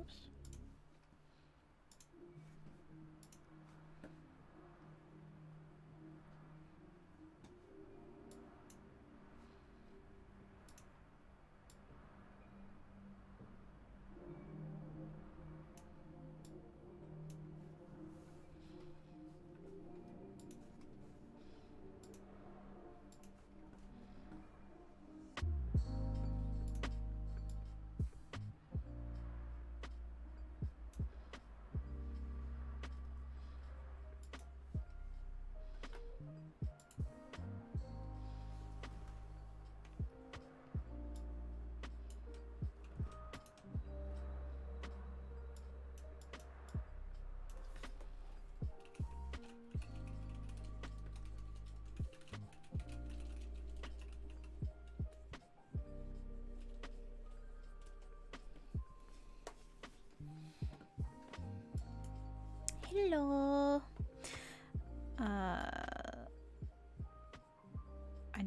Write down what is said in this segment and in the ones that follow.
Whoops. Hello. I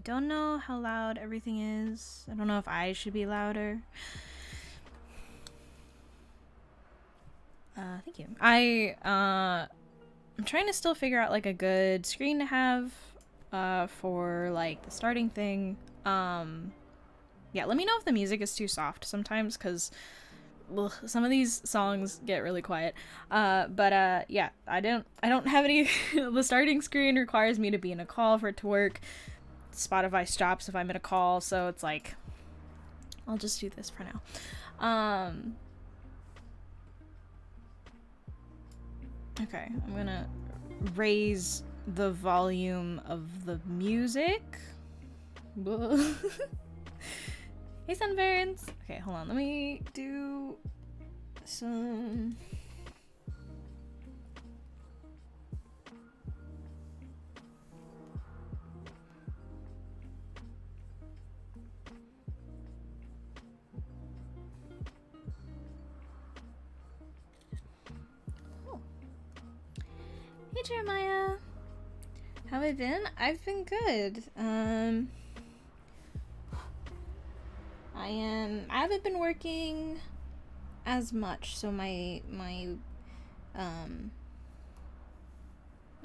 don't know how loud everything is. I don't know if I should be louder. Thank you. I'm trying to still figure out like a good screen to have for like the starting thing. Yeah, let me know if the music is too soft sometimes, because some of these songs get really quiet. Yeah, I don't have any. The starting screen requires me to be in a call for it to work. Spotify stops if I'm in a call, so it's like I'll just do this for now. Okay, I'm gonna raise the volume of the music. Hey, Sunburns! Okay, hold on, let me do some... Oh. Hey, Jeremiah! How have I been? I've been good. I haven't been working as much, so my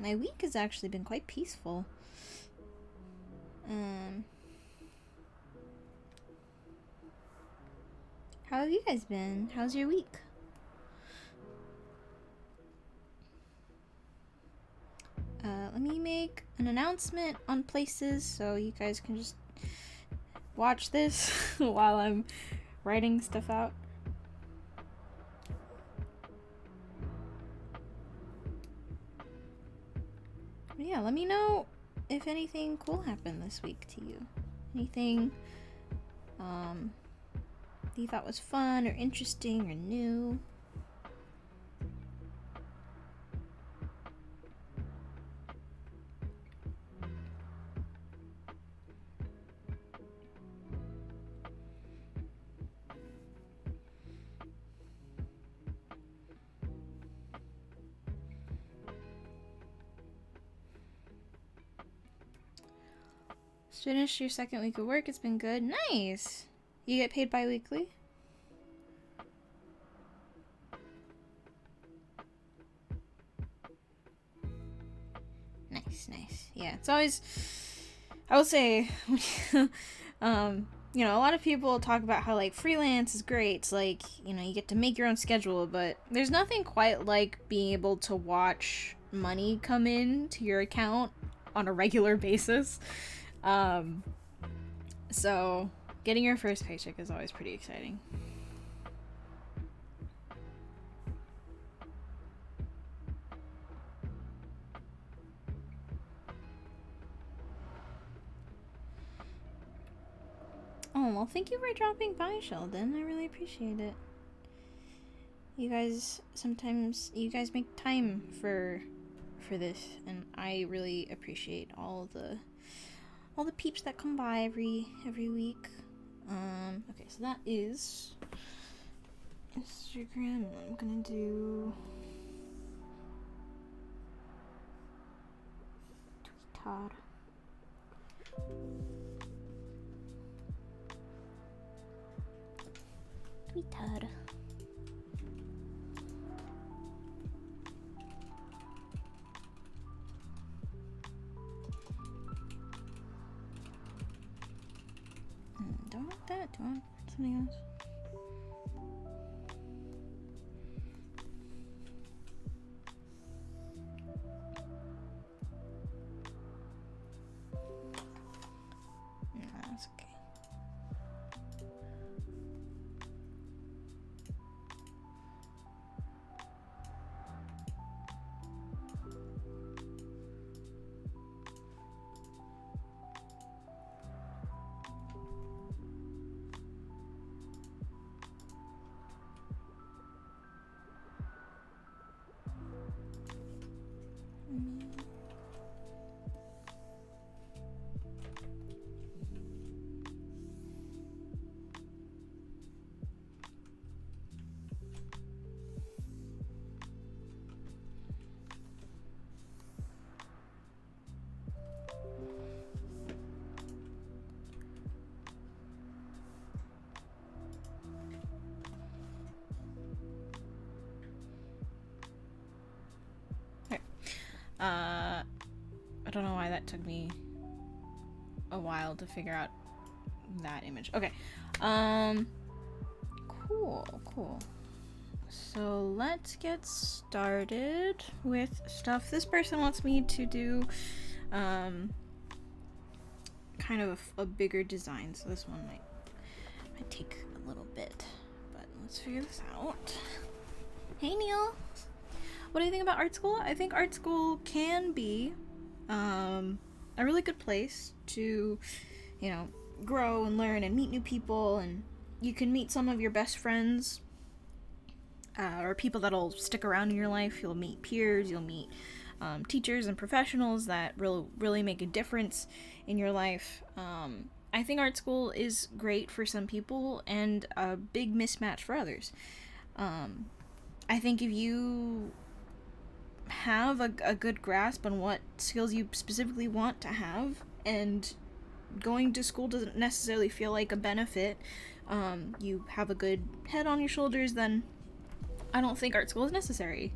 week has actually been quite peaceful. How have you guys been? How's your week? Let me make an announcement on places so you guys can just watch this while I'm writing stuff out. Yeah, let me know if anything cool happened this week to you. Anything you thought was fun or interesting or new. Finished your second week of work. It's been good. Nice. You get paid bi-weekly? Nice. Yeah, it's always... I will say... you know, a lot of people talk about how, like, freelance is great. It's like, you know, you get to make your own schedule, but there's nothing quite like being able to watch money come in to your account on a regular basis. So getting your first paycheck is always pretty exciting. Oh, well, thank you for dropping by, Sheldon. I really appreciate it. You guys make time for this, and I really appreciate all the peeps that come by every week. Okay, so that is Instagram. I'm gonna do Twitter. Do I want that? Do I want something else? No, that's okay. I don't know why that took me a while to figure out that image. Okay. Cool. So let's get started with stuff. This person wants me to do kind of a bigger design, so this one might take a little bit, but let's figure this out. Hey Neil! What do you think about art school? I think art school can be a really good place to, you know, grow and learn and meet new people, and you can meet some of your best friends or people that'll stick around in your life. You'll meet peers, you'll meet teachers and professionals that really make a difference in your life. I think art school is great for some people and a big mismatch for others. I think if you have a good grasp on what skills you specifically want to have, and going to school doesn't necessarily feel like a benefit, you have a good head on your shoulders, then I don't think art school is necessary.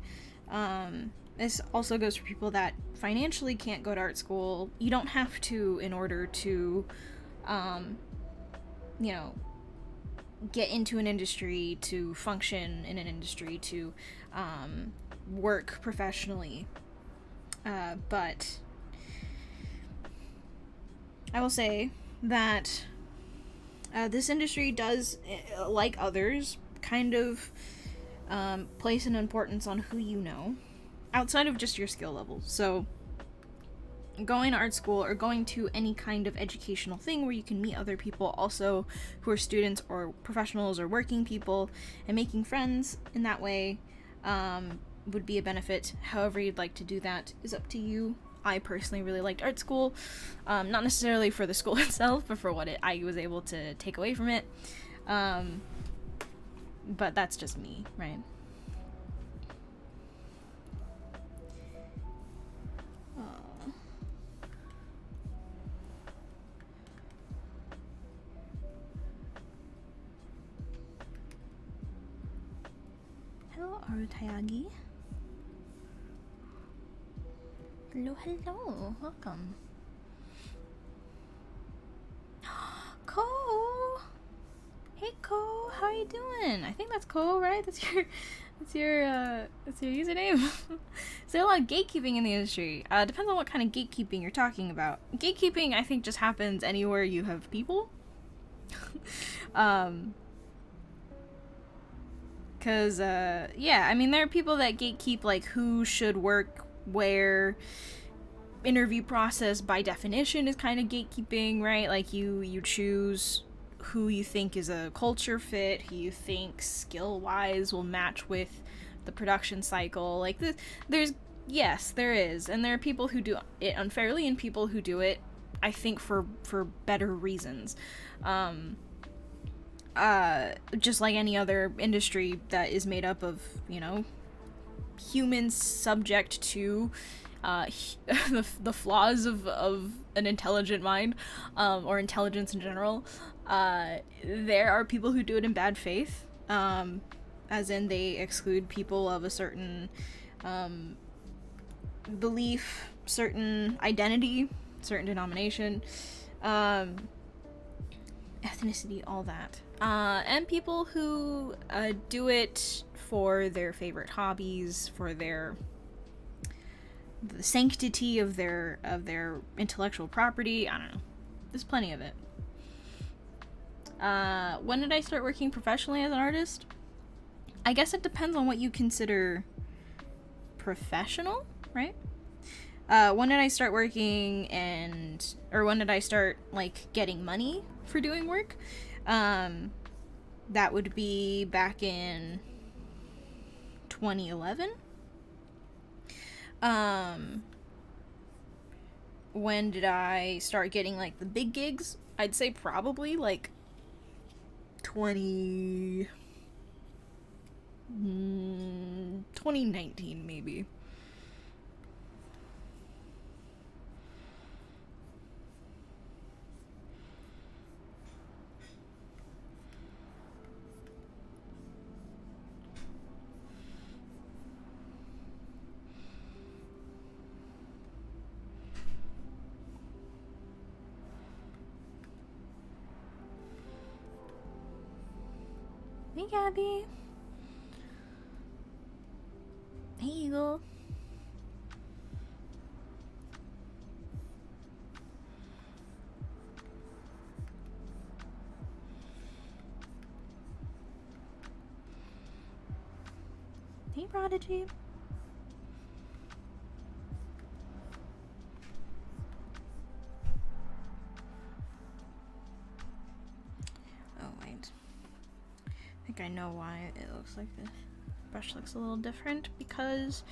This also goes for people that financially can't go to art school. You don't have to in order to, you know, get into an industry, to function in an industry, to work professionally. But I will say that this industry does, like others, kind of place an importance on who you know, outside of just your skill level. So going to art school or going to any kind of educational thing where you can meet other people also who are students or professionals or working people, and making friends in that way would be a benefit. However you'd like to do that is up to you. I personally really liked art school, not necessarily for the school itself, but for what I was able to take away from it. But that's just me, right? Hello, Arutayagi. Hello, welcome. Ko! Hey Ko, how are you doing? I think that's Ko, right? That's your username. Is there a lot of gatekeeping in the industry? Depends on what kind of gatekeeping you're talking about. Gatekeeping, I think, just happens anywhere you have people. Cause, yeah, I mean, there are people that gatekeep, like, who should work where. Interview process, by definition, is kind of gatekeeping, right? Like, you choose who you think is a culture fit, who you think skill-wise will match with the production cycle. Like, yes, there is. And there are people who do it unfairly and people who do it, I think, for better reasons. Just like any other industry that is made up of, you know, humans subject to the flaws of an intelligent mind, or intelligence in general. There are people who do it in bad faith, as in they exclude people of a certain belief, certain identity, certain denomination, ethnicity, all that. And people who do it for their favorite hobbies, for the sanctity of their intellectual property. I don't know. There's plenty of it. When did I start working professionally as an artist? I guess it depends on what you consider professional, right? When did I start working or when did I start, like, getting money for doing work? That would be back in 2011. When did I start getting, like, the big gigs? I'd say probably, like, 2019, maybe. Hey, Gabby. Hey, Eagle. Hey, Prodigy. Oh, wait. I think I know why it looks like this. Brush looks a little different because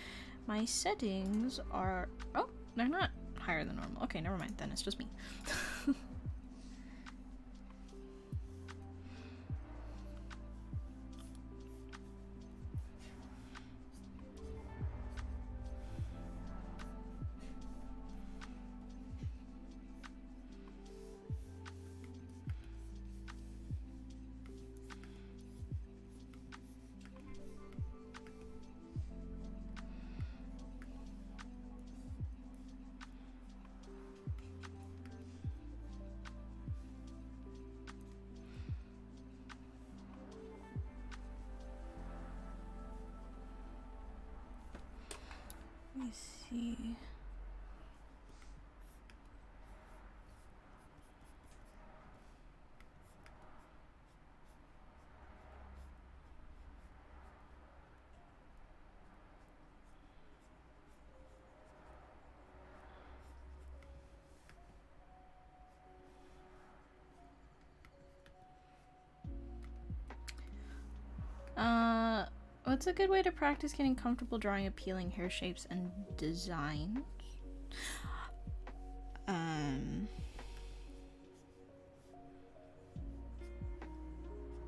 my settings are... Oh, they're not higher than normal. Okay, never mind. Then it's just me. Let me see. What's a good way to practice getting comfortable drawing appealing hair shapes and designs?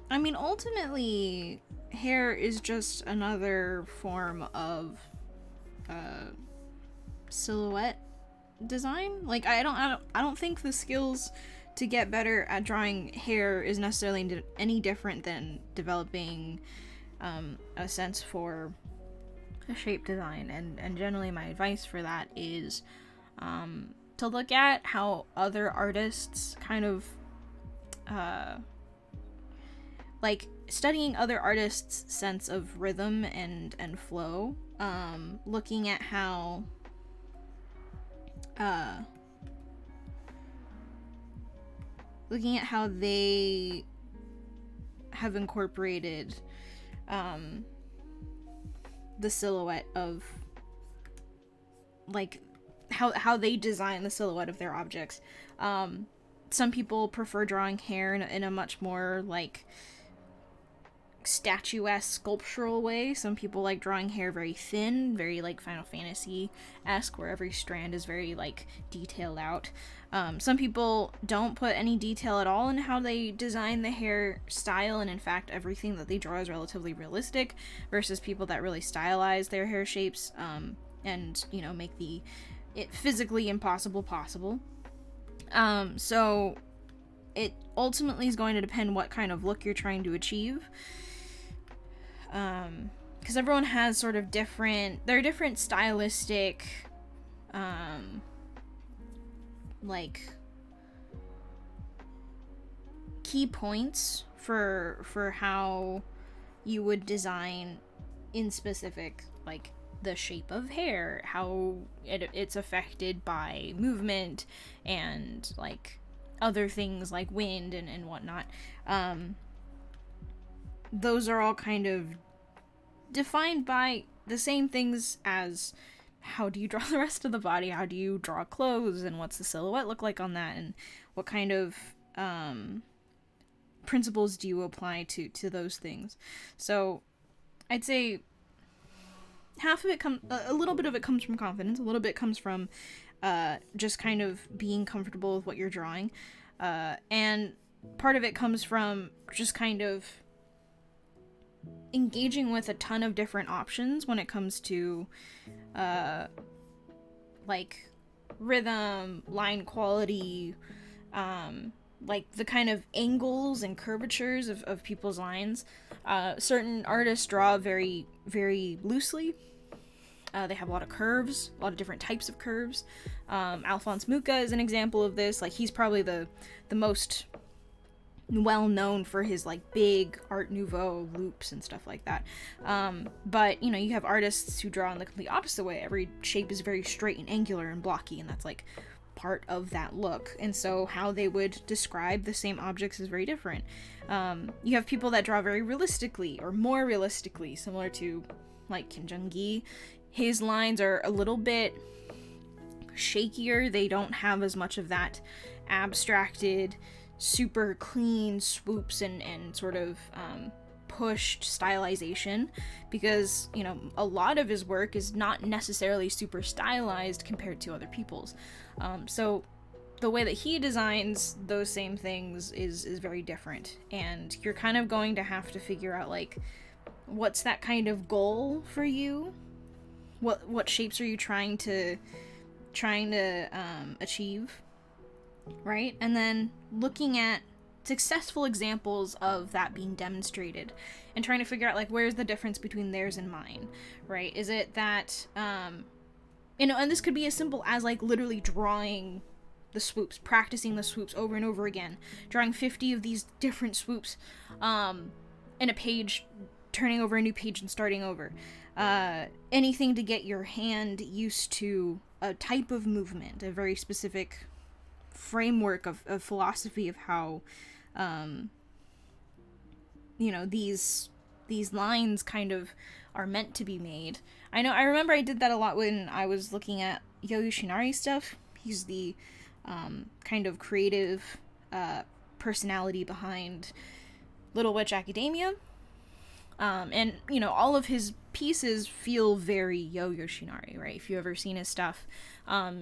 I mean, ultimately, hair is just another form of silhouette design. Like, I don't think the skills to get better at drawing hair is necessarily any different than developing a sense for a shape design, and generally my advice for that is to look at how other artists kind of like studying other artists' sense of rhythm and flow, looking at how they have incorporated the silhouette of, like, how they design the silhouette of their objects. Some people prefer drawing hair in a much more, like, statuesque, sculptural way. Some people like drawing hair very thin, very, like, Final Fantasy-esque, where every strand is very, like, detailed out. Some people don't put any detail at all in how they design the hair style, and in fact everything that they draw is relatively realistic, versus people that really stylize their hair shapes and, you know, make it physically impossible possible. So it ultimately is going to depend what kind of look you're trying to achieve, because everyone has sort of different stylistic like key points for how you would design in specific, like the shape of hair, how it's affected by movement and like other things like wind and whatnot. Those are all kind of defined by the same things as how do you draw the rest of the body, how do you draw clothes, and what's the silhouette look like on that, and what kind of principles do you apply to those things. So I'd say half of it a little bit of it comes from confidence, a little bit comes from just kind of being comfortable with what you're drawing, and part of it comes from just kind of engaging with a ton of different options when it comes to like rhythm, line quality, like the kind of angles and curvatures of people's lines. Certain artists draw very, very loosely. They have a lot of curves, a lot of different types of curves. Alphonse Mucha is an example of this. Like, he's probably the most well known for his like big Art Nouveau loops and stuff like that. But you know, you have artists who draw in the complete opposite way. Every shape is very straight and angular and blocky, and that's like part of that look. And so how they would describe the same objects is very different. You have people that draw very realistically or more realistically, similar to like Kim Jung-gi. His lines are a little bit shakier. They don't have as much of that abstracted, super clean swoops and sort of pushed stylization, because, you know, a lot of his work is not necessarily super stylized compared to other people's. So the way that he designs those same things is very different, and you're kind of going to have to figure out like what's that kind of goal for you, what shapes are you trying to achieve, right? And then looking at successful examples of that being demonstrated and trying to figure out like where's the difference between theirs and mine, right? Is it that you know, and this could be as simple as like literally drawing the swoops, practicing the swoops over and over again, drawing 50 of these different swoops in a page, turning over a new page and starting over. Anything to get your hand used to a type of movement, a very specific framework of philosophy of how you know, these lines kind of are meant to be made. I remember I did that a lot when I was looking at Yo Yoshinari stuff. He's the kind of creative personality behind Little Witch Academia. And, you know, all of his pieces feel very Yo Yoshinari, right? If you've ever seen his stuff,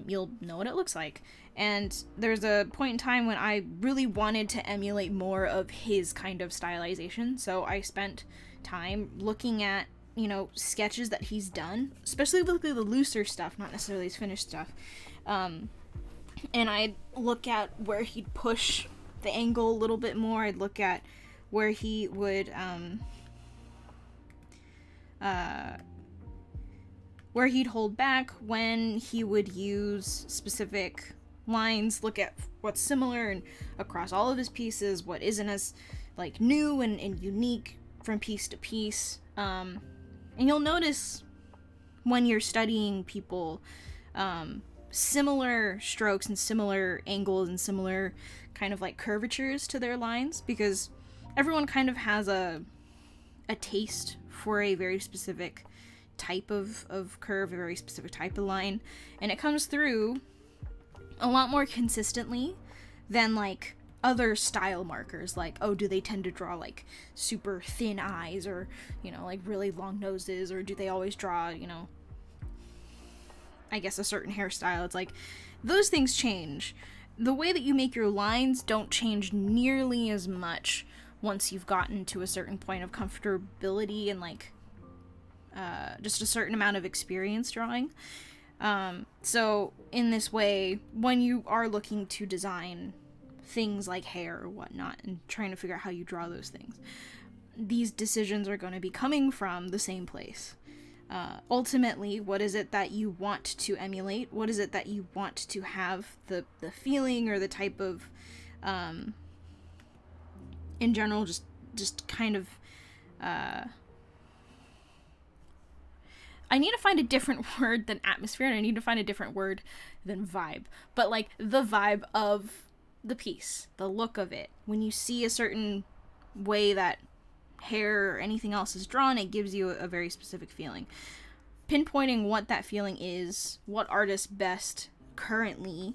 you'll know what it looks like. And there's a point in time when I really wanted to emulate more of his kind of stylization, so I spent time looking at, you know, sketches that he's done, especially with the looser stuff, not necessarily his finished stuff. And I'd look at where he'd push the angle a little bit more. I'd look at where he would where he'd hold back, when he would use specific lines, look at what's similar and across all of his pieces, what isn't as like new and unique from piece to piece. And you'll notice when you're studying people, similar strokes and similar angles and similar kind of like curvatures to their lines, because everyone kind of has a taste for a very specific type of curve, a very specific type of line, and it comes through a lot more consistently than like other style markers, like, oh, do they tend to draw like super thin eyes, or, you know, like really long noses, or do they always draw, you know, I guess a certain hairstyle. It's like those things change. The way that you make your lines don't change nearly as much once you've gotten to a certain point of comfortability and like just a certain amount of experience drawing. So in this way, when you are looking to design things like hair or whatnot and trying to figure out how you draw those things, these decisions are going to be coming from the same place. Ultimately, what is it that you want to emulate? What is it that you want to have the feeling or the type of in general, just kind of, I need to find a different word than atmosphere, and I need to find a different word than vibe. But, like, the vibe of the piece, the look of it. When you see a certain way that hair or anything else is drawn, it gives you a very specific feeling. Pinpointing what that feeling is, what artist best currently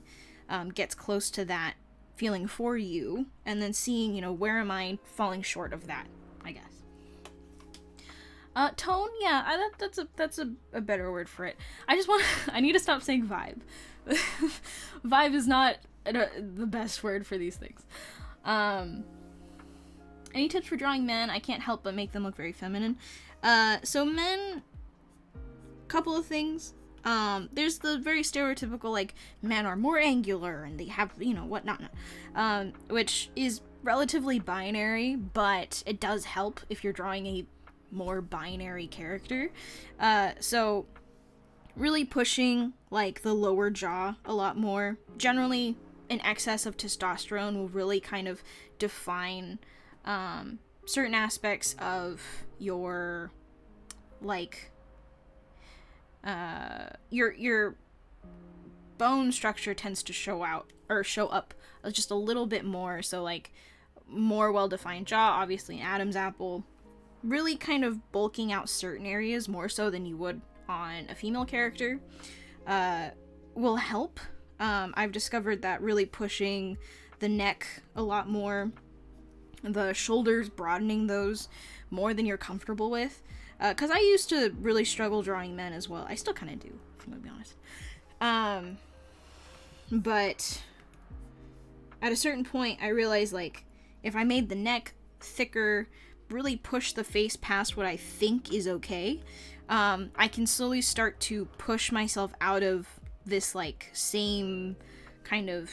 gets close to that feeling for you, and then seeing, where am I falling short of that, I guess. Tone, yeah, that's a better word for it. I need to stop saying vibe. Vibe is not the best word for these things. Any tips for drawing men? I can't help but make them look very feminine. So men, couple of things. There's the very stereotypical, like, men are more angular and they have, whatnot, which is relatively binary, but it does help if you're drawing a more binary character. So really pushing, like, the lower jaw a lot more. Generally, an excess of testosterone will really kind of define certain aspects of your, like, your bone structure tends to show up just a little bit more. So, like, more well-defined jaw, obviously an Adam's apple, really kind of bulking out certain areas more so than you would on a female character will help. I've discovered that really pushing the neck a lot more, the shoulders, broadening those more than you're comfortable with. Because I used to really struggle drawing men as well. I still kind of do, if I'm going to be honest. But at a certain point, I realized, like, if I made the neck thicker, really push the face past what I think is okay, I can slowly start to push myself out of this, like, same kind of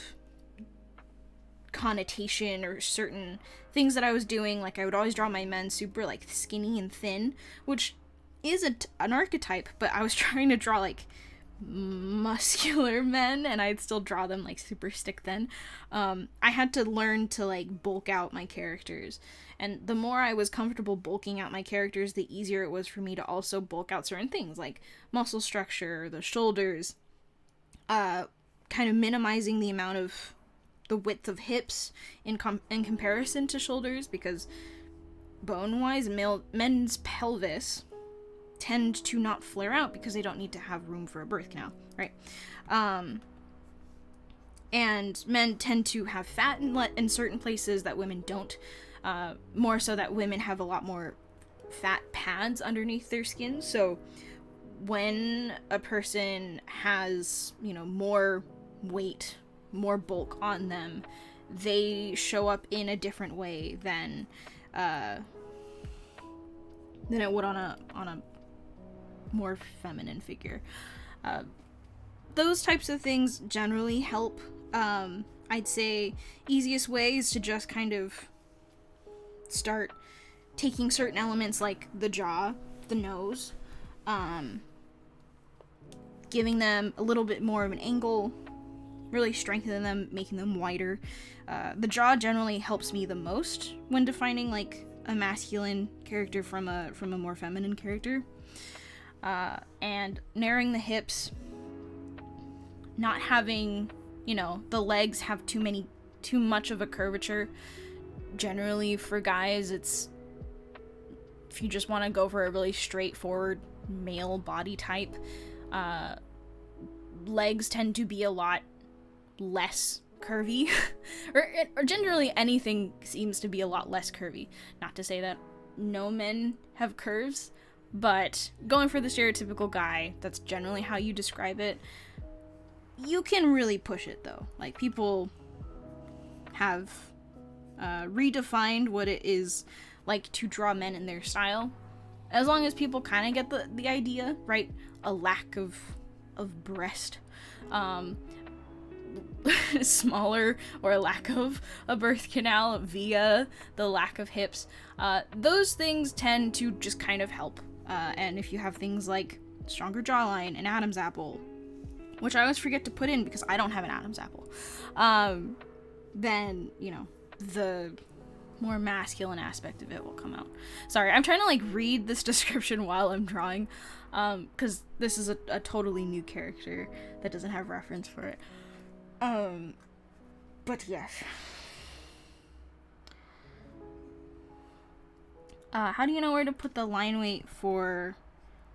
connotation or certain things that I was doing. Like, I would always draw my men super, like, skinny and thin, which is an archetype, but I was trying to draw, like, muscular men, and I'd still draw them, like, super stick thin. I had to learn to, like, bulk out my characters, and the more I was comfortable bulking out my characters, the easier it was for me to also bulk out certain things, like muscle structure, the shoulders, kind of minimizing the amount of the width of hips in comparison to shoulders, because bone-wise, men's pelvis tend to not flare out because they don't need to have room for a birth canal, right? And men tend to have fat in certain places that women don't, more so that women have a lot more fat pads underneath their skin. So when a person has, more weight, more bulk on them, they show up in a different way than it would on a more feminine figure. Those types of things generally help. I'd say easiest way is to just kind of start taking certain elements like the jaw, the nose, giving them a little bit more of an angle, really strengthening them, making them wider. The jaw generally helps me the most when defining, like, a masculine character from a more feminine character. And narrowing the hips, not having, the legs have too much of a curvature. Generally for guys, it's, if you just want to go for a really straightforward male body type, legs tend to be a lot less curvy, or generally anything seems to be a lot less curvy. Not to say that no men have curves, but going for the stereotypical guy, that's generally how you describe it. You can really push it, though. Like, people have redefined what it is like to draw men in their style. As long as people kind of get the idea, right? A lack of breast, smaller, or a lack of a birth canal via the lack of hips. Those things tend to just kind of help. And if you have things like stronger jawline, an Adam's apple, which I always forget to put in because I don't have an Adam's apple, then, the more masculine aspect of it will come out. Sorry, I'm trying to like read this description while I'm drawing, because this is a totally new character that doesn't have reference for it. But yes. How do you know where to put the line weight for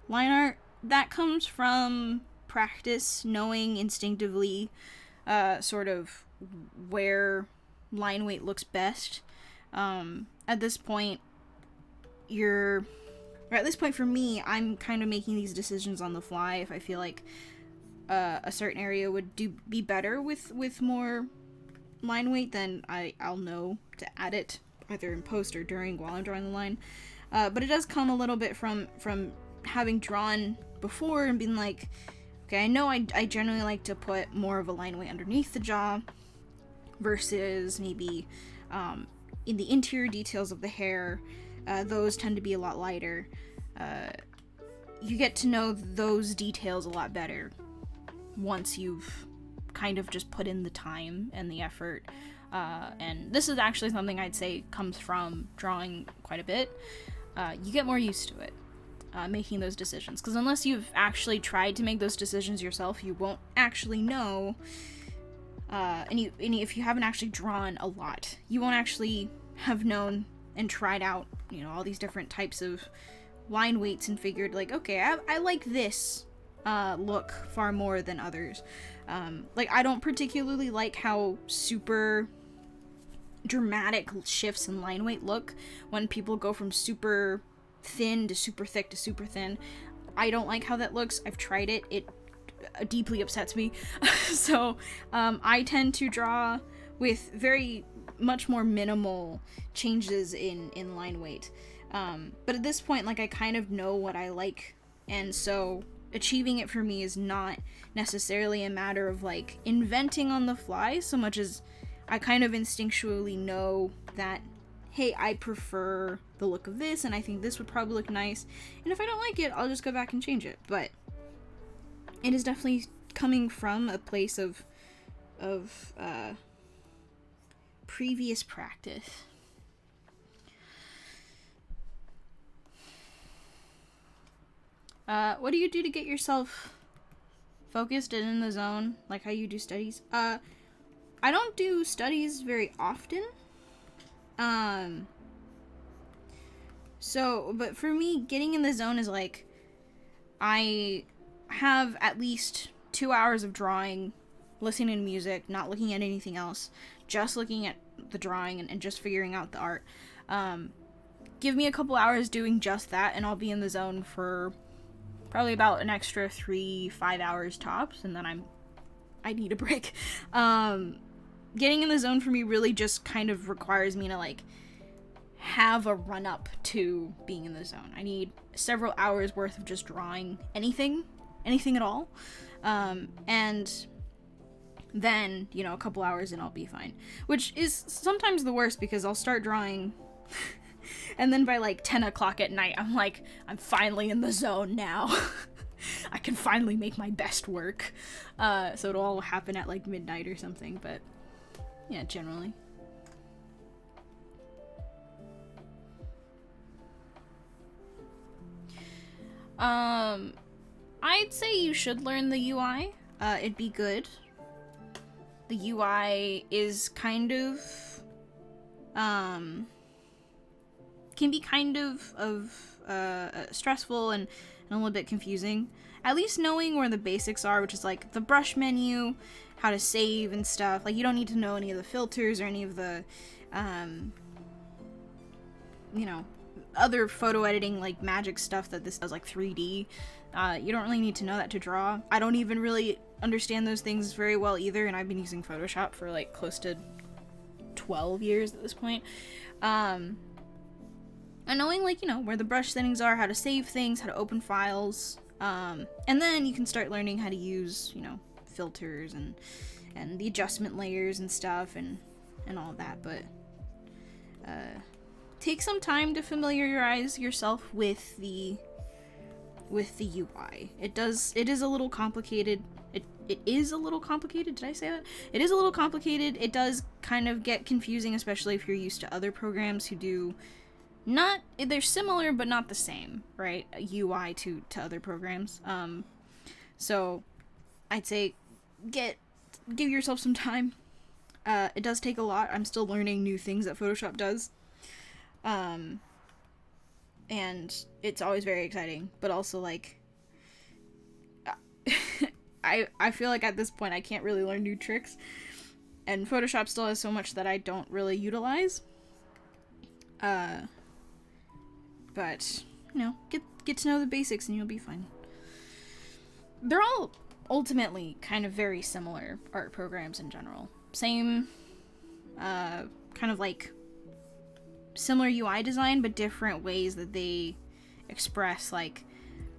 line art? That comes from practice, knowing instinctively sort of where line weight looks best. At this point for me, I'm kind of making these decisions on the fly. If I feel like a certain area would be better with more line weight, then I'll know to add it either in post or during while I'm drawing the line. But it does come a little bit from having drawn before and being like, okay, I know I generally like to put more of a line weight underneath the jaw versus maybe in the interior details of the hair. Those tend to be a lot lighter. You get to know those details a lot better once you've kind of just put in the time and the effort. And this is actually something I'd say comes from drawing quite a bit. You get more used to it, making those decisions. Because unless you've actually tried to make those decisions yourself, you won't actually know. And if you haven't actually drawn a lot, you won't actually have known and tried out, all these different types of line weights and figured like, okay, I like this look far more than others. Like, I don't particularly like how super dramatic shifts in line weight look when people go from super thin to super thick to super thin. I don't like how that looks. I've tried it. It deeply upsets me. So I tend to draw with very much more minimal changes in line weight. But at this point, like, I kind of know what I like, and so achieving it for me is not necessarily a matter of like inventing on the fly so much as I kind of instinctually know that, hey, I prefer the look of this and I think this would probably look nice, and if I don't like it, I'll just go back and change it. But it is definitely coming from a place of previous practice. What do you do to get yourself focused and in the zone, like how you do studies? I don't do studies very often. But for me, getting in the zone is like, I have at least 2 hours of drawing, listening to music, not looking at anything else, just looking at the drawing and just figuring out the art. Give me a couple hours doing just that, and I'll be in the zone for probably about an extra 3-5 hours tops, and then I need a break. Getting in the zone for me really just kind of requires me to like have a run up to being in the zone. I need several hours worth of just drawing anything at all, and then a couple hours and I'll be fine, which is sometimes the worst because I'll start drawing and then by like 10 o'clock at night I'm like, I'm finally in the zone now. I can finally make my best work. So it'll all happen at like midnight or something, but yeah, generally. I'd say you should learn the UI. It'd be good. The UI is kind of, can be kind of stressful and a little bit confusing. At least knowing where the basics are, which is like the brush menu, how to save and stuff. Like, you don't need to know any of the filters or any of the, other photo editing, like, magic stuff that this does, like 3D. You don't really need to know that to draw. I don't even really understand those things very well either, and I've been using Photoshop for, like, close to 12 years at this point. And knowing, like, where the brush settings are, how to save things, how to open files, and then you can start learning how to use, filters and the adjustment layers and stuff and all of that. But take some time to familiarize yourself with the UI. It is a little complicated. It is a little complicated. Did I say that? It is a little complicated. It does kind of get confusing, especially if you're used to other programs who do not, they're similar but not the same, right? UI to other programs. So I'd say give yourself some time. It does take a lot. I'm still learning new things that Photoshop does. And it's always very exciting, but also like I feel like at this point I can't really learn new tricks, and Photoshop still has so much that I don't really utilize. But you know, get to know the basics and you'll be fine. They're all ultimately kind of very similar art programs in general. Same kind of like similar UI design, but different ways that they express like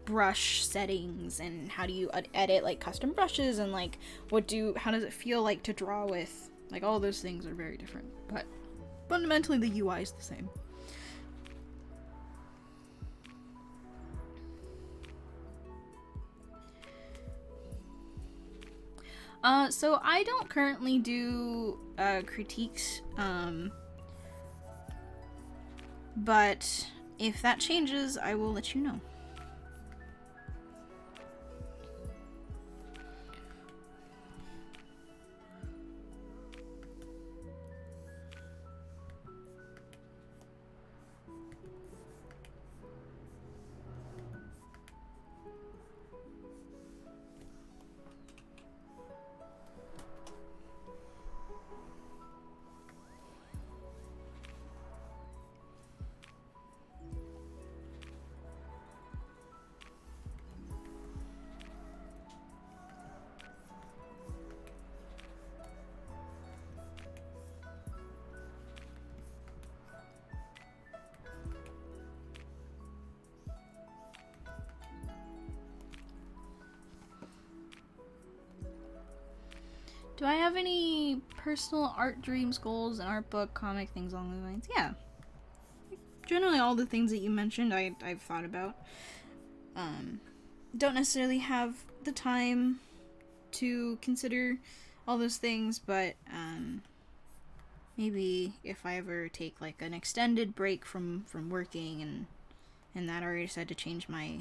brush settings and how do you edit like custom brushes and like how does it feel like to draw with, like all those things are very different, but fundamentally the UI is the same. So I don't currently do critiques, but if that changes, I will let you know. Do I have any personal art dreams, goals, an art book, comic, things along those lines? Yeah. Generally all the things that you mentioned I've thought about. Don't necessarily have the time to consider all those things, but maybe if I ever take like an extended break from working and that, or I decide to change my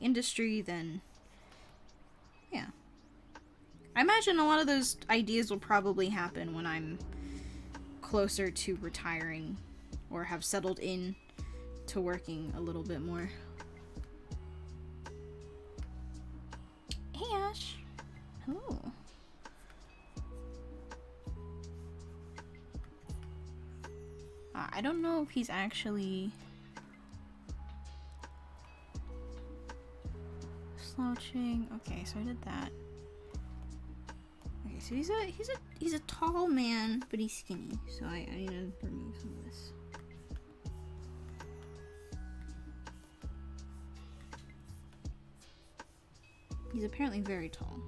industry, then yeah. I imagine a lot of those ideas will probably happen when I'm closer to retiring or have settled in to working a little bit more. Hey Ash. Hello. I don't know if he's actually slouching. Okay, so I did that. Okay, so he's a tall man, but he's skinny. So I need to remove some of this. He's apparently very tall.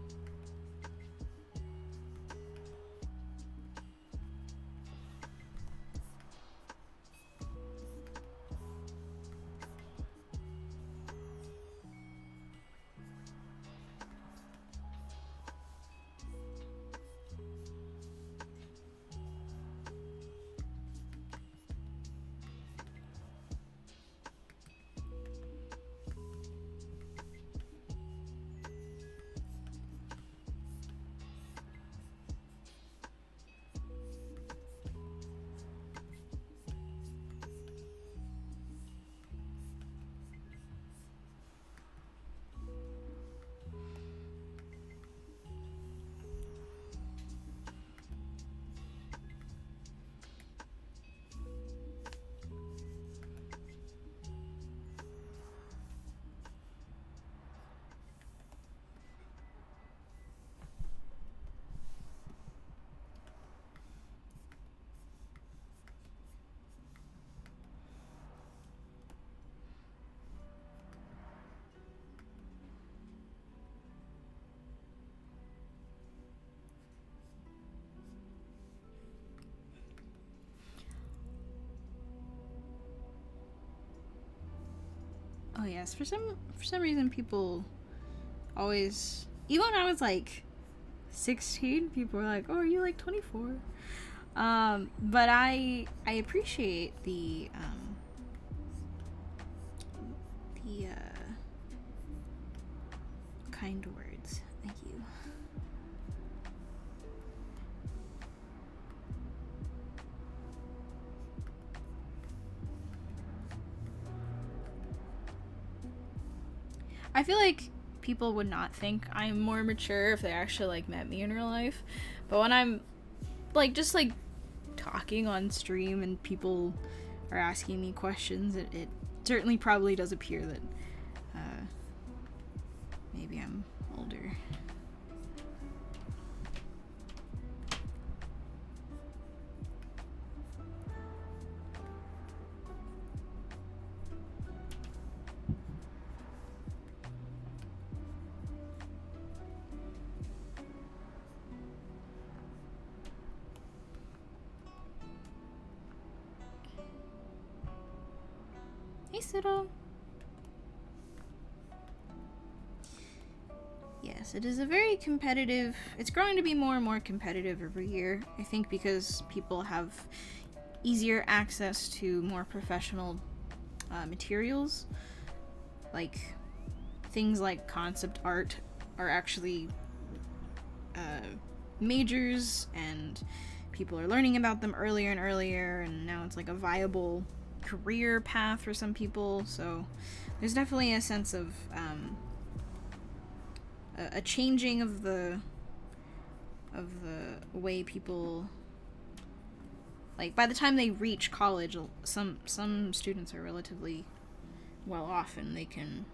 Oh yes, for some reason people always, even when I was like 16, people were like, "Oh, are you like 24?" But I appreciate the kind words. Thank you. I feel like people would not think I'm more mature if they actually like met me in real life. But when I'm like just like talking on stream and people are asking me questions, it certainly probably does appear that maybe I'm older. Hey, Siddle. Yes, it is a very competitive... It's growing to be more and more competitive every year. I think because people have easier access to more professional materials. Like, things like concept art are actually majors, and people are learning about them earlier and earlier, and now it's like a viable career path for some people. So there's definitely a sense of a changing of the way people, like, by the time they reach college, some students are relatively well off and they can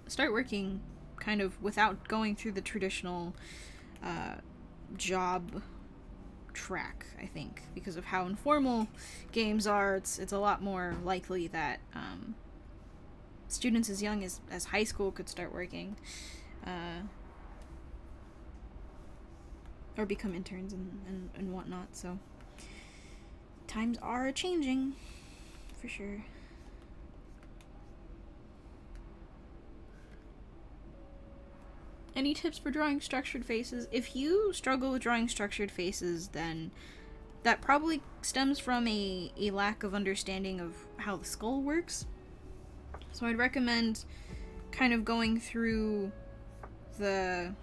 start working kind of without going through the traditional job track, I think, because of how informal games are. It's a lot more likely that students as young as high school could start working or become interns and whatnot. So times are changing for sure. Any tips for drawing structured faces? If you struggle with drawing structured faces, then that probably stems from a lack of understanding of how the skull works. So I'd recommend kind of going through the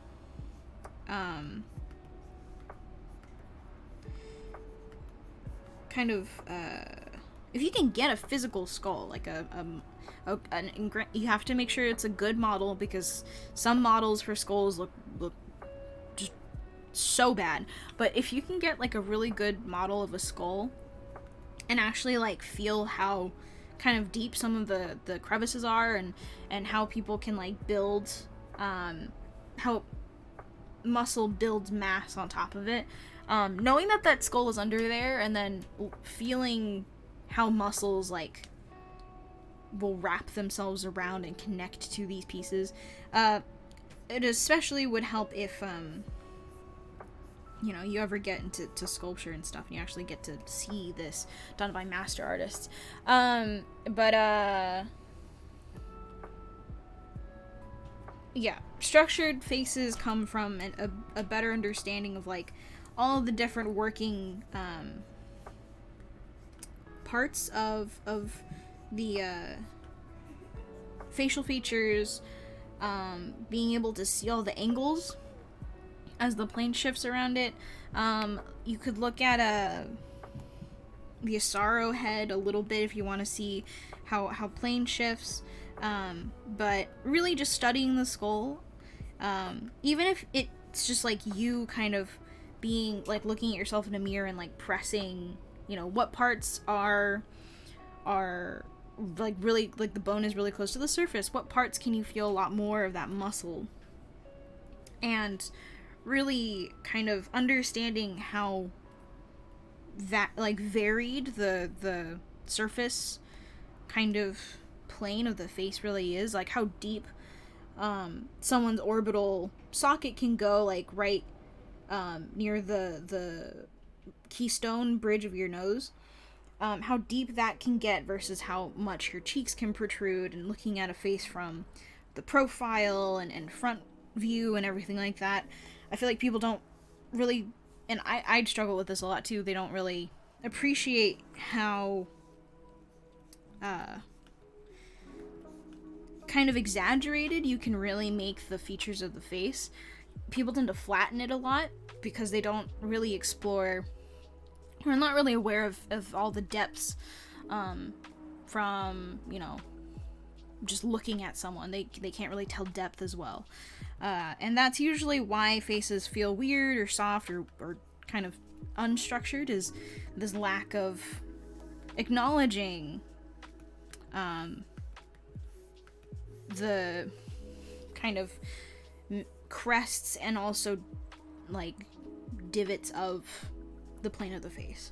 if you can get a physical skull, like you have to make sure it's a good model, because some models for skulls look just so bad. But if you can get like a really good model of a skull and actually like feel how kind of deep some of the crevices are, and how people can like build how muscle builds mass on top of it, knowing that skull is under there, and then feeling how muscles like will wrap themselves around and connect to these pieces, it especially would help if you know, you ever get into sculpture and stuff and you actually get to see this done by master artists. Yeah, structured faces come from a better understanding of like all the different working parts of the facial features, being able to see all the angles as the plane shifts around it. You could look at the Asaro head a little bit if you want to see how plane shifts. But really just studying the skull, even if it's just like you kind of being like looking at yourself in a mirror and like pressing, you know, what parts are like really, like the bone is really close to the surface, what parts can you feel a lot more of that muscle, and really kind of understanding how that like varied the surface kind of plane of the face really is, like how deep someone's orbital socket can go, like right near the keystone bridge of your nose, how deep that can get versus how much your cheeks can protrude, and looking at a face from the profile and front view and everything like that. I feel like people don't really and I'd struggle with this a lot too, they don't really appreciate how kind of exaggerated you can really make the features of the face. People tend to flatten it a lot because they don't really explore, or not really aware of all the depths from, you know, just looking at someone. They can't really tell depth as well. And that's usually why faces feel weird or soft or kind of unstructured, is this lack of acknowledging the kind of crests and also like divots of the plane of the face.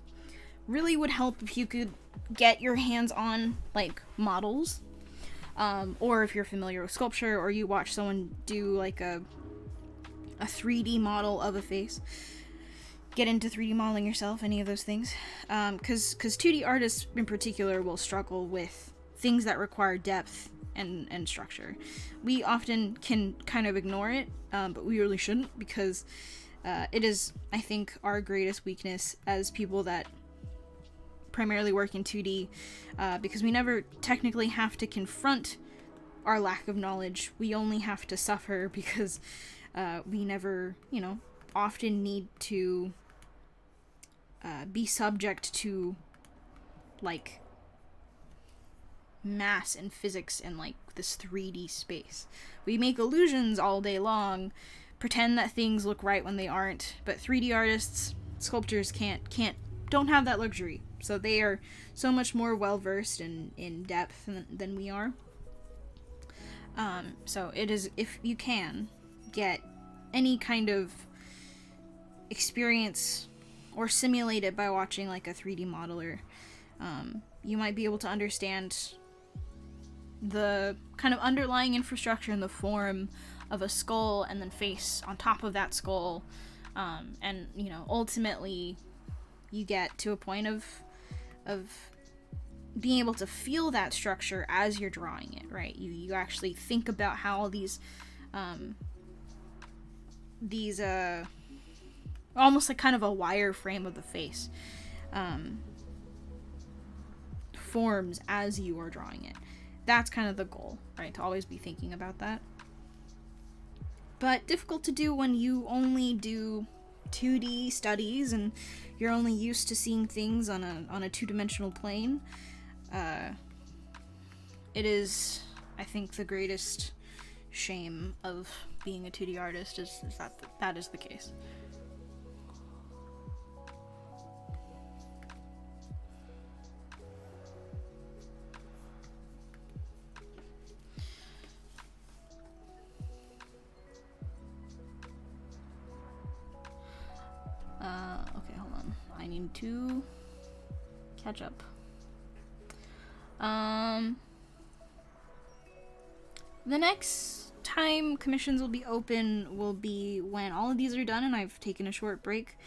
Really would help if you could get your hands on like models, or if you're familiar with sculpture, or you watch someone do like a 3D model of a face. Get into 3D modeling yourself, any of those things, because 2D artists in particular will struggle with things that require depth and structure. We often can kind of ignore it, but we really shouldn't, because it is, I think, our greatest weakness as people that primarily work in 2D, because we never technically have to confront our lack of knowledge. We only have to suffer because we never, you know, often need to be subject to like mass and physics and like this 3D space. We make illusions all day long, pretend that things look right when they aren't, but 3D artists, sculptors don't have that luxury. So they are so much more well versed in depth than we are. So it is, if you can get any kind of experience or simulate it by watching like a 3D modeler, you might be able to understand the kind of underlying infrastructure and the form of a skull and then face on top of that skull, and you know, ultimately you get to a point of being able to feel that structure as you're drawing it, right? You actually think about how these almost like kind of a wireframe of the face forms as you are drawing it. That's kind of the goal, right? To always be thinking about that. But difficult to do when you only do 2D studies and you're only used to seeing things on a two-dimensional plane. It is, I think, the greatest shame of being a 2D artist is that is the case. Okay, hold on. I need to catch up. The next time commissions will be open will be when all of these are done and I've taken a short break.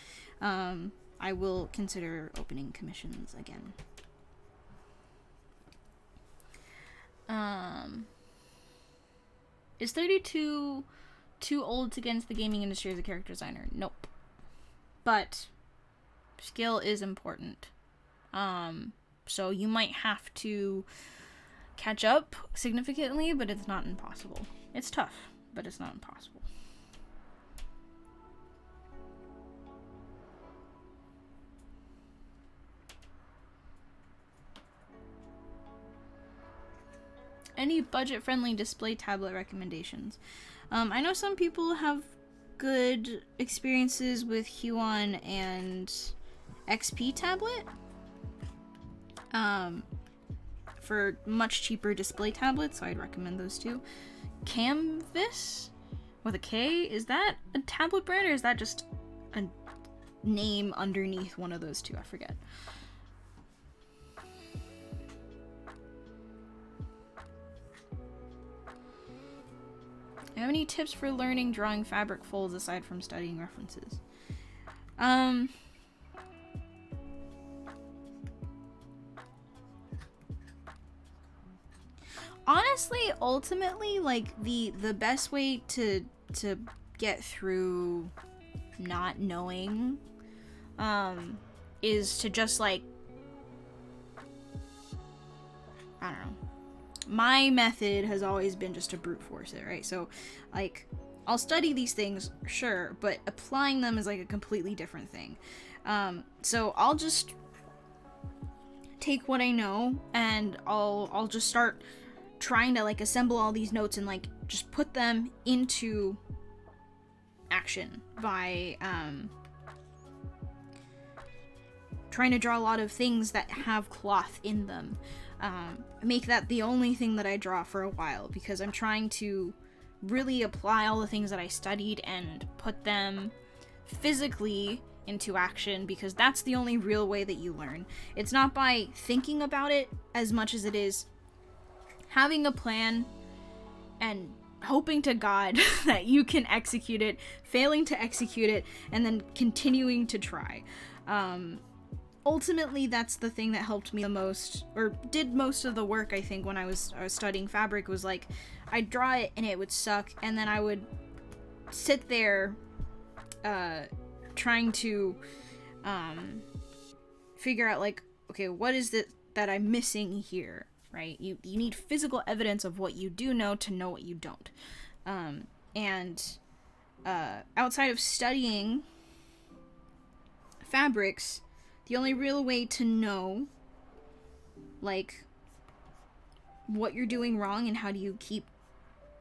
I will consider opening commissions again. Is 32 too old to get into the gaming industry as a character designer? Nope. But skill is important. So you might have to catch up significantly, but it's not impossible. It's tough, but it's not impossible. Any budget-friendly display tablet recommendations? I know some people have good experiences with Huon and XP tablet. For much cheaper display tablets, so I'd recommend those two. Canvas with a K, is that a tablet brand or is that just a name underneath one of those two? I forget. Have any tips for learning drawing fabric folds aside from studying references? Honestly, ultimately, like the best way to get through not knowing is to just like, I don't know. My method has always been just to brute force it, right? So, like, I'll study these things, sure, but applying them is like a completely different thing. So I'll just take what I know and I'll just start trying to like assemble all these notes and like just put them into action by trying to draw a lot of things that have cloth in them. Make that the only thing that I draw for a while, because I'm trying to really apply all the things that I studied and put them physically into action, because that's the only real way that you learn. It's not by thinking about it as much as it is having a plan and hoping to God that you can execute it, failing to execute it, and then continuing to try. Ultimately, that's the thing that helped me the most, or did most of the work, I think, when I was studying fabric, was like, I'd draw it and it would suck, and then I would sit there trying to figure out, like, okay, what is it that I'm missing here, right? You need physical evidence of what you do know to know what you don't. Outside of studying fabrics, the only real way to know, like, what you're doing wrong and how do you keep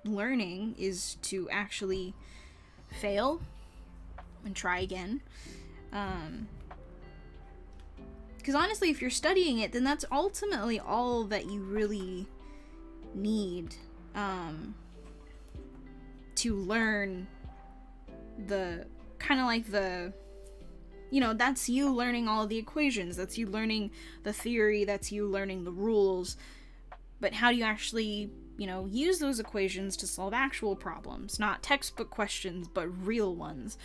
learning is to actually fail and try again. Because honestly, if you're studying it, then that's ultimately all that you really need to learn the kind of like the, you know, that's you learning all of the equations, that's you learning the theory, that's you learning the rules, but how do you actually, you know, use those equations to solve actual problems, not textbook questions, but real ones.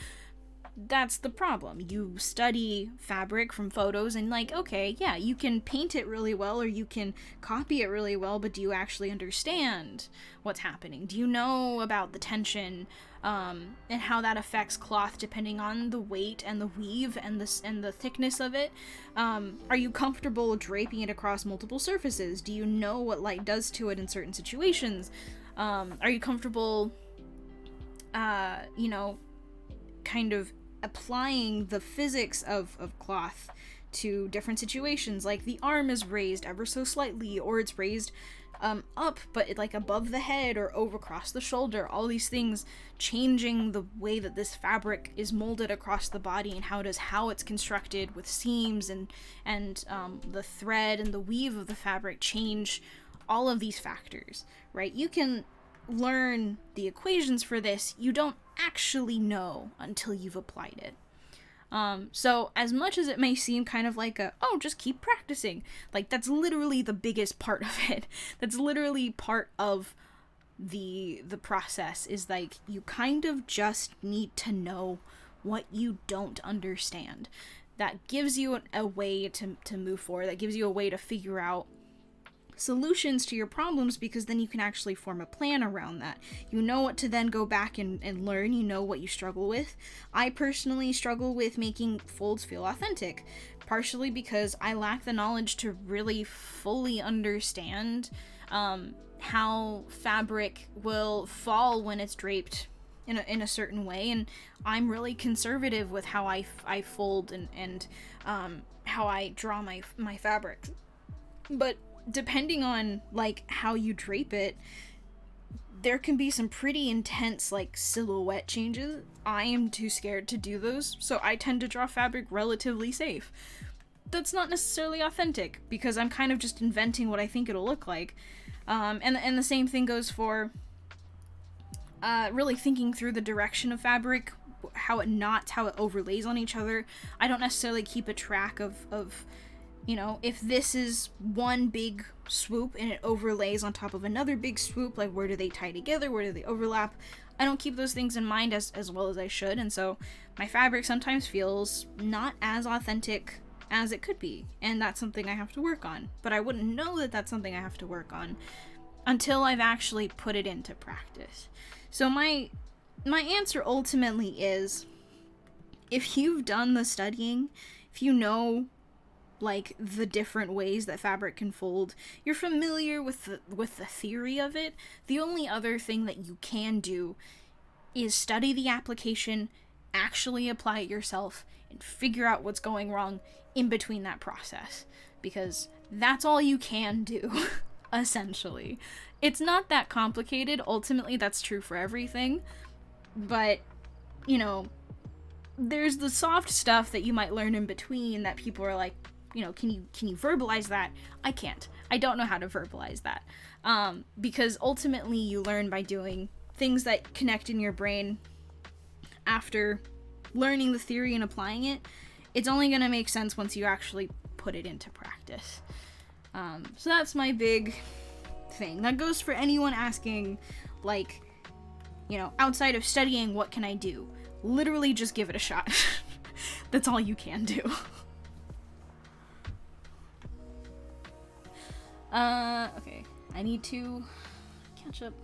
That's the problem. You study fabric from photos and, like, okay, yeah, you can paint it really well or you can copy it really well, but do you actually understand what's happening? Do you know about the tension and how that affects cloth depending on the weight and the weave and the thickness of it? Are you comfortable draping it across multiple surfaces? Do you know what light does to it in certain situations? Are you comfortable, you know, kind of applying the physics of cloth to different situations? Like, the arm is raised ever so slightly, or it's raised up, but like above the head or over across the shoulder. All these things changing the way that this fabric is molded across the body, and how it's constructed with seams and the thread and the weave of the fabric change all of these factors, right? You can learn the equations for this, you don't actually know until you've applied it. So as much as it may seem kind of like just keep practicing, like, that's literally the biggest part of it. That's literally part of the process, is like, you kind of just need to know what you don't understand. That gives you a way to move forward. That gives you a way to figure out solutions to your problems, because then you can actually form a plan around that. You know what to then go back and learn. You know what you struggle with. I personally struggle with making folds feel authentic, partially because I lack the knowledge to really fully understand how fabric will fall when it's draped in a certain way, and I'm really conservative with how I fold and how I draw my fabric. But depending on, like, how you drape it, there can be some pretty intense, like, silhouette changes. I am too scared to do those, so I tend to draw fabric relatively safe. That's not necessarily authentic, because I'm kind of just inventing what I think it'll look like. And the same thing goes for really thinking through the direction of fabric, how it knots, how it overlays on each other. I don't necessarily keep a track of you know, if this is one big swoop and it overlays on top of another big swoop, like, where do they tie together? Where do they overlap? I don't keep those things in mind as well as I should, and so my fabric sometimes feels not as authentic as it could be, and that's something I have to work on. But I wouldn't know that that's something I have to work on until I've actually put it into practice. So my answer ultimately is, if you've done the studying, if you know like the different ways that fabric can fold, you're familiar with the theory of it. The only other thing that you can do is study the application, actually apply it yourself, and figure out what's going wrong in between that process. Because that's all you can do, essentially. It's not that complicated. Ultimately, that's true for everything. But, you know, there's the soft stuff that you might learn in between that people are like, you know, can you verbalize that? I can't. I don't know how to verbalize that. Because ultimately you learn by doing things that connect in your brain after learning the theory and applying it. It's only going to make sense once you actually put it into practice. So that's my big thing. That goes for anyone asking, like, you know, outside of studying, what can I do? Literally just give it a shot. That's all you can do. Okay. I need to catch up.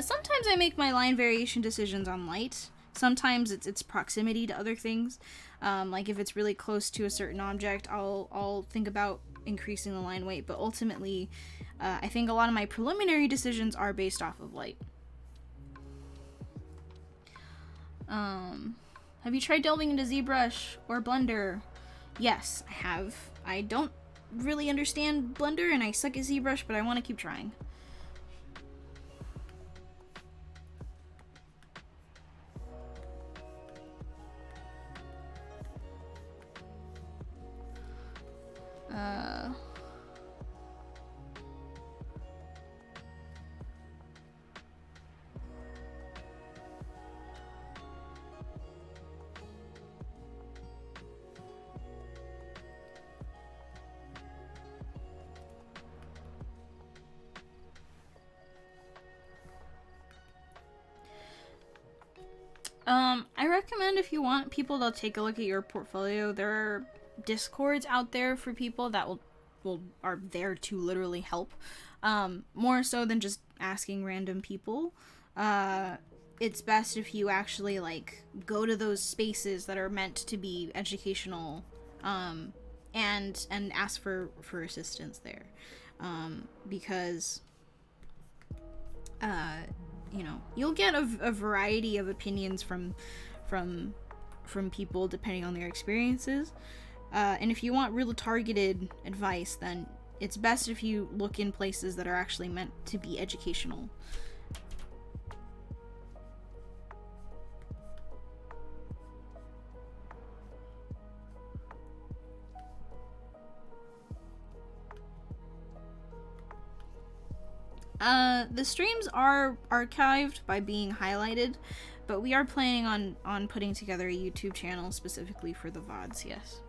Sometimes I make my line variation decisions on light. Sometimes it's proximity to other things. Like if it's really close to a certain object, I'll think about increasing the line weight. But ultimately, I think a lot of my preliminary decisions are based off of light. Have you tried delving into ZBrush or Blender? Yes, I have. I don't really understand Blender and I suck at ZBrush, but I want to keep trying. I recommend if you want people to take a look at your portfolio, there are Discords out there for people that are there to literally help. More so than just asking random people. It's best if you actually like go to those spaces that are meant to be educational, and ask for assistance there, because you know, you'll get a variety of opinions from people depending on their experiences. And if you want real targeted advice, then it's best if you look in places that are actually meant to be educational. The streams are archived by being highlighted, but we are planning on putting together a YouTube channel specifically for the VODs, yes.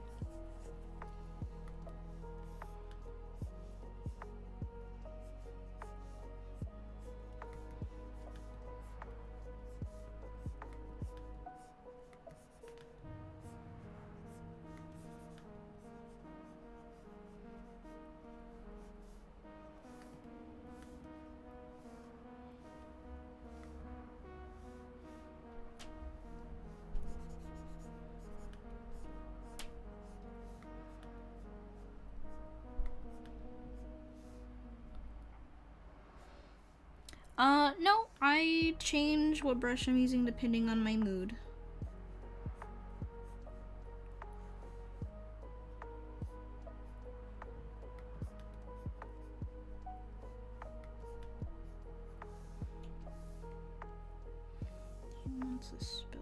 No, I change what brush I'm using depending on my mood. He wants a spill.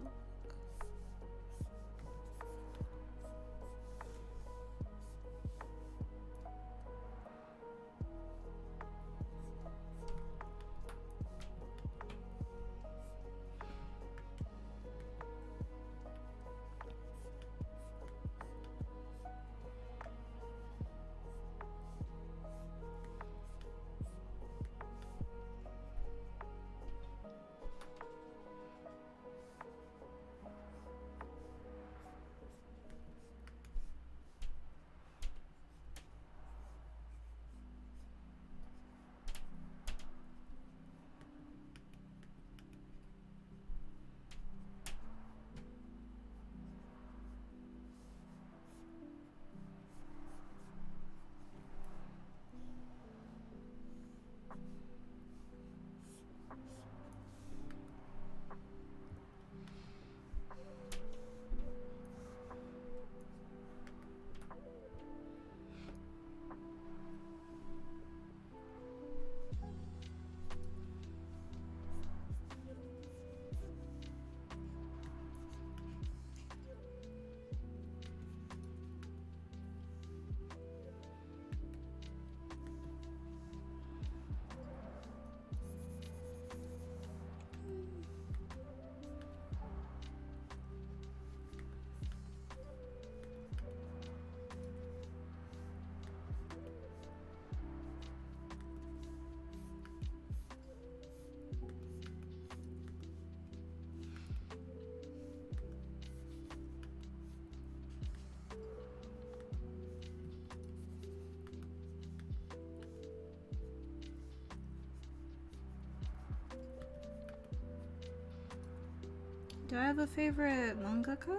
Do I have a favorite mangaka?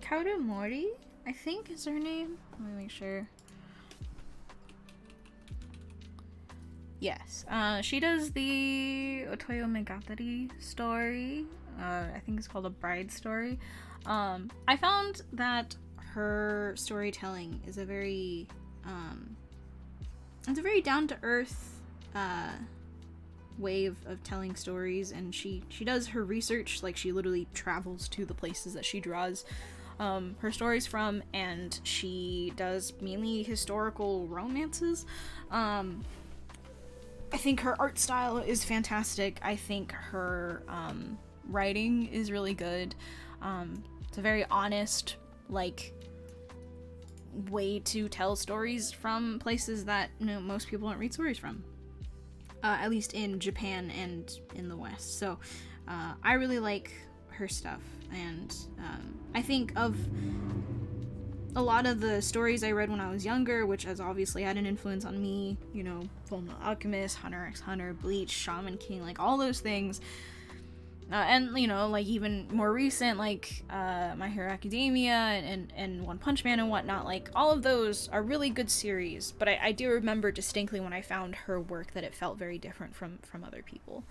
Kaoru Mori, I think is her name. Let me make sure. Yes, she does the Otoyo Megatari story. I think it's called A Bride Story. I found that her storytelling is a very, it's a very down-to-earth, way of telling stories, and she does her research. Like, she literally travels to the places that she draws her stories from, and she does mainly historical romances. I think her art style is fantastic. I think her writing is really good. It's a very honest, like, way to tell stories from places that, you know, most people don't read stories from. At least in Japan and in the West. So I really like her stuff, and I think of a lot of the stories I read when I was younger, which has obviously had an influence on me, you know, Fullmetal Alchemist, Hunter x Hunter, Bleach, Shaman King, like all those things. And, you know, like even more recent, like My Hero Academia and One Punch Man and whatnot, like all of those are really good series, but I do remember distinctly when I found her work that it felt very different from other people.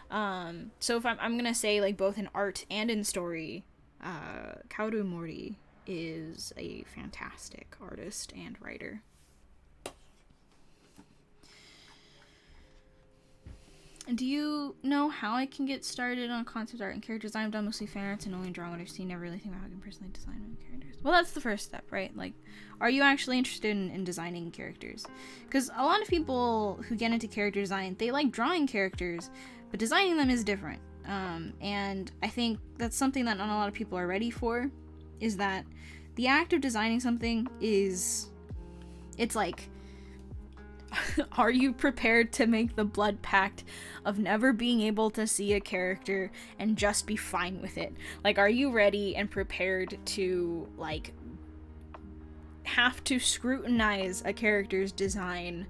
So if I'm gonna say, like, both in art and in story, Kaoru Mori is a fantastic artist and writer. Do you know how I can get started on concept art and character design? I've done mostly fan arts and only drawing what I've seen. Never really think about how I can personally design my characters. Well, that's the first step, right? Like, are you actually interested in designing characters? Because a lot of people who get into character design, they like drawing characters, but designing them is different. And I think that's something that not a lot of people are ready for, is that the act of designing something is, it's like, are you prepared to make the blood pact of never being able to see a character and just be fine with it? Like, are you ready and prepared to, like, have to scrutinize a character's design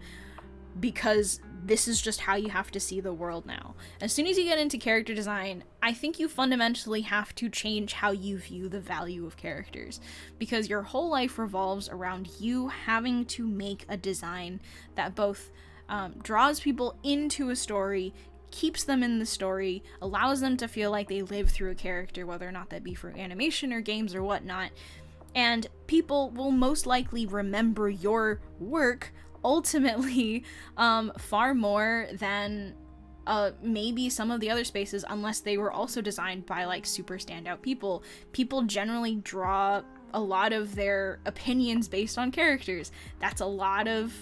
because this is just how you have to see the world now? As soon as you get into character design, I think you fundamentally have to change how you view the value of characters, because your whole life revolves around you having to make a design that both draws people into a story, keeps them in the story, allows them to feel like they live through a character, whether or not that be for animation or games or whatnot, and people will most likely remember your work ultimately far more than maybe some of the other spaces, unless they were also designed by, like, super standout people. People generally draw a lot of their opinions based on characters. That's a lot of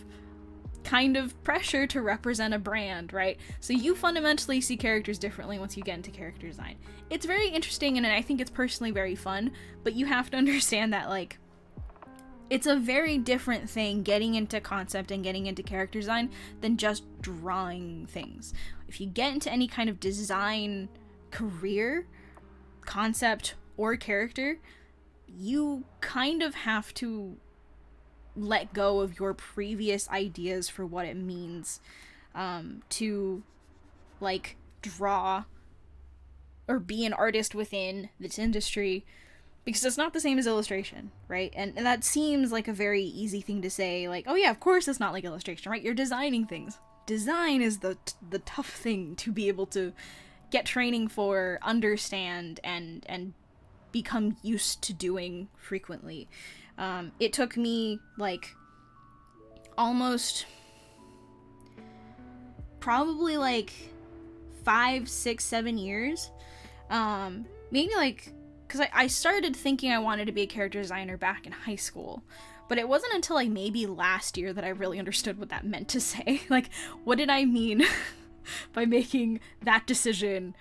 kind of pressure to represent a brand, right? So you fundamentally see characters differently once you get into character design. It's very interesting, and I think it's personally very fun, but you have to understand that, like, it's a very different thing getting into concept and getting into character design than just drawing things. If you get into any kind of design career, concept, or character, you kind of have to let go of your previous ideas for what it means to, like, draw or be an artist within this industry, because it's not the same as illustration, right? And that seems like a very easy thing to say, like, oh yeah, of course it's not like illustration, right? You're designing things. Design is the tough thing to be able to get training for, understand, and become used to doing frequently. It took me, like, almost probably like 5, 6, 7 years, maybe, like, because I started thinking I wanted to be a character designer back in high school, but it wasn't until, like, maybe last year that I really understood what that meant to say. Like, what did I mean by making that decision,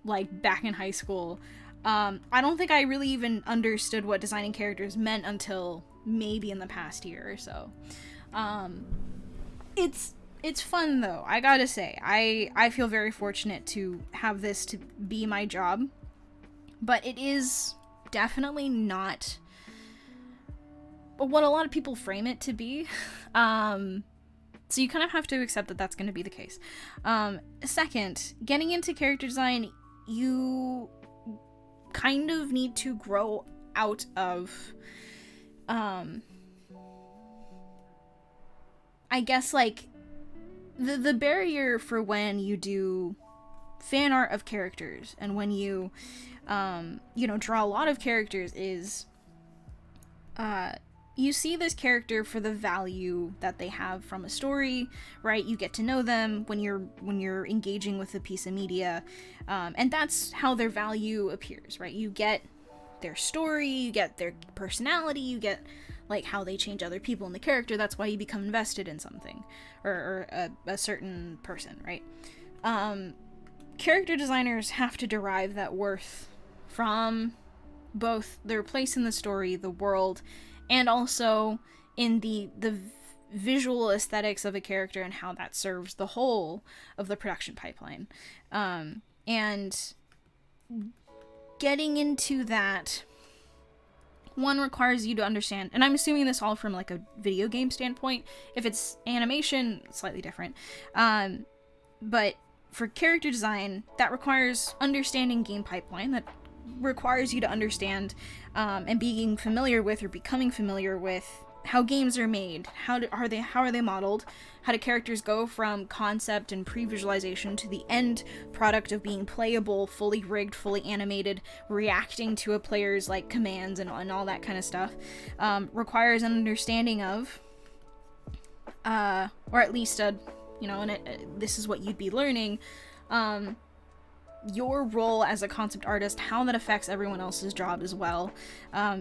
like, back in high school? I don't think I really even understood what designing characters meant until maybe in the past year or so. It's fun, though, I gotta say. I feel very fortunate to have this to be my job, but it is definitely not what a lot of people frame it to be. So you kind of have to accept that that's going to be the case. Second, getting into character design, you kind of need to grow out of, I guess, like, the barrier for when you do fan art of characters and when you, draw a lot of characters is, you see this character for the value that they have from a story, right? You get to know them when you're engaging with a piece of media, and that's how their value appears, right? You get their story, you get their personality, you get like how they change other people in the character. That's why you become invested in something or a certain person, right? Character designers have to derive that worth from both their place in the story, the world, and also in the visual aesthetics of a character and how that serves the whole of the production pipeline. And getting into that, one, requires you to understand, and I'm assuming this all from like a video game standpoint. If it's animation, slightly different. But for character design, that requires understanding game pipeline, that requires you to understand and being familiar with or becoming familiar with how games are made, how are they modeled, how do characters go from concept and pre-visualization to the end product of being playable, fully rigged, fully animated, reacting to a player's like commands and all that kind of stuff. Requires an understanding of, or at least this is what you'd be learning, your role as a concept artist, how that affects everyone else's job as well.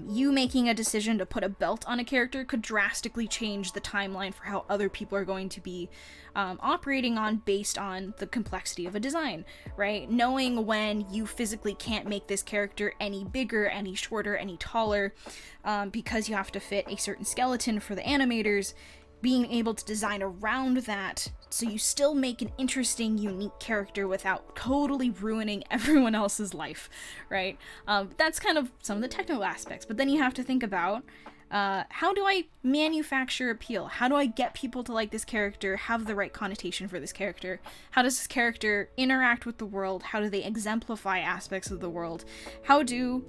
You making a decision to put a belt on a character could drastically change the timeline for how other people are going to be operating on based on the complexity of a design, right? Knowing when you physically can't make this character any bigger, any shorter, any taller, because you have to fit a certain skeleton for the animators, being able to design around that so you still make an interesting, unique character without totally ruining everyone else's life, right? That's kind of some of the technical aspects, but then you have to think about, how do I manufacture appeal? How do I get people to like this character, have the right connotation for this character? How does this character interact with the world? How do they exemplify aspects of the world? How do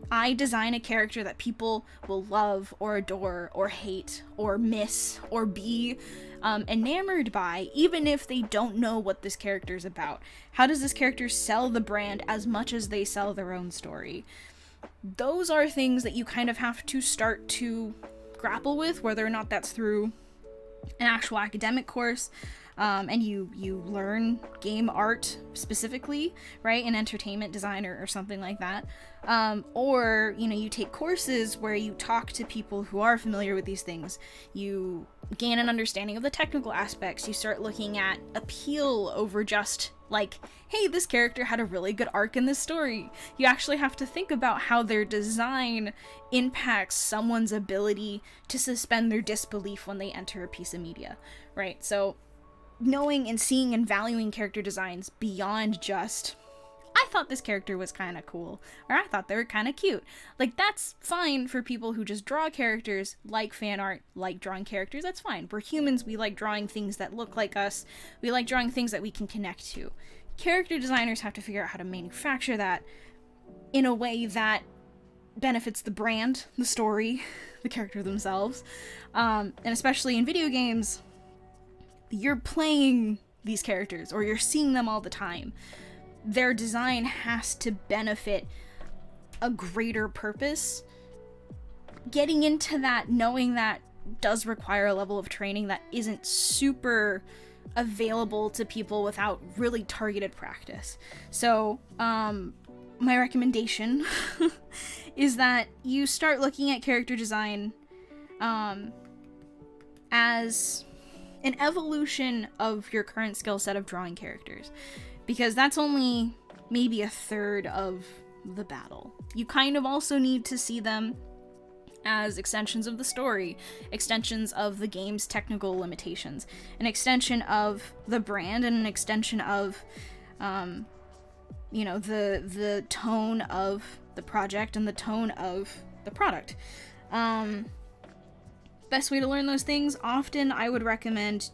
I design a character that people will love or adore or hate or miss or be enamored by, even if they don't know what this character is about? How does this character sell the brand as much as they sell their own story? Those are things that you kind of have to start to grapple with, whether or not that's through an actual academic course, and you learn game art specifically, right, in entertainment design or something like that, or you take courses where you talk to people who are familiar with these things. You gain an understanding of the technical aspects. You start looking at appeal over just like, hey, this character had a really good arc in this story. You actually have to think about how their design impacts someone's ability to suspend their disbelief when they enter a piece of media, right? So knowing and seeing and valuing character designs beyond just, I thought this character was kind of cool, or I thought they were kind of cute. Like, that's fine for people who just draw characters, like fan art, like drawing characters. That's fine. We're humans. We like drawing things that look like us. We like drawing things that we can connect to. Character designers have to figure out how to manufacture that in a way that benefits the brand, the story, the character themselves. And especially in video games, you're playing these characters, or you're seeing them all the time. Their design has to benefit a greater purpose. Getting into that, knowing that, does require a level of training that isn't super available to people without really targeted practice. So, my recommendation is that you start looking at character design as an evolution of your current skill set of drawing characters, because that's only maybe a third of the battle. You kind of also need to see them as extensions of the story, extensions of the game's technical limitations, an extension of the brand, and an extension of the tone of the project and the tone of the product. Best way to learn those things, often I would recommend,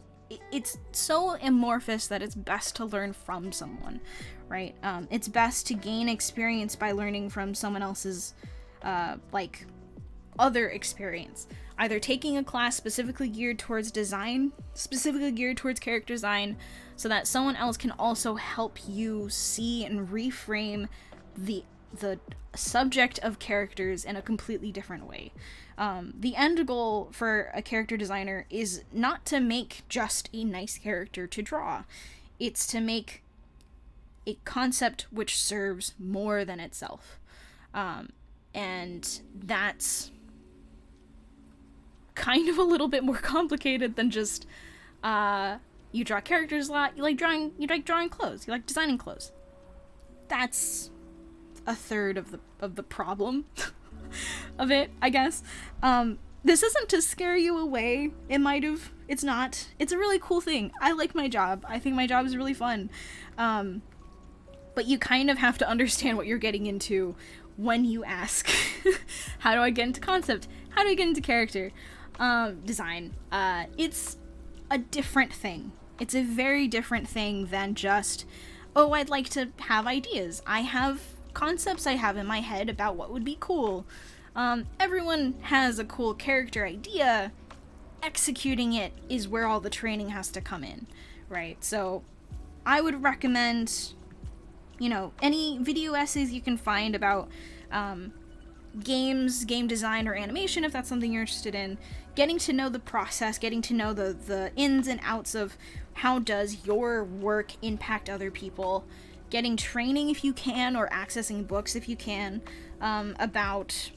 it's so amorphous that it's best to learn from someone, right? It's best to gain experience by learning from someone else's, like, other experience. Either taking a class specifically geared towards design, specifically geared towards character design, so that someone else can also help you see and reframe the subject of characters in a completely different way. The end goal for a character designer is not to make just a nice character to draw. It's to make a concept which serves more than itself. And that's kind of a little bit more complicated than just you draw characters a lot, you like drawing clothes, you like designing clothes. That's a third of the problem of it, I guess. This isn't to scare you away. It's not. It's a really cool thing. I like my job. I think my job is really fun. But you kind of have to understand what you're getting into when you ask, how do I get into concept? How do I get into character design? It's a different thing. It's a very different thing than just, oh, I'd like to have ideas. I have concepts I have in my head about what would be cool. Everyone has a cool character idea. Executing it is where all the training has to come in, right? So I would recommend, any video essays you can find about games, game design, or animation, if that's something you're interested in. Getting to know the process, getting to know the ins and outs of how does your work impact other people. Getting training if you can, or accessing books if you can, about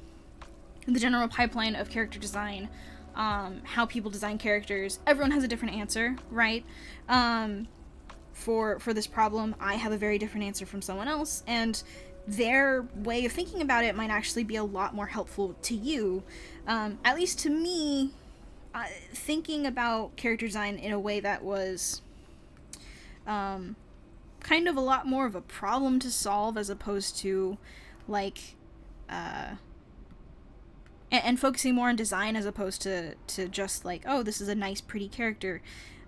the general pipeline of character design, how people design characters. Everyone has a different answer, right? For this problem, I have a very different answer from someone else, and their way of thinking about it might actually be a lot more helpful to you. At least to me, thinking about character design in a way that was kind of a lot more of a problem to solve, as opposed to and focusing more on design as opposed to just like, oh, this is a nice pretty character.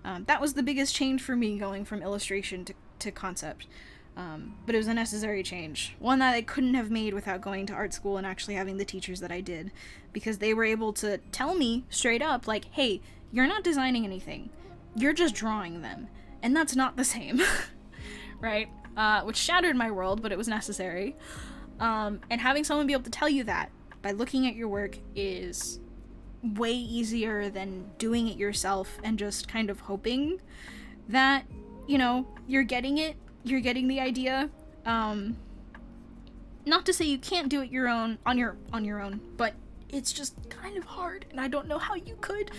That was the biggest change for me, going from illustration to concept. But it was a necessary change, one that I couldn't have made without going to art school and actually having the teachers that I did, because they were able to tell me straight up, like, hey, you're not designing anything, you're just drawing them, and that's not the same. Right? Which shattered my world, but it was necessary. And having someone be able to tell you that by looking at your work is way easier than doing it yourself and just kind of hoping that, you're getting it, you're getting the idea. Not to say you can't do it on your own, but it's just kind of hard, and I don't know how you could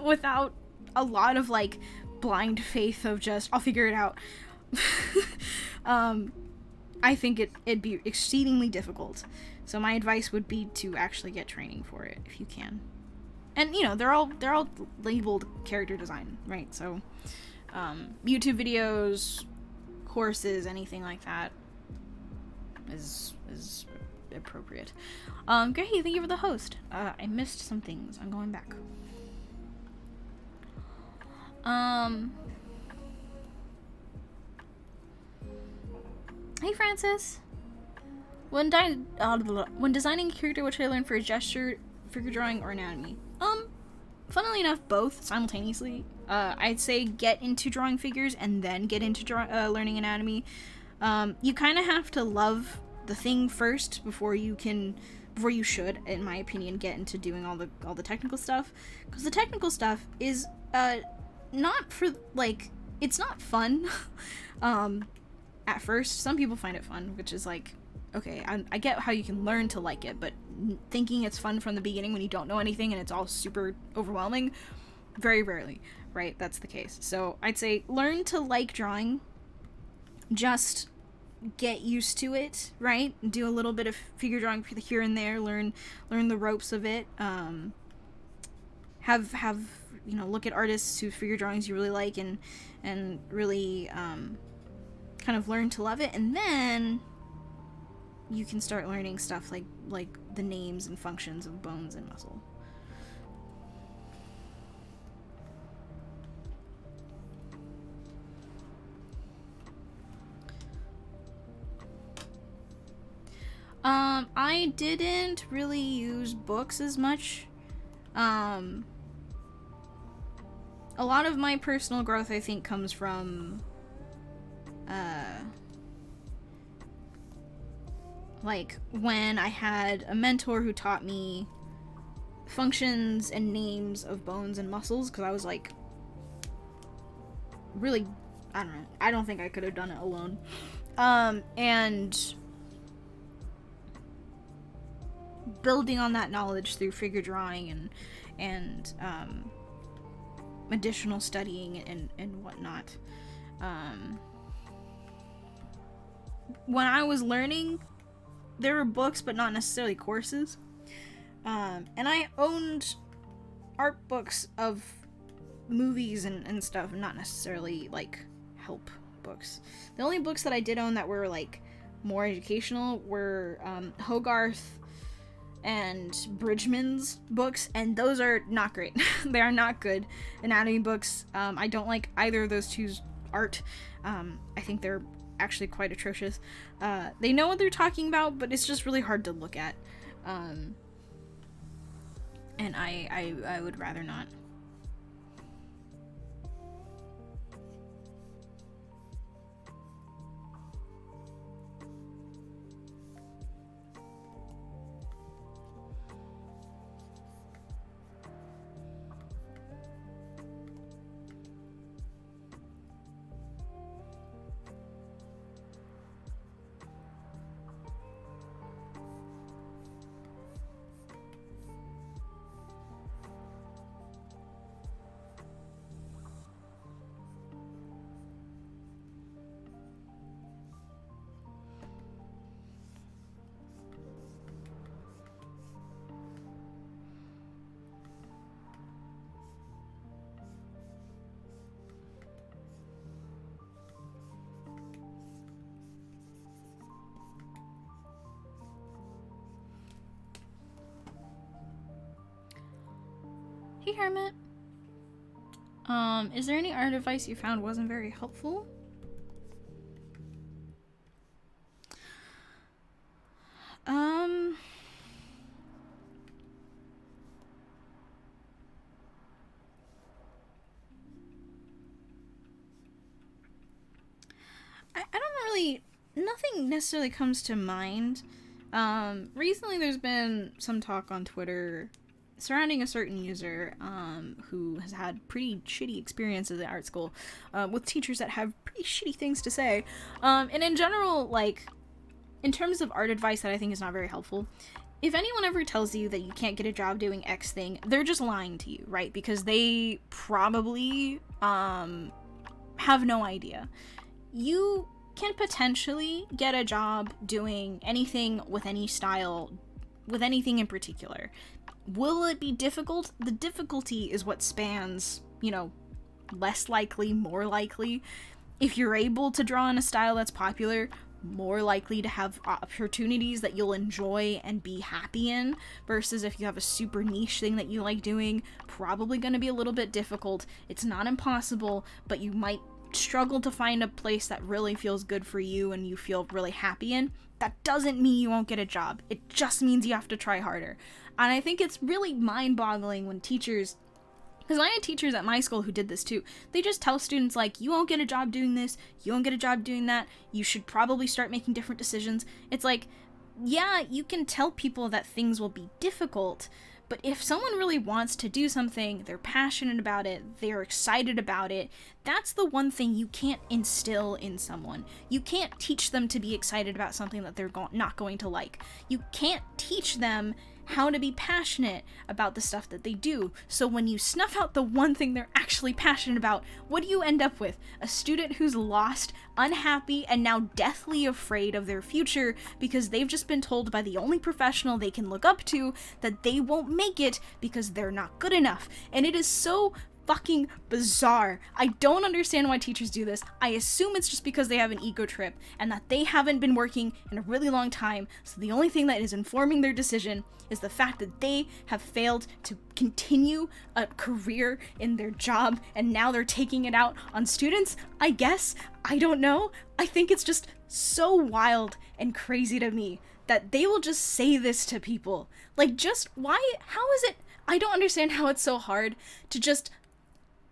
without a lot of blind faith of just, I'll figure it out. I think it'd be exceedingly difficult. So my advice would be to actually get training for it if you can. And they're all labeled character design, right? So YouTube videos, courses, anything like that is appropriate. Great, thank you for the host. I missed some things. I'm going back. Hey, Francis. When designing a character, what should I learn for a gesture, figure drawing, or anatomy? Funnily enough, both simultaneously. I'd say get into drawing figures and then get into learning anatomy. You kind of have to love the thing first before you should, in my opinion, get into doing all the technical stuff. Because the technical stuff is not for it's not fun. At first, some people find it fun, which is okay, I get how you can learn to like it, but thinking it's fun from the beginning when you don't know anything and it's all super overwhelming, very rarely, right? That's the case. So I'd say learn to like drawing, just get used to it, right? Do a little bit of figure drawing here and there, learn the ropes of it, have look at artists whose figure drawings you really like and really kind of learn to love it, and then you can start learning stuff like the names and functions of bones and muscle. I didn't really use books as much. A lot of my personal growth, I think, comes from, like, when I had a mentor who taught me functions and names of bones and muscles, because I was, like, really, I don't know, I don't think I could have done it alone. And building on that knowledge through figure drawing and additional studying and whatnot. When I was learning, there were books, but not necessarily courses. And I owned art books of movies and stuff, not necessarily, like, help books. The only books that I did own that were, like, more educational were Hogarth and Bridgman's books, and those are not great. They are not good anatomy books. I don't like either of those two's art. I think they're actually quite atrocious. They know what they're talking about, but it's just really hard to look at. And I would rather not. Hey, Hermit. Is there any art advice you found wasn't very helpful? I don't really, nothing necessarily comes to mind. Recently there's been some talk on Twitter surrounding a certain user who has had pretty shitty experiences at art school with teachers that have pretty shitty things to say. And in general, like, in terms of art advice that I think is not very helpful, if anyone ever tells you that you can't get a job doing X thing, they're just lying to you, right? Because they probably have no idea. You can potentially get a job doing anything with any style, with anything in particular. Will it be difficult? The difficulty is what spans, you know, less likely, more likely. If you're able to draw in a style that's popular, more likely to have opportunities that you'll enjoy and be happy in, versus if you have a super niche thing that you like doing, probably going to be a little bit difficult. It's not impossible, but you might struggle to find a place that really feels good for you and you feel really happy in. That doesn't mean you won't get a job. It just means you have to try harder. And I think it's really mind-boggling when teachers, because I had teachers at my school who did this too, they just tell students, like, you won't get a job doing this, you won't get a job doing that, you should probably start making different decisions. It's like, yeah, you can tell people that things will be difficult, but if someone really wants to do something, they're passionate about it, they're excited about it, that's the one thing you can't instill in someone. You can't teach them to be excited about something that they're not going to like. You can't teach them how to be passionate about the stuff that they do. So when you snuff out the one thing they're actually passionate about, what do you end up with? A student who's lost, unhappy, and now deathly afraid of their future because they've just been told by the only professional they can look up to that they won't make it because they're not good enough. And it is so fucking bizarre. I don't understand why teachers do this. I assume it's just because they have an ego trip and that they haven't been working in a really long time, so the only thing that is informing their decision is the fact that they have failed to continue a career in their job and now they're taking it out on students, I guess. I don't know. I think it's just so wild and crazy to me that they will just say this to people. Like, just why? How is it? I don't understand how it's so hard to just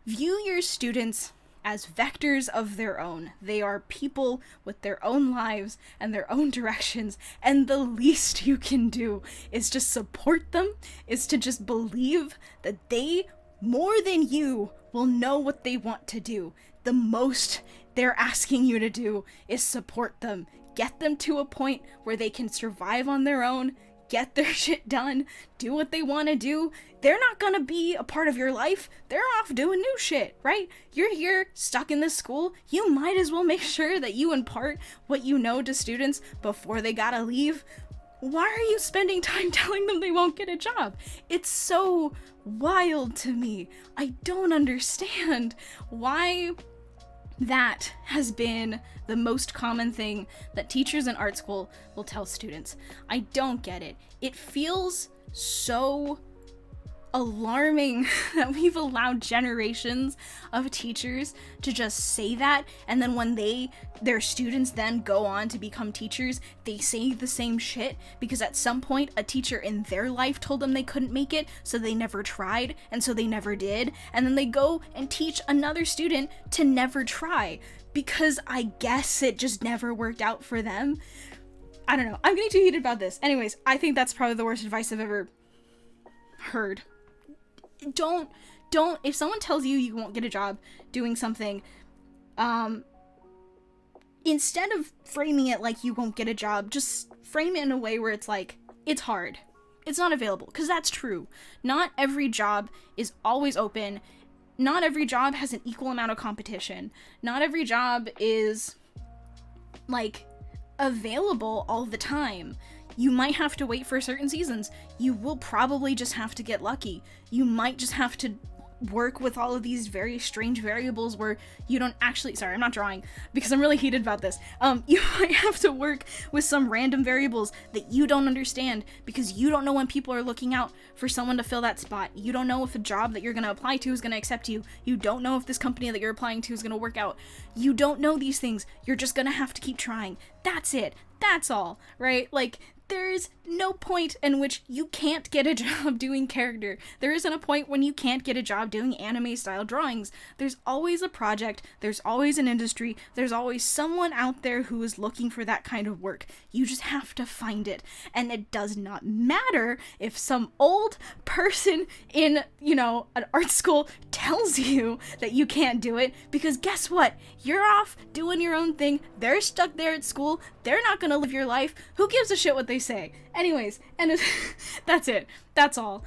view your students as vectors of their own. They are people with their own lives and their own directions, and the least you can do is just support them, is to just believe that they, more than you, will know what they want to do. The most they're asking you to do is support them. Get them to a point where they can survive on their own, get their shit done, do what they want to do. They're not gonna be a part of your life. They're off doing new shit, right? You're here, stuck in this school. You might as well make sure that you impart what you know to students before they gotta leave. Why are you spending time telling them they won't get a job? It's so wild to me. I don't understand why that has been the most common thing that teachers in art school will tell students. I don't get it. It feels so alarming that we've allowed generations of teachers to just say that, and then when their students then go on to become teachers, they say the same shit because at some point a teacher in their life told them they couldn't make it, so they never tried, and so they never did, and then they go and teach another student to never try because I guess it just never worked out for them. I don't know. I'm getting too heated about this. Anyways, I think that's probably the worst advice I've ever heard. Don't, if someone tells you you won't get a job doing something, instead of framing it like you won't get a job, just frame it in a way where it's like, it's hard. It's not available, because that's true. Not every job is always open. Not every job has an equal amount of competition. Not every job is, like, available all the time. You might have to wait for certain seasons. You will probably just have to get lucky. You might just have to work with all of these very strange variables where you don't actually, sorry, I'm not drawing because I'm really heated about this. You might have to work with some random variables that you don't understand because you don't know when people are looking out for someone to fill that spot. You don't know if a job that you're going to apply to is going to accept you. You don't know if this company that you're applying to is going to work out. You don't know these things. You're just going to have to keep trying. That's it. That's all, right? Like, there's no point in which you can't get a job doing character. There isn't a point when you can't get a job doing anime-style drawings. There's always a project, there's always an industry, there's always someone out there who is looking for that kind of work. You just have to find it. And it does not matter if some old person in, an art school tells you that you can't do it, because guess what? You're off doing your own thing. They're stuck there at school. They're not gonna live your life. Who gives a shit what they say? Anyways, and that's it. That's all.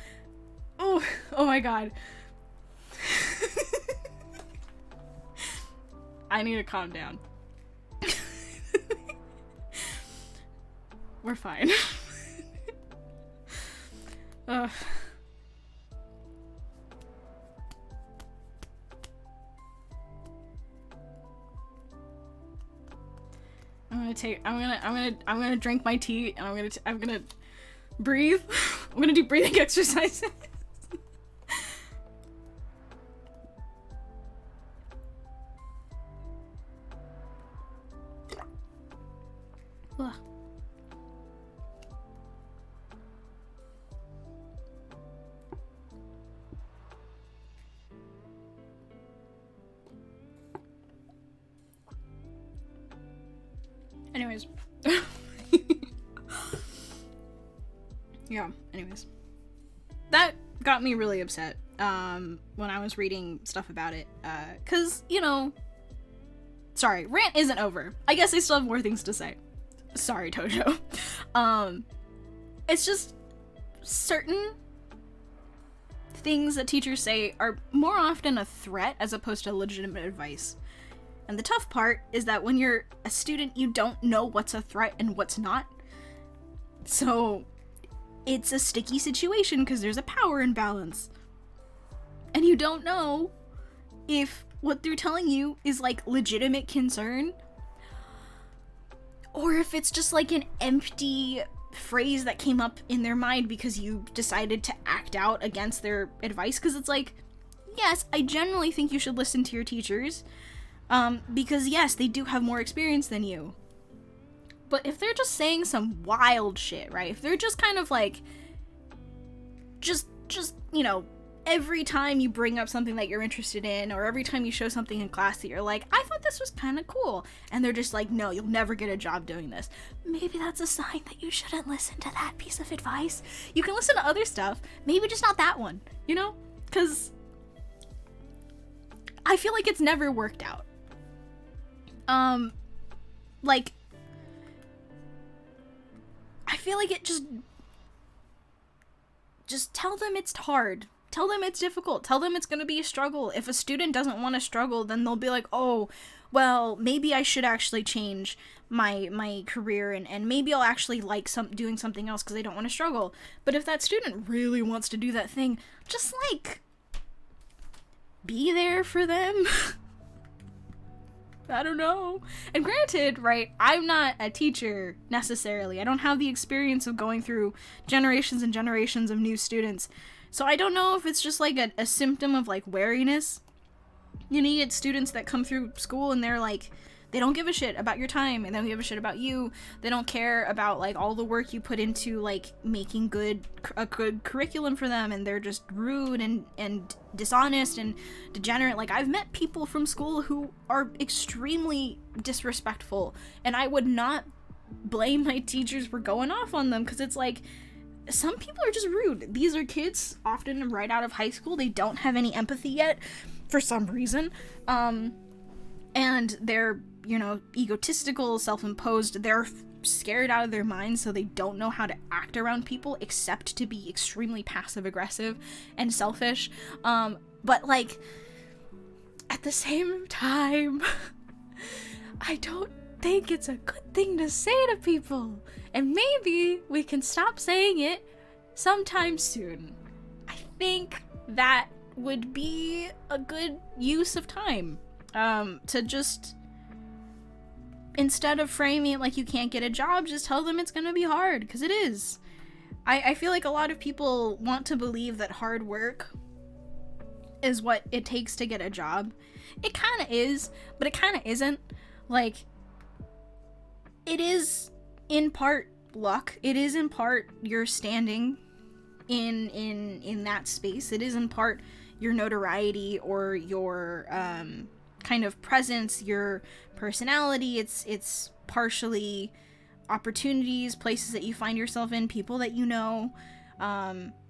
Oh my god. I need to calm down. We're fine. Ugh. I'm gonna drink my tea and I'm gonna breathe. I'm gonna do breathing exercises. Ugh. Anyways. Yeah, anyways. That got me really upset, when I was reading stuff about it, 'cause, sorry, rant isn't over. I guess I still have more things to say. Sorry, Tojo. It's just certain things that teachers say are more often a threat as opposed to legitimate advice. And the tough part is that when you're a student, you don't know what's a threat and what's not. So it's a sticky situation because there's a power imbalance. And you don't know if what they're telling you is like legitimate concern, or if it's just like an empty phrase that came up in their mind because you decided to act out against their advice. Because it's like, yes, I generally think you should listen to your teachers, because yes, they do have more experience than you. But if they're just saying some wild shit, right? If they're just kind of like, just, you know, every time you bring up something that you're interested in, or every time you show something in class that you're like, I thought this was kind of cool, and they're just like, no, you'll never get a job doing this, maybe that's a sign that you shouldn't listen to that piece of advice. You can listen to other stuff, maybe just not that one, you know? Because I feel like it's never worked out. Like, I feel like it just tell them it's hard. Tell them it's difficult. Tell them it's going to be a struggle. If a student doesn't want to struggle, then they'll be like, oh, well, maybe I should actually change my career, and maybe I'll actually like doing something else because I don't want to struggle. But if that student really wants to do that thing, just, like, be there for them. I don't know. And granted, right, I'm not a teacher necessarily. I don't have the experience of going through generations and generations of new students. So I don't know if it's just like a symptom of like wariness. You know, you get students that come through school and they're like, they don't give a shit about your time, and they don't give a shit about you. They don't care about like all the work you put into like making a good curriculum for them, and they're just rude and dishonest and degenerate. Like, I've met people from school who are extremely disrespectful, and I would not blame my teachers for going off on them, because it's like, some people are just rude. These are kids often right out of high school. They don't have any empathy yet for some reason. And they're, you know, egotistical, self-imposed. They're scared out of their minds, so they don't know how to act around people except to be extremely passive-aggressive and selfish. But, like, at the same time, I don't think it's a good thing to say to people. And maybe we can stop saying it sometime soon. I think that would be a good use of time. To just, instead of framing it like you can't get a job, just tell them it's gonna be hard, because it is. I feel like a lot of people want to believe that hard work is what it takes to get a job. It kind of is, but it kind of isn't. Like, it is in part luck. It is in part your standing in that space. It is in part your notoriety or your kind of presence, your personality. It's partially opportunities, places that you find yourself in, people that you know.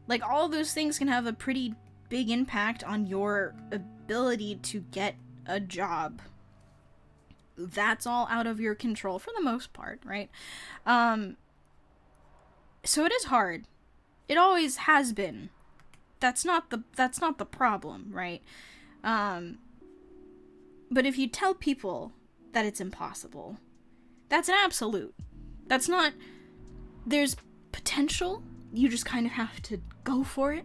Like, all those things can have a pretty big impact on your ability to get a job. That's all out of your control for the most part, right? So it is hard. It always has been. That's not the problem, right? But if you tell people that it's impossible, that's an absolute. That's not, there's potential, you just kind of have to go for it,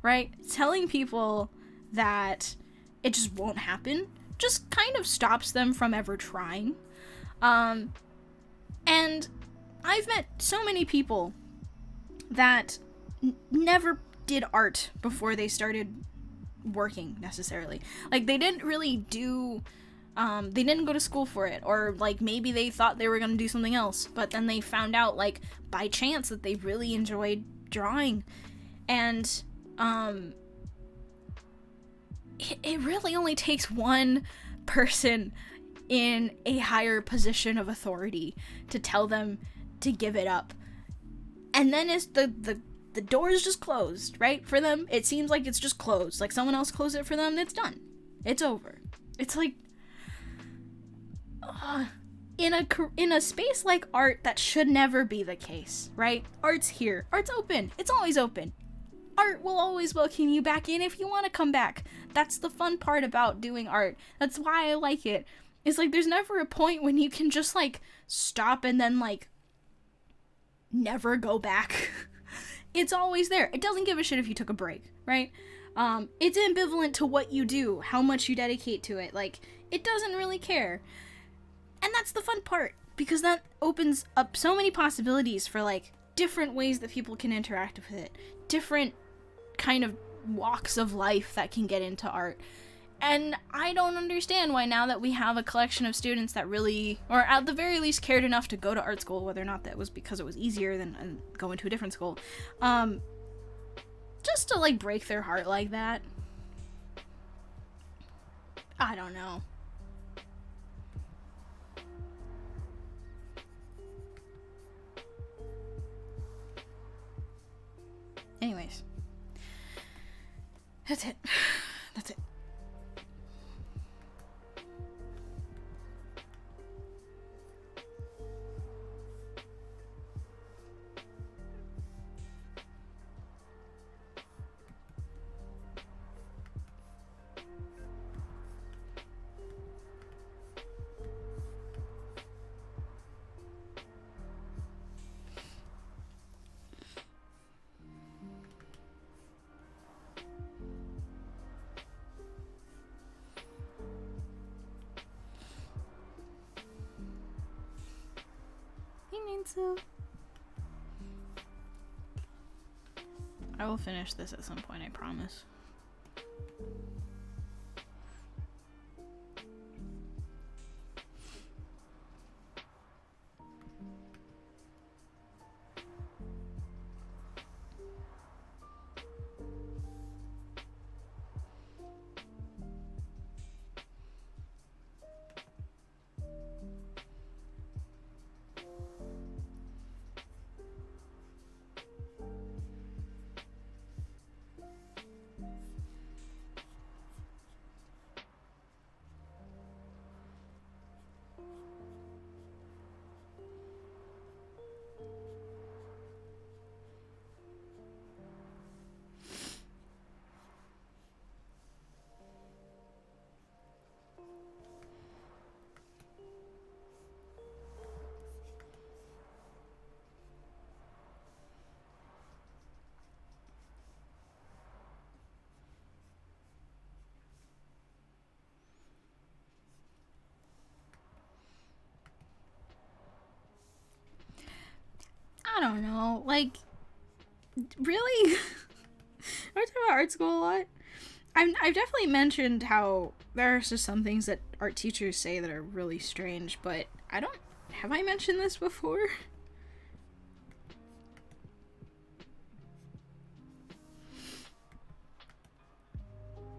right? Telling people that it just won't happen just kind of stops them from ever trying. And I've met so many people that never did art before they started working, necessarily. Like, they didn't really do, they didn't go to school for it, or like maybe they thought they were gonna do something else, but then they found out, like, by chance, that they really enjoyed drawing. And it really only takes one person in a higher position of authority to tell them to give it up. And then it's the door is just closed, right? For them, it seems like it's just closed. Like, someone else closed it for them, it's done. It's over. It's like, in a space like art, that should never be the case, right? Art's here. Art's open. It's always open. Art will always welcome you back in if you want to come back. That's the fun part about doing art. That's why I like it. It's like, there's never a point when you can just, like, stop and then, like, never go back. It's always there. It doesn't give a shit if you took a break, right? It's ambivalent to what you do, how much you dedicate to it. Like, it doesn't really care. And that's the fun part, because that opens up so many possibilities for, like, different ways that people can interact with it. Different kind of walks of life that can get into art. And I don't understand why, now that we have a collection of students that really, or at the very least cared enough to go to art school, whether or not that was because it was easier than going to a different school, just to, like, break their heart like that. I don't know. Anyways. That's it. That's it. So I will finish this at some point, I promise. I don't know, like, really? I talk about art school a lot. I've definitely mentioned how there's just some things that art teachers say that are really strange, but I don't... Have I mentioned this before?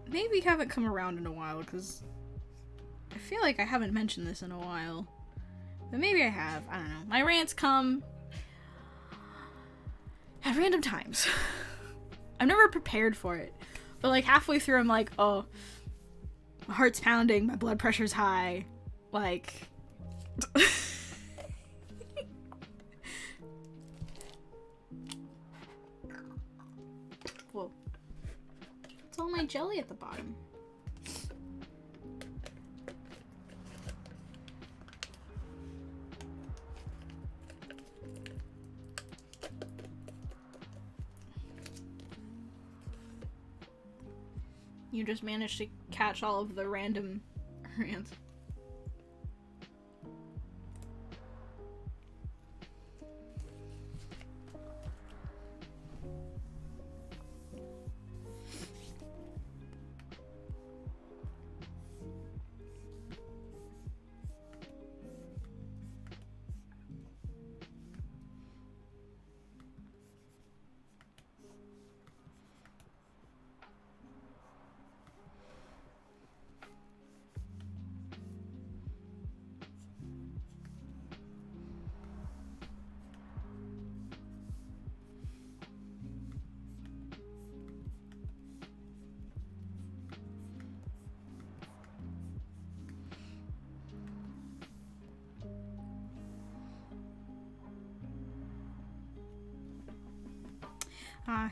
Maybe haven't come around in a while, because I feel like I haven't mentioned this in a while. But maybe I have. I don't know. My rants come at random times. I'm never prepared for it. But, like, halfway through I'm like, oh, my heart's pounding, my blood pressure's high. Like... Whoa. It's all my jelly at the bottom. You just managed to catch all of the random rants.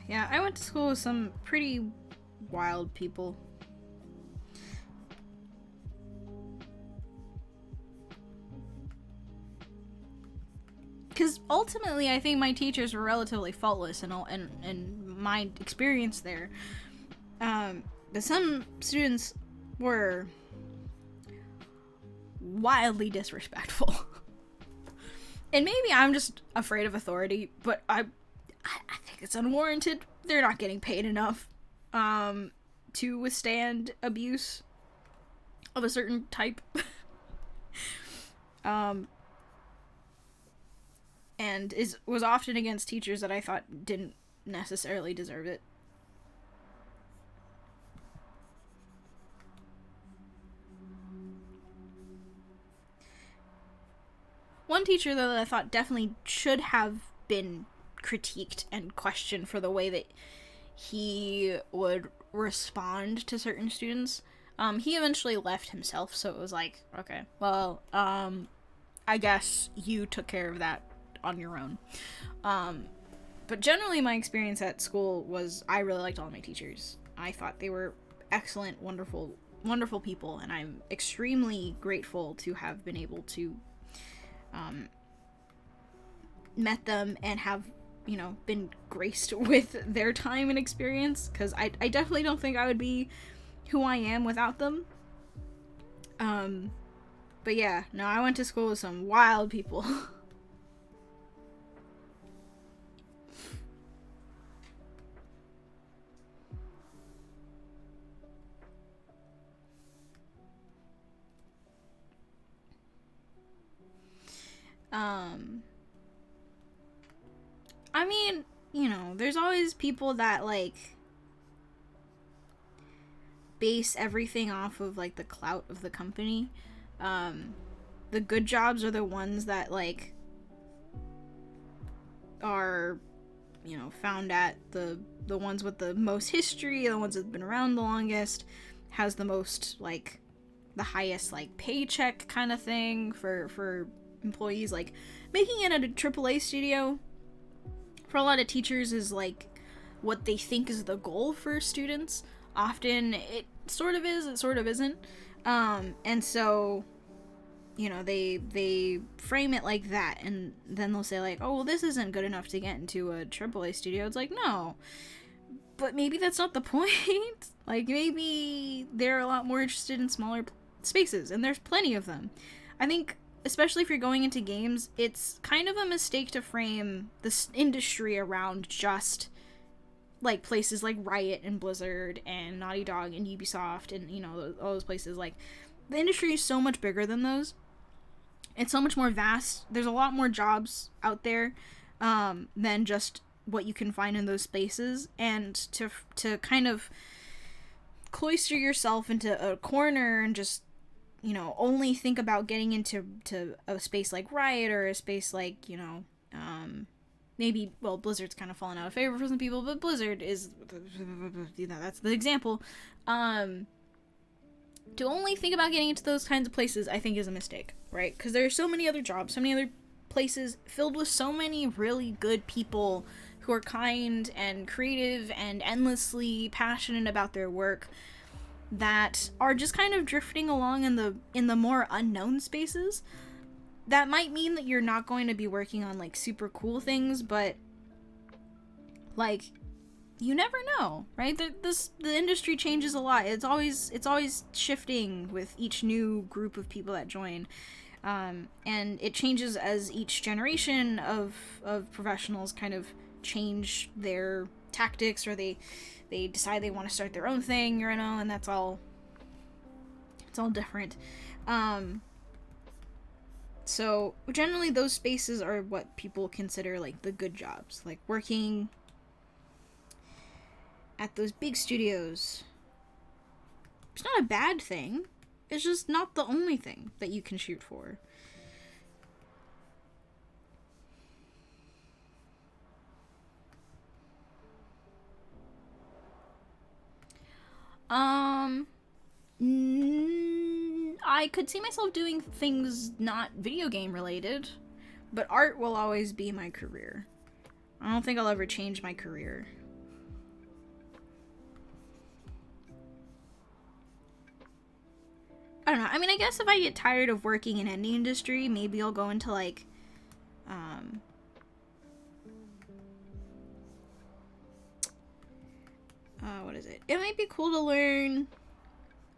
Yeah, I went to school with some pretty wild people. because ultimately I think my teachers were relatively faultless and my experience there. But some students were wildly disrespectful. And maybe I'm just afraid of authority, but I think it's unwarranted. They're not getting paid enough to withstand abuse of a certain type. And was often against teachers that I thought didn't necessarily deserve it. One teacher, though, that I thought definitely should have been critiqued and questioned for the way that he would respond to certain students. He eventually left himself, so it was like, okay, well, I guess you took care of that on your own. But generally my experience at school was I really liked all my teachers. I thought they were excellent, wonderful, wonderful people, and I'm extremely grateful to have been able to met them and have, been graced with their time and experience, because I definitely don't think I would be who I am without them. But yeah, no, I went to school with some wild people. I mean, there's always people that, like, base everything off of, like, the clout of the company. The good jobs are the ones that, like, are, found at the ones with the most history, the ones that have been around the longest, has the most, like, the highest, like, paycheck kind of thing for employees. Like, making it at a AAA studio for a lot of teachers is, like, what they think is the goal for students. Often it sort of is, it sort of isn't. And so, they frame it like that, and then they'll say, like, oh, well, this isn't good enough to get into a AAA studio. It's like, no. But maybe that's not the point. Like, maybe they're a lot more interested in smaller spaces, and there's plenty of them. I think, especially if you're going into games, it's kind of a mistake to frame this industry around just, like, places like Riot and Blizzard and Naughty Dog and Ubisoft and, all those places. Like, the industry is so much bigger than those. It's so much more vast. There's a lot more jobs out there than just what you can find in those spaces. And to kind of cloister yourself into a corner and just, only think about getting into a space like Riot or a space like, maybe, well, Blizzard's kind of fallen out of favor for some people, but Blizzard is, that's the example. To only think about getting into those kinds of places, I think, is a mistake, right? Because there are so many other jobs, so many other places filled with so many really good people who are kind and creative and endlessly passionate about their work, that are just kind of drifting along in the more unknown spaces. That might mean that you're not going to be working on, like, super cool things, but, like, you never know, right? The industry changes a lot. It's always shifting with each new group of people that join, and it changes as each generation of professionals kind of change their tactics, or they decide they want to start their own thing, and that's all. It's all different. So generally those spaces are what people consider, like, the good jobs, like working at those big studios. It's not a bad thing. It's just not the only thing that you can shoot for. I could see myself doing things not video game related, but art will always be my career. I don't think I'll ever change my career. I don't know. I mean, I guess if I get tired of working in any industry, maybe I'll go into, like, what is it? It might be cool to learn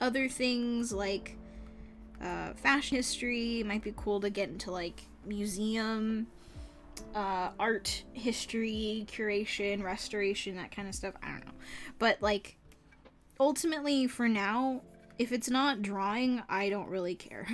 other things like fashion history. It might be cool to get into like museum, art history, curation, restoration, that kind of stuff. I don't know. But like ultimately for now, if it's not drawing, I don't really care.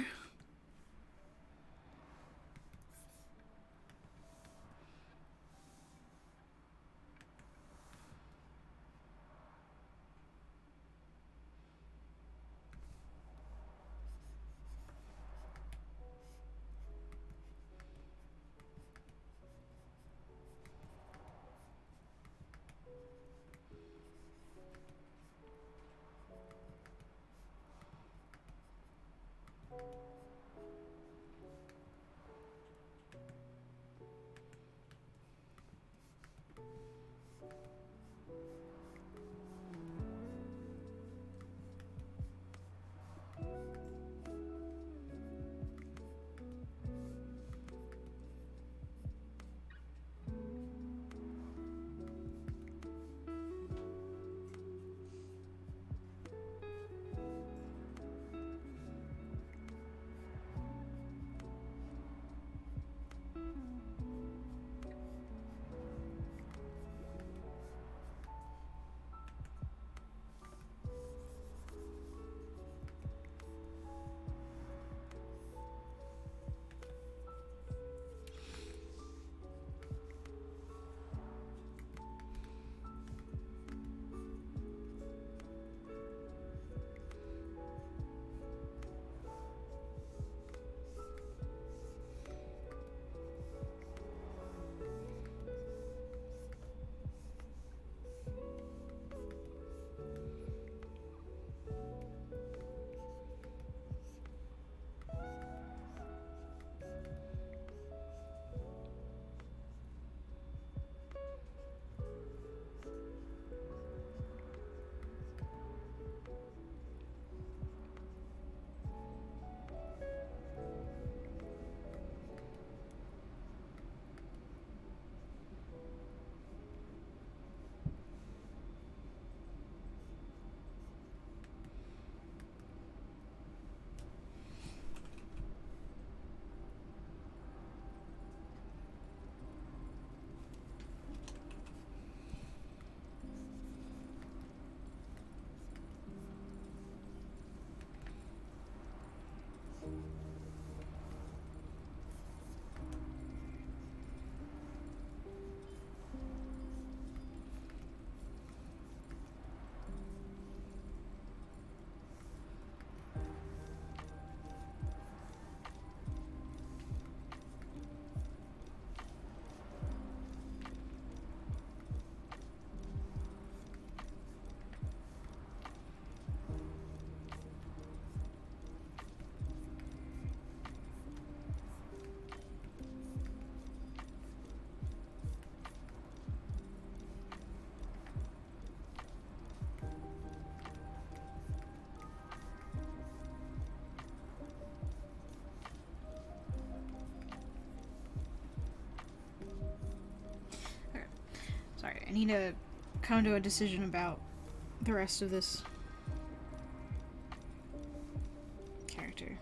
Sorry, I need to come to a decision about the rest of this character.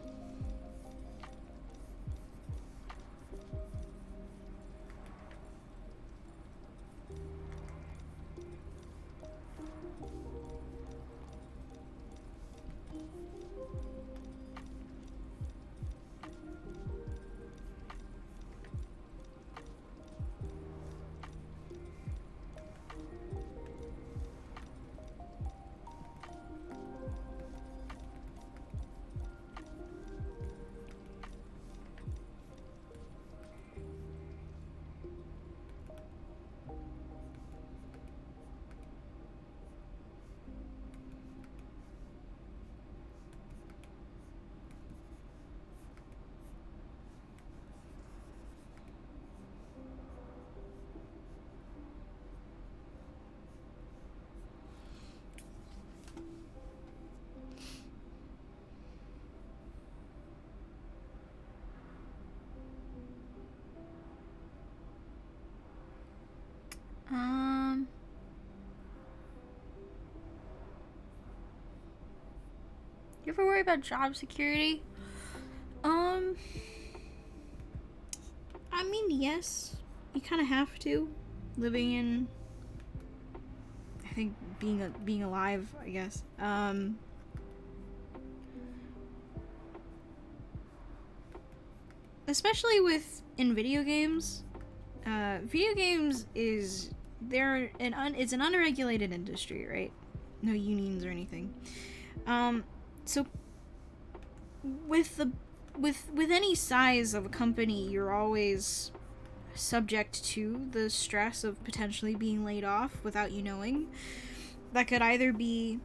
You ever worry about job security? I mean, yes. You kind of have to. Living in, I think, being alive, I guess. Especially in video games. Video games it's an unregulated industry, right? No unions or anything. So with any size of a company, you're always subject to the stress of potentially being laid off without you knowing. That could either be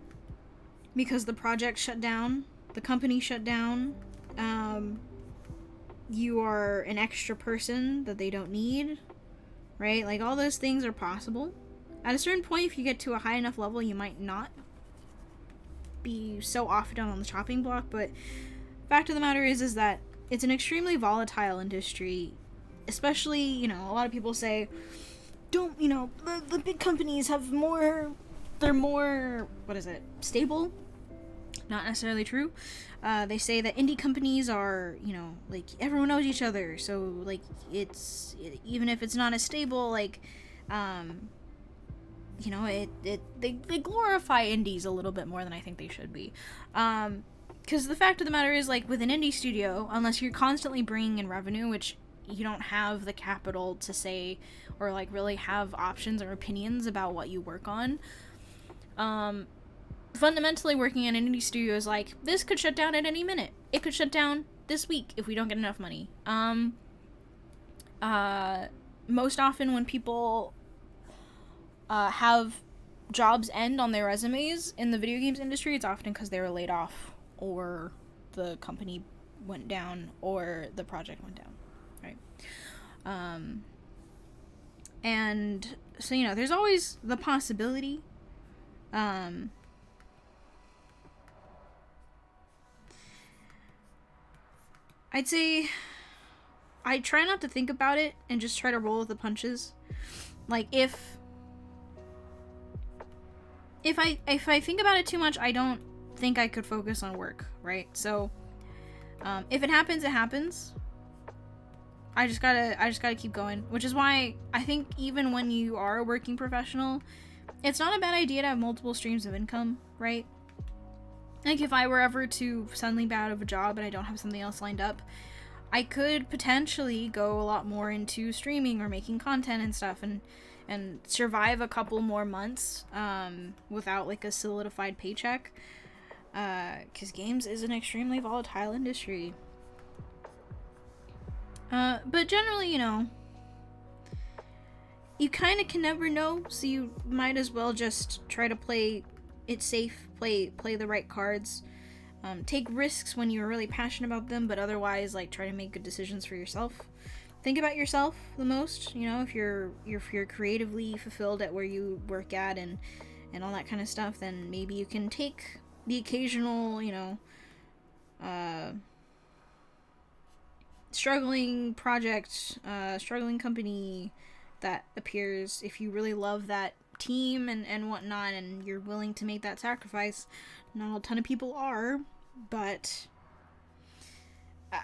because the project shut down, the company shut down, you are an extra person that they don't need, right? Like, all those things are possible. At a certain point, if you get to a high enough level, you might not be so off down on the chopping block, but fact of the matter is that it's an extremely volatile industry. Especially, a lot of people say, don't, the big companies have more, they're more, stable? Not necessarily true. They say that indie companies are, like, everyone knows each other, so, like, even if it's not as stable, like, they glorify indies a little bit more than I think they should be. Because the fact of the matter is, like, with an indie studio, unless you're constantly bringing in revenue, which you don't have the capital to say or, like, really have options or opinions about what you work on, fundamentally working in an indie studio is like, this could shut down at any minute. It could shut down this week if we don't get enough money. Most often when people have jobs end on their resumes in the video games industry, it's often because they were laid off, or the company went down, or the project went down, right? And so, there's always the possibility. I'd say I try not to think about it and just try to roll with the punches. Like, if I think about it too much, I don't think I could focus on work, right? So, if it happens, it happens. I just gotta keep going, which is why I think even when you are a working professional, it's not a bad idea to have multiple streams of income, right? Like, if I were ever to suddenly be out of a job and I don't have something else lined up, I could potentially go a lot more into streaming or making content and stuff, and survive a couple more months without, like, a solidified paycheck, because games is an extremely volatile industry. But generally, you kind of can never know, so you might as well just try to play it safe, play the right cards, take risks when you're really passionate about them, but otherwise, like, try to make good decisions for yourself. Think about yourself the most, if you're creatively fulfilled at where you work at and all that kind of stuff, then maybe you can take the occasional, struggling project, struggling company that appears, if you really love that team and whatnot, and you're willing to make that sacrifice. Not a ton of people are, but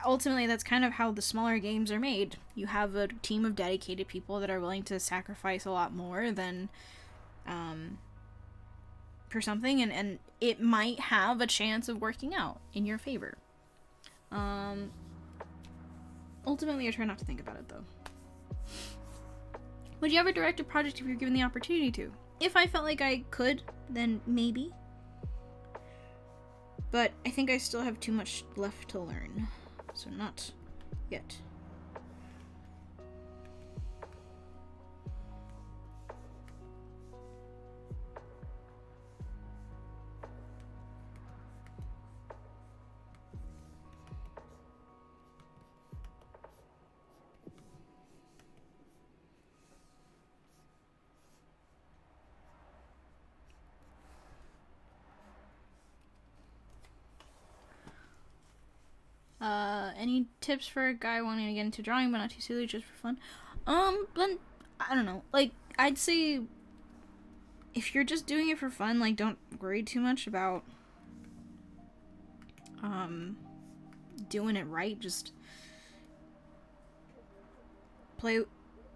ultimately that's kind of how the smaller games are made. You have a team of dedicated people that are willing to sacrifice a lot more than for something, and it might have a chance of working out in your favor. Ultimately, I try not to think about it, though. Would you ever direct a project if you're given the opportunity to? If I felt like I could, then maybe. But I think I still have too much left to learn. So not yet. Any tips for a guy wanting to get into drawing but not too silly, just for fun? Then, I don't know. Like, I'd say if you're just doing it for fun, like, don't worry too much about doing it right. Just play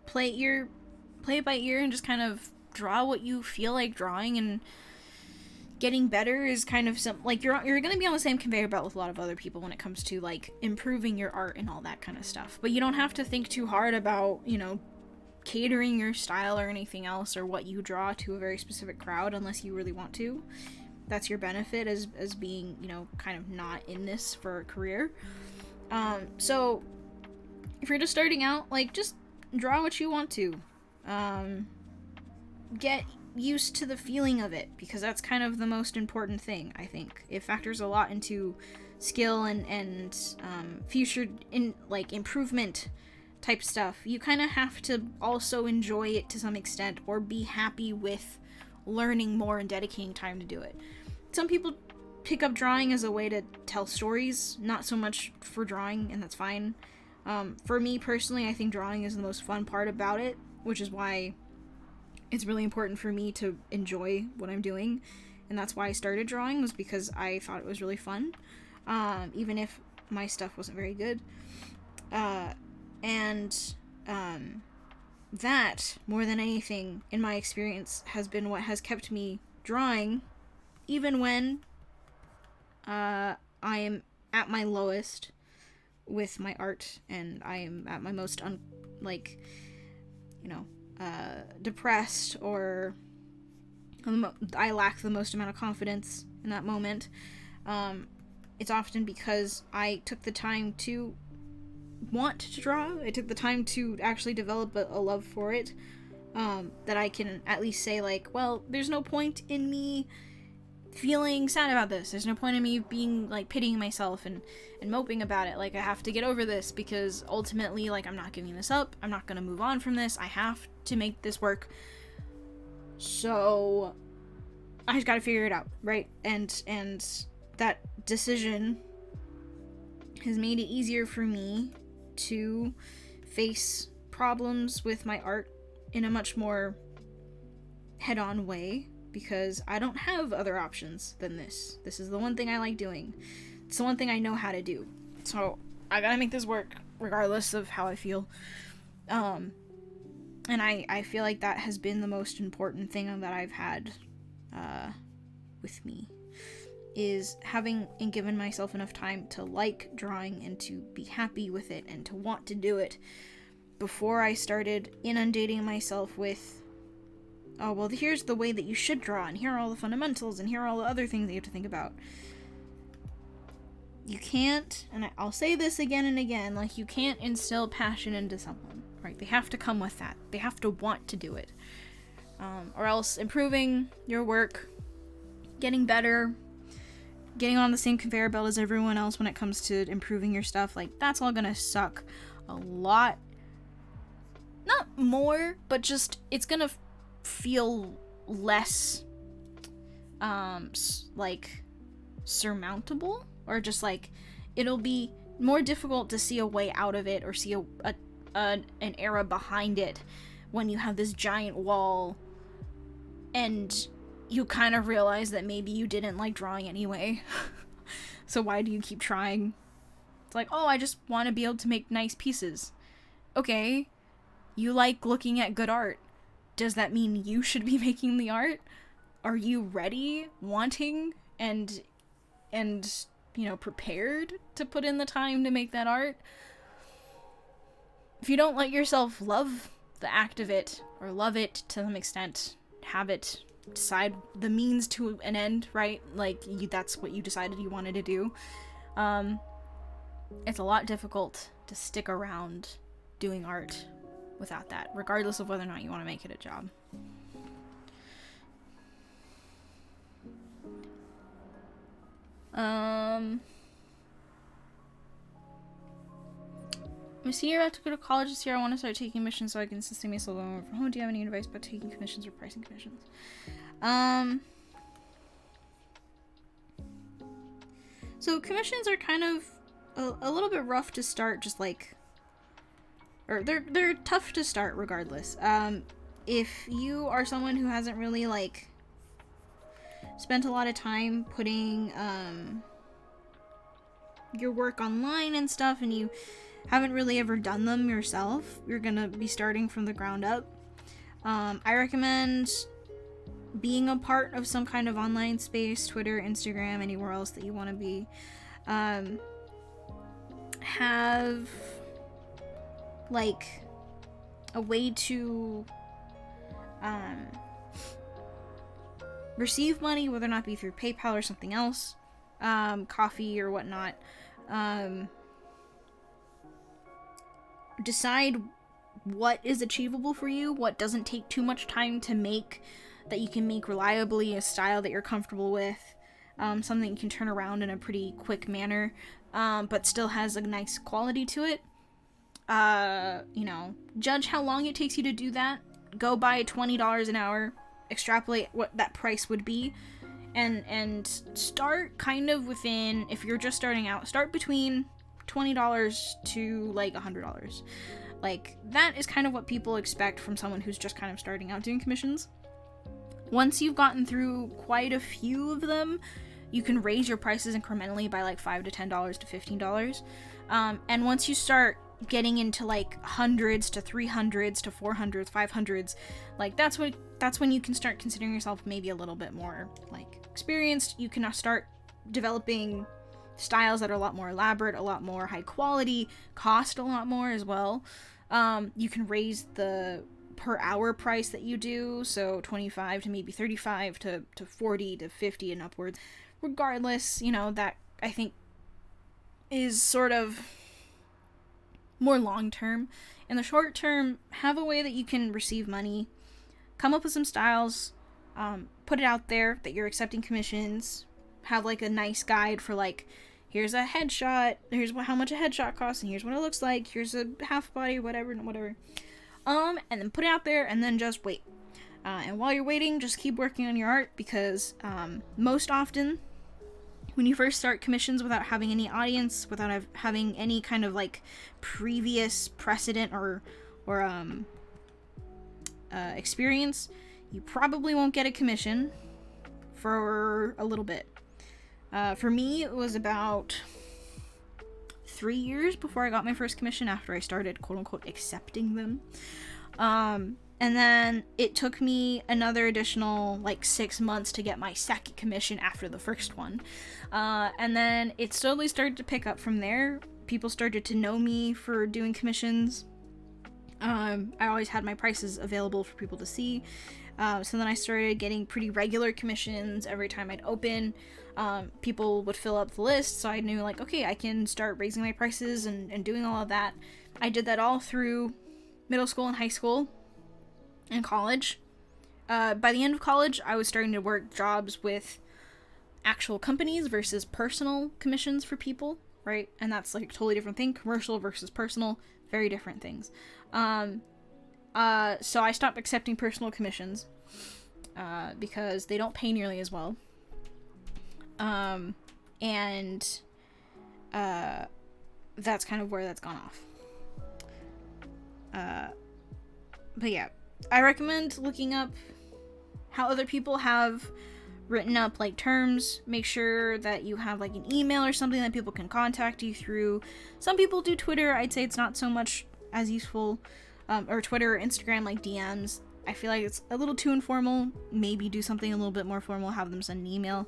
it by ear and just kind of draw what you feel like drawing, and getting better is kind of like you're going to be on the same conveyor belt with a lot of other people when it comes to like improving your art and all that kind of stuff. But you don't have to think too hard about, you know, catering your style or anything else, or what you draw to a very specific crowd, unless you really want to. That's your benefit as being, you know, kind of not in this for a career. So if you're just starting out, like, just draw what you want to. Get used to the feeling of it, because that's kind of the most important thing, I think. It factors a lot into skill and future improvement type stuff. You kind of have to also enjoy it to some extent, or be happy with learning more and dedicating time to do it. Some people pick up drawing as a way to tell stories, not so much for drawing, and that's fine. For me personally, I think drawing is the most fun part about it, which is why it's really important for me to enjoy what I'm doing, and that's why I started drawing, was because I thought it was really fun, even if my stuff wasn't very good. That, more than anything, in my experience, has been what has kept me drawing, even when I am at my lowest with my art, and I am at my most depressed, or I lack the most amount of confidence in that moment. It's often because I took the time to want to draw. I took the time to actually develop a love for it, that I can at least say, like, well, there's no point in me feeling sad about this. There's no point in me being, like, pitying myself and moping about it. Like, I have to get over this, because ultimately, like, I'm not giving this up. I'm not gonna move on from this. I have to make this work. So I just gotta figure it out, right? And that decision has made it easier for me to face problems with my art in a much more head-on way, because I don't have other options than this. This is the one thing I like doing. It's the one thing I know how to do. So I gotta make this work regardless of how I feel. And I feel like that has been the most important thing that I've had with me, is having and given myself enough time to like drawing and to be happy with it and to want to do it, before I started inundating myself with, oh, well, here's the way that you should draw, and here are all the fundamentals, and here are all the other things that you have to think about. You can't, and I'll say this again and again, like, you can't instill passion into someone, right? They have to come with that. They have to want to do it. Or else improving your work, getting better, getting on the same conveyor belt as everyone else when it comes to improving your stuff, like, that's all gonna suck a lot. Not more, but just, it's gonna feel less surmountable, or just like, it'll be more difficult to see a way out of it, or see an era behind it, when you have this giant wall and you kind of realize that maybe you didn't like drawing anyway. So why do you keep trying? It's like, oh, I just want to be able to make nice pieces. Okay, you like looking at good art. Does that mean you should be making the art? Are you ready, wanting, and prepared to put in the time to make that art? If you don't let yourself love the act of it, or love it to some extent, have it decide the means to an end, right? Like, that's what you decided you wanted to do. It's a lot difficult to stick around doing art without that, regardless of whether or not you want to make it a job. I'm senior, about to go to college this year. I want to start taking commissions so I can sustain myself from home. Do you have any advice about taking commissions or pricing commissions? So commissions are kind of a little bit rough to start, just like, or they're tough to start regardless. If you are someone who hasn't really like spent a lot of time putting your work online and stuff and you haven't really ever done them yourself, you're gonna be starting from the ground up. I recommend being a part of some kind of online space, Twitter, Instagram, anywhere else that you want to be. Have like a way to receive money, whether or not be through PayPal or something else, coffee or whatnot. Decide what is achievable for you, what doesn't take too much time to make, that you can make reliably, a style that you're comfortable with, something you can turn around in a pretty quick manner, but still has a nice quality to it. You know, judge how long it takes you to do that. Go buy $20 an hour, extrapolate what that price would be, and start kind of within, if you're just starting out, start between $20 to like $100. Like, that is kind of what people expect from someone who's just kind of starting out doing commissions. Once you've gotten through quite a few of them, you can raise your prices incrementally by like $5 to $10 to $15. And once you start getting into like hundreds to 300s to 400s, 500s, like that's when you can start considering yourself maybe a little bit more like experienced. You can now start developing styles that are a lot more elaborate, a lot more high quality, cost a lot more as well. You can raise the per hour price that you do, so 25 to maybe 35 to 40 to 50 and upwards. Regardless, you know, that I think is sort of more long term. In the short term, have a way that you can receive money, come up with some styles, put it out there that you're accepting commissions, have like a nice guide for like, here's a headshot, here's how much a headshot costs, and here's what it looks like, here's a half body, whatever. And then put it out there, and then just wait. And while you're waiting, just keep working on your art, because most often, when you first start commissions without having any audience, without having any kind of like previous precedent or experience, you probably won't get a commission for a little bit. For me, it was about 3 years before I got my first commission, after I started quote-unquote accepting them. And then it took me another additional like 6 months to get my second commission after the first one. And then it slowly started to pick up from there. People started to know me for doing commissions. I always had my prices available for people to see. So then I started getting pretty regular commissions every time I'd open. People would fill up the list, so I knew like, okay, I can start raising my prices and doing all of that. I did that all through middle school and high school and college. By the end of college, I was starting to work jobs with actual companies versus personal commissions for people, right? And that's like a totally different thing. Commercial versus personal, very different things. So I stopped accepting personal commissions because they don't pay nearly as well. And that's kind of where that's gone off. But yeah, I recommend looking up how other people have written up like terms. Make sure that you have like an email or something that people can contact you through. Some people do Twitter. I'd say it's not so much as useful. Or Twitter or Instagram, like DMs. I feel like it's a little too informal. Maybe do something a little bit more formal, have them send an email.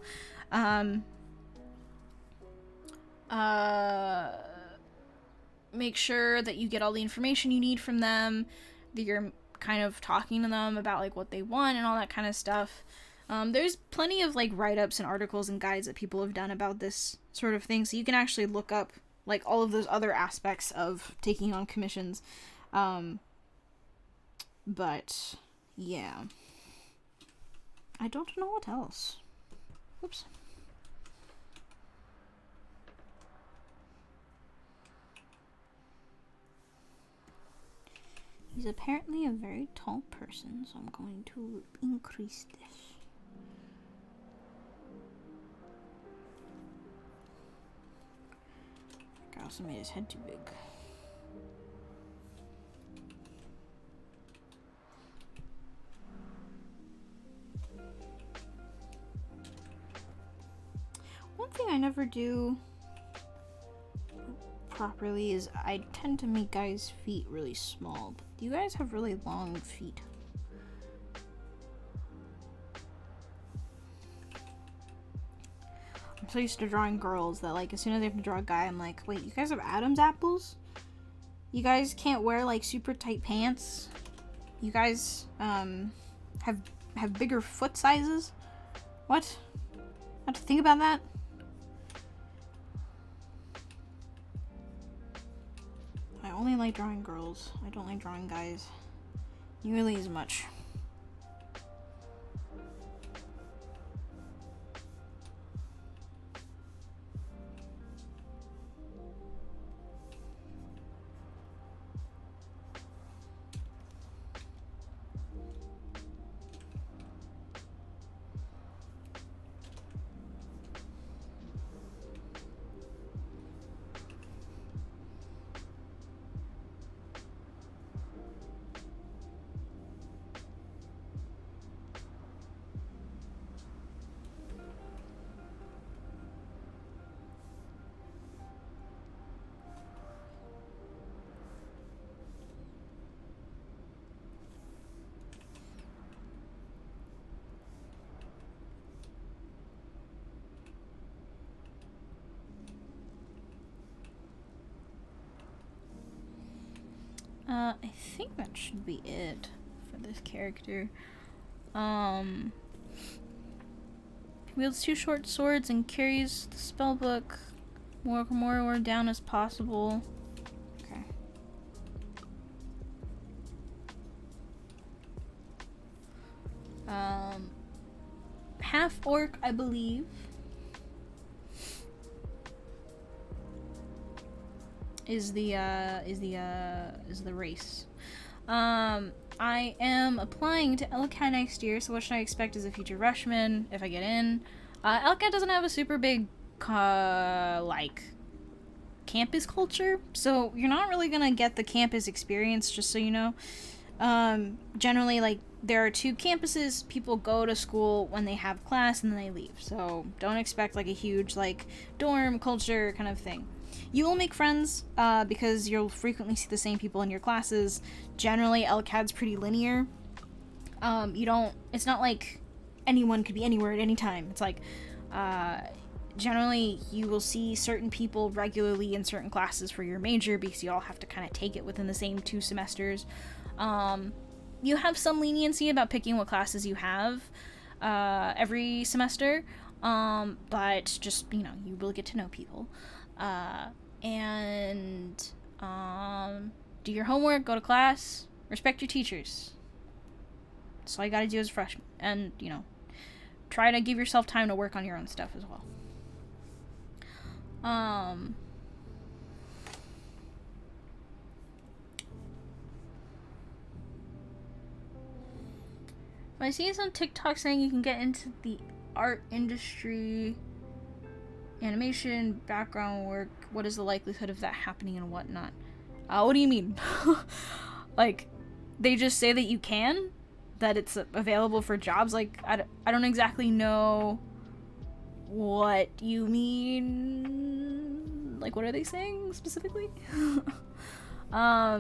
Make sure that you get all the information you need from them, that you're kind of talking to them about like what they want and all that kind of stuff. There's plenty of like write-ups and articles and guides that people have done about this sort of thing, so you can actually look up like all of those other aspects of taking on commissions. But yeah, I don't know what else. Oops. He's apparently a very tall person, so I'm going to increase this. I also made his head too big. One thing I never do properly is I tend to make guys' feet really small, but you guys have really long feet. I'm so used to drawing girls that, like, as soon as I have to draw a guy, I'm like, wait, you guys have Adam's apples? You guys can't wear, like, super tight pants? You guys, have bigger foot sizes? What? I have to think about that? I only like drawing girls. I don't like drawing guys nearly as much. I think that should be it for this character. Wields 2 short swords and carries the spellbook more down as possible. Okay. Half orc, I believe. Is the race. I am applying to LCAT next year, so what should I expect as a future freshman if I get in? LCAT doesn't have a super big, like, campus culture, so you're not really gonna get the campus experience, just so you know. Generally, like, there are 2 campuses. People go to school when they have class and then they leave, so don't expect, like, a huge, like, dorm culture kind of thing. You will make friends, because you'll frequently see the same people in your classes. Generally, LCAD's pretty linear. It's not like anyone could be anywhere at any time. It's like, generally, you will see certain people regularly in certain classes for your major, because you all have to kind of take it within the same 2 semesters. You have some leniency about picking what classes you have, every semester, but just, you know, you really get to know people. Do your homework, go to class, respect your teachers. That's all you gotta do as a freshman. And, you know, try to give yourself time to work on your own stuff as well. I see on TikTok saying you can get into the art industry, animation, background work. What is the likelihood of that happening and whatnot? What do you mean? Like, they just say that you can? That it's available for jobs? Like, I don't exactly know what you mean. Like, what are they saying specifically? I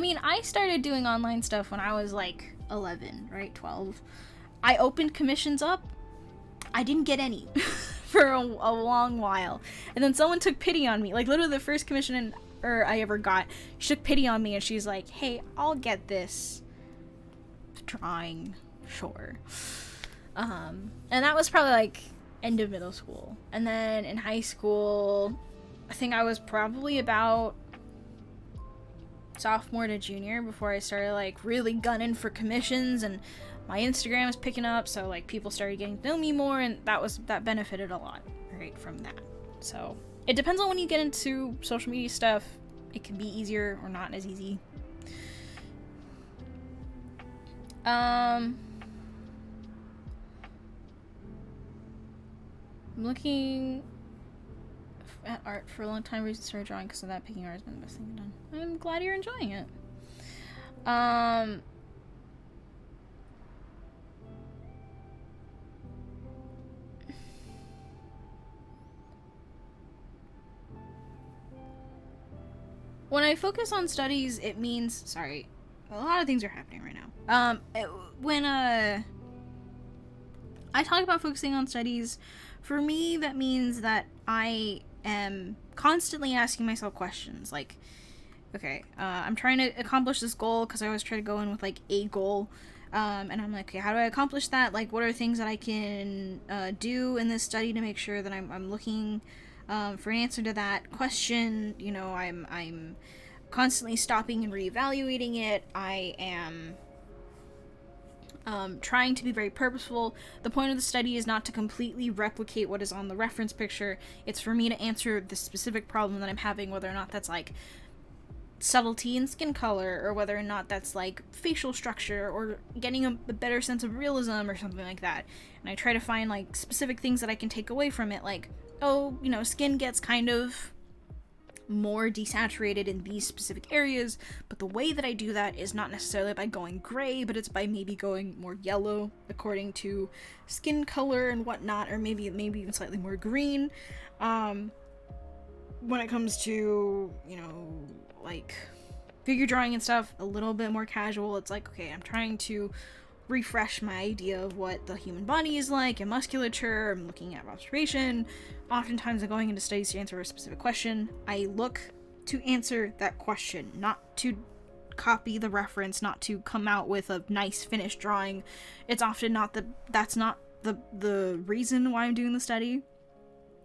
mean, I started doing online stuff when I was like 11, right? 12. I opened commissions up. I didn't get any for a long while. And then someone took pity on me. Like, literally the first commission I ever got, she took pity on me and she's like, hey, I'll get this drawing. Sure. And that was probably like end of middle school. And then in high school, I think I was probably about sophomore to junior before I started like really gunning for commissions, and my Instagram was picking up, so like people started getting to know me more, and that benefited a lot, right, from that. So it depends on when you get into social media stuff. It can be easier or not as easy. I'm looking at art for a long time. Recently started drawing because of that. Picking art has been the best thing I've done. I'm glad you're enjoying it. when I focus on studies, it means, sorry, a lot of things are happening right now. When I talk about focusing on studies, for me, that means that I am constantly asking myself questions. Like, okay, I'm trying to accomplish this goal because I always try to go in with, like, a goal. And I'm like, okay, how do I accomplish that? Like, what are things that I can do in this study to make sure that I'm looking for an answer to that question? You know, I'm constantly stopping and reevaluating it. I am trying to be very purposeful. The point of the study is not to completely replicate what is on the reference picture. It's for me to answer the specific problem that I'm having, whether or not that's like subtlety in skin color, or whether or not that's like facial structure, or getting a better sense of realism or something like that. And I try to find like specific things that I can take away from it, like, oh, you know, skin gets kind of more desaturated in these specific areas, but the way that I do that is not necessarily by going gray, but it's by maybe going more yellow according to skin color and whatnot, or maybe even slightly more green. When it comes to, you know, like figure drawing and stuff, a little bit more casual. It's like, okay, I'm trying to refresh my idea of what the human body is like and musculature. I'm looking at observation. Oftentimes I'm going into studies to answer a specific question. I look to answer that question, not to copy the reference, not to come out with a nice finished drawing. It's often not that's not the reason why I'm doing the study.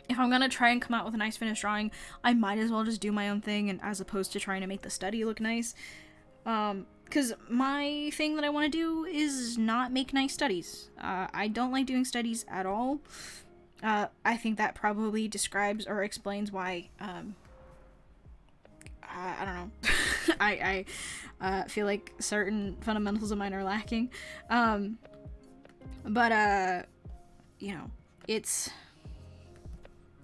If I'm gonna try and come out with a nice finished drawing, I might as well just do my own thing, and as opposed to trying to make the study look nice. Because my thing that I want to do is not make nice studies. I don't like doing studies at all. I think that probably describes or explains why, I don't know. I feel like certain fundamentals of mine are lacking. But, you know, it's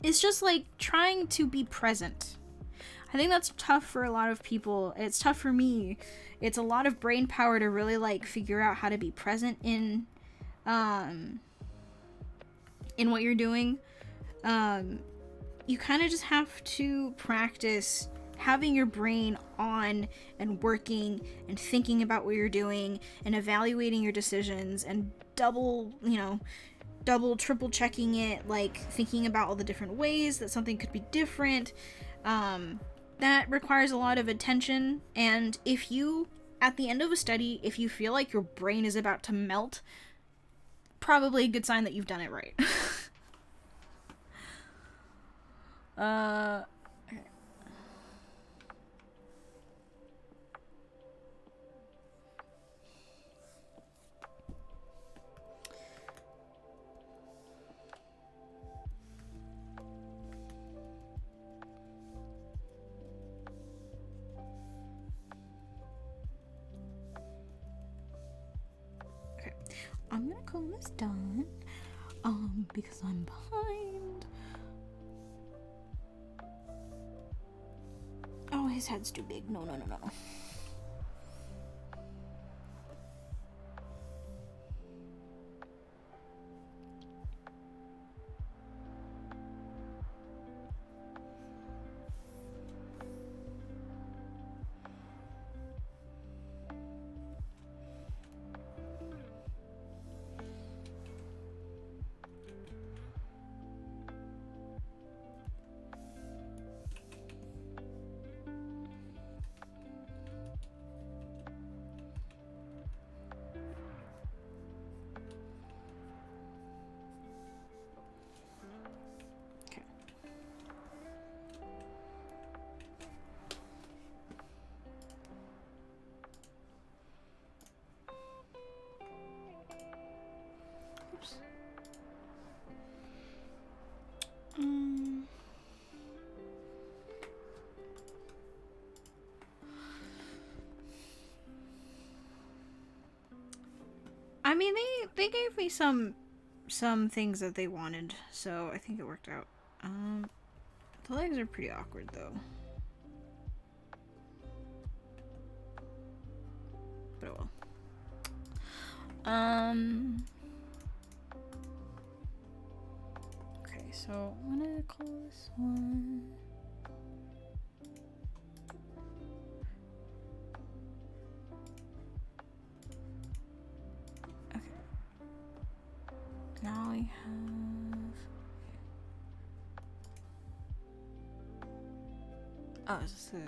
just like trying to be present. I think that's tough for a lot of people. It's tough for me. It's a lot of brain power to really like figure out how to be present in what you're doing. You kind of just have to practice having your brain on and working and thinking about what you're doing and evaluating your decisions and double, triple checking it, like thinking about all the different ways that something could be different. That requires a lot of attention, and if you, at the end of a study, if you feel like your brain is about to melt, probably a good sign that you've done it right. Okay. I'm gonna call this done, because I'm behind. Oh, his head's too big. No. I mean, they gave me some things that they wanted, so I think it worked out. The legs are pretty awkward though. But oh well. Okay, so I'm gonna call this one now we have... Oh, is this the...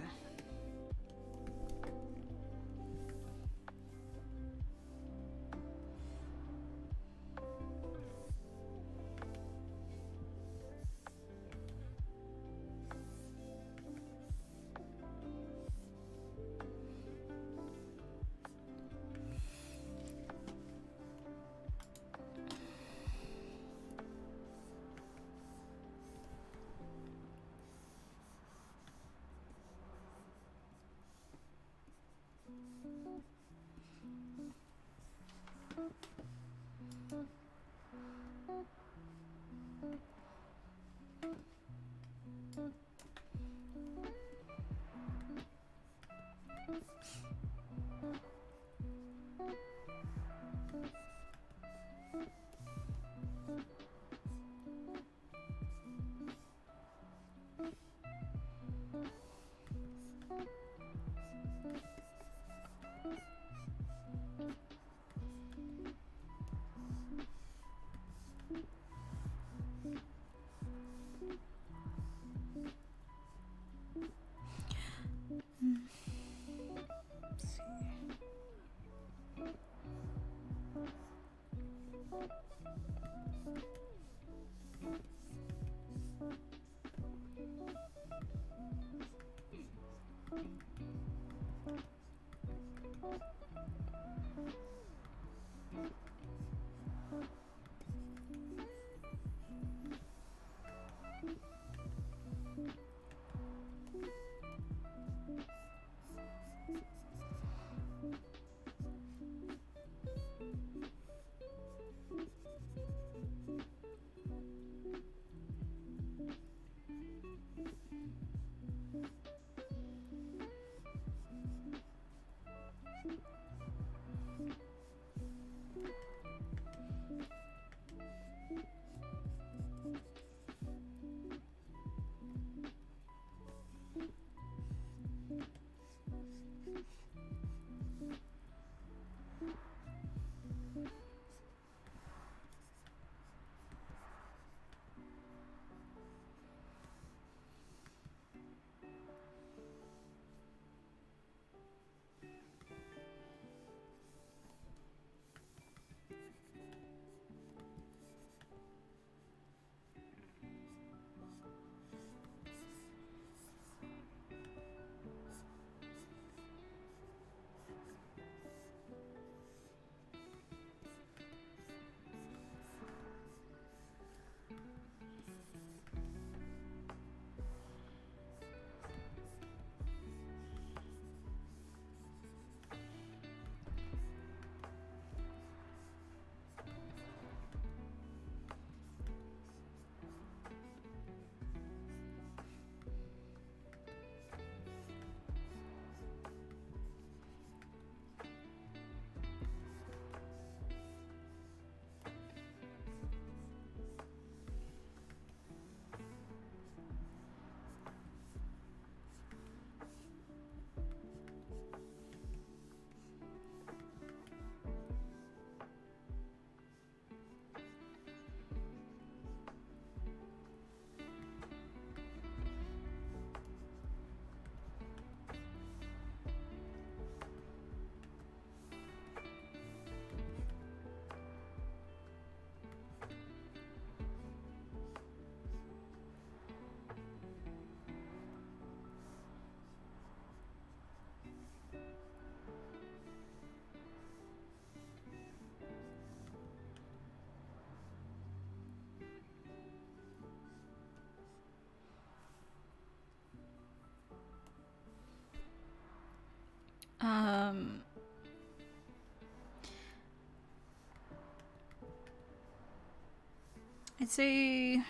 I'd say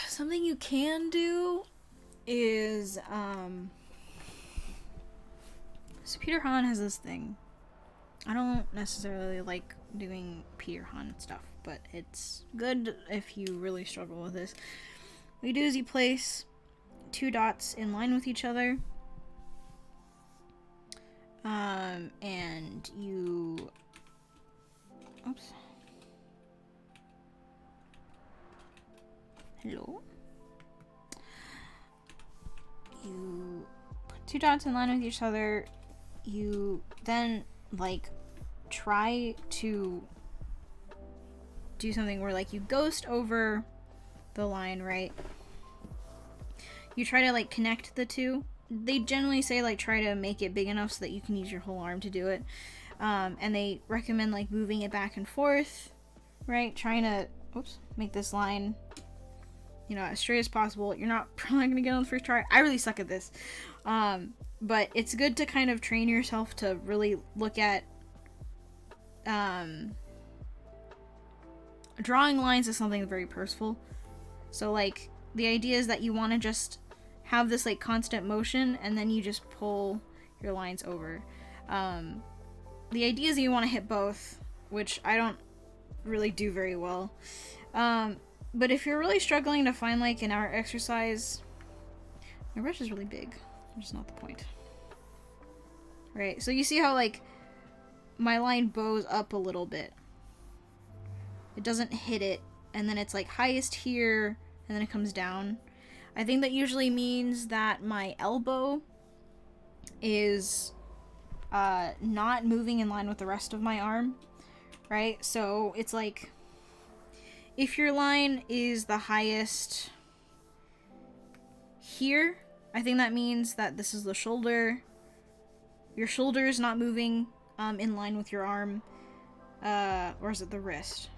something you can do is so Peter Han has this thing. I don't necessarily like doing Peter Han stuff, but it's good if you really struggle with this. What you do is you place 2 dots in line with each other, and you... Oops. Hello. You put 2 dots in line with each other. You then, like, try to do something where, like, you ghost over the line, right? You try to, like, connect the two. They generally say, like, try to make it big enough so that you can use your whole arm to do it. And they recommend, like, moving it back and forth, right? Trying to, make this line, you know, as straight as possible. You're not probably gonna get on the first try. I really suck at this. But it's good to kind of train yourself to really look at, drawing lines is something very purposeful. So, like, the idea is that you want to just have this, like, constant motion, and then you just pull your lines over. The idea is that you want to hit both, which I don't really do very well. But if you're really struggling to find, like, an art exercise... My brush is really big, which is not the point. Right, so you see how, like, my line bows up a little bit. It doesn't hit it, and then it's, like, highest here, and then it comes down. I think that usually means that my elbow is not moving in line with the rest of my arm, right? So it's like, if your line is the highest here, I think that means that this is the shoulder. Your shoulder is not moving in line with your arm, or is it the wrist?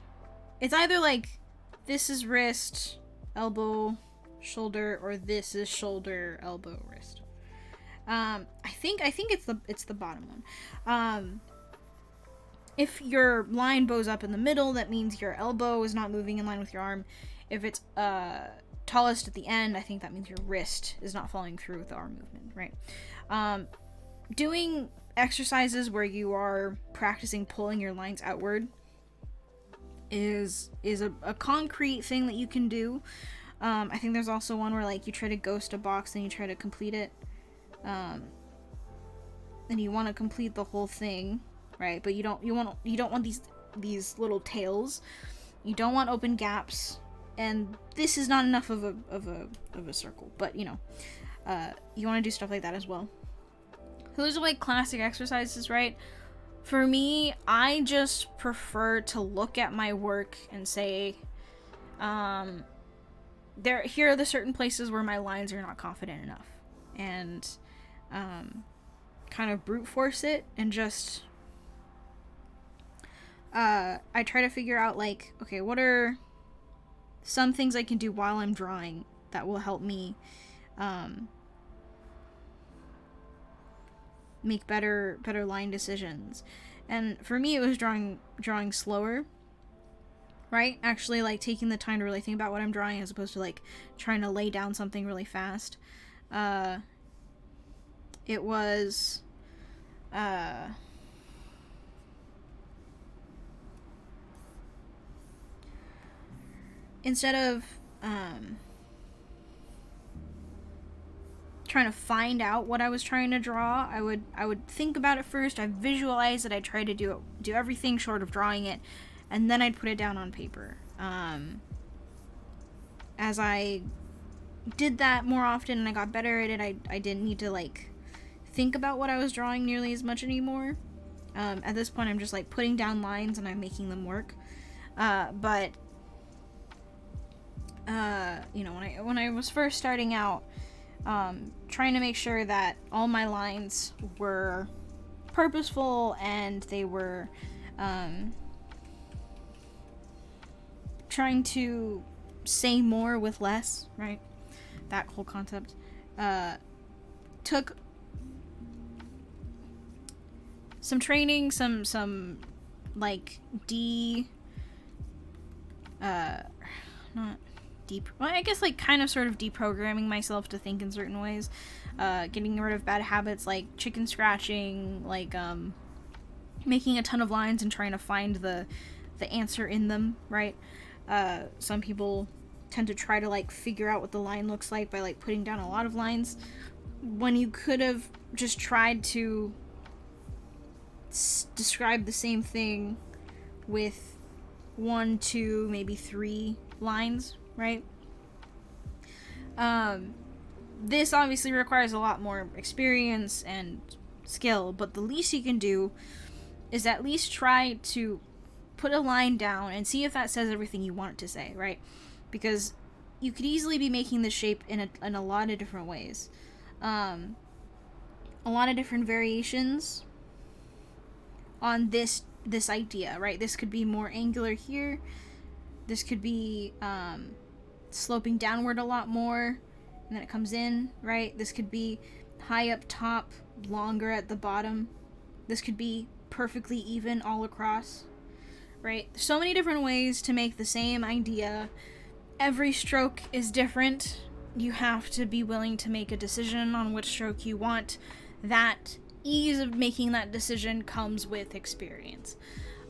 It's either like this is wrist, elbow, shoulder, or this is shoulder, elbow, wrist. I think it's the bottom one. If your line bows up in the middle, that means your elbow is not moving in line with your arm. If it's tallest at the end, I think that means your wrist is not following through with the arm movement, right? Doing exercises where you are practicing pulling your lines outward is a concrete thing that you can do. I think there's also one where, like, you try to ghost a box and you try to complete it. And you want to complete the whole thing, right? But you don't want these little tails. You don't want open gaps, and this is not enough of a circle. But you know, you want to do stuff like that as well. So those are, like, classic exercises, right? For me, I just prefer to look at my work and say, here are the certain places where my lines are not confident enough, and kind of brute force it, and just I try to figure out, like, okay, what are some things I can do while I'm drawing that will help me make better line decisions. And for me, it was drawing slower, right? Actually, like, taking the time to really think about what I'm drawing, as opposed to, like, trying to lay down something really fast. It was instead of trying to find out what I was trying to draw, I would think about it first. I visualize it. I try to do everything short of drawing it, and then I'd put it down on paper. As I did that more often and I got better at it, I didn't need to, like, think about what I was drawing nearly as much anymore. At this point, I'm just, like, putting down lines and I'm making them work. But you know, when I was first starting out, trying to make sure that all my lines were purposeful and they were trying to say more with less, right? That whole concept took some training, some like not deep, well, I guess, like, kind of sort of deprogramming myself to think in certain ways, getting rid of bad habits like chicken scratching, like making a ton of lines and trying to find the answer in them, right? Some people tend to try to, like, figure out what the line looks like by, like, putting down a lot of lines, when you could have just tried to describe the same thing with 1, 2, maybe 3 lines, right? This obviously requires a lot more experience and skill, but the least you can do is at least try to put a line down and see if that says everything you want it to say, right? Because you could easily be making the shape in a lot of different ways. A lot of different variations on this idea, right? This could be more angular here. This could be sloping downward a lot more, and then it comes in, right? This could be high up top, longer at the bottom. This could be perfectly even all across, right? So many different ways to make the same idea. Every stroke is different. You have to be willing to make a decision on which stroke you want. That ease of making that decision comes with experience.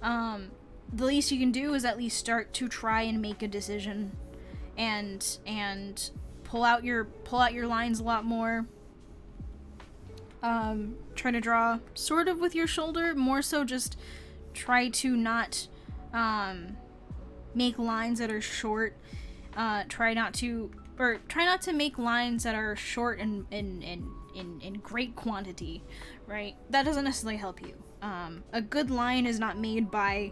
The least you can do is at least start to try and make a decision, and pull out your lines a lot more. Try to draw sort of with your shoulder, more so just try to not make lines that are short. Try not to make lines that are short in great quantity, right? That doesn't necessarily help you. A good line is not made by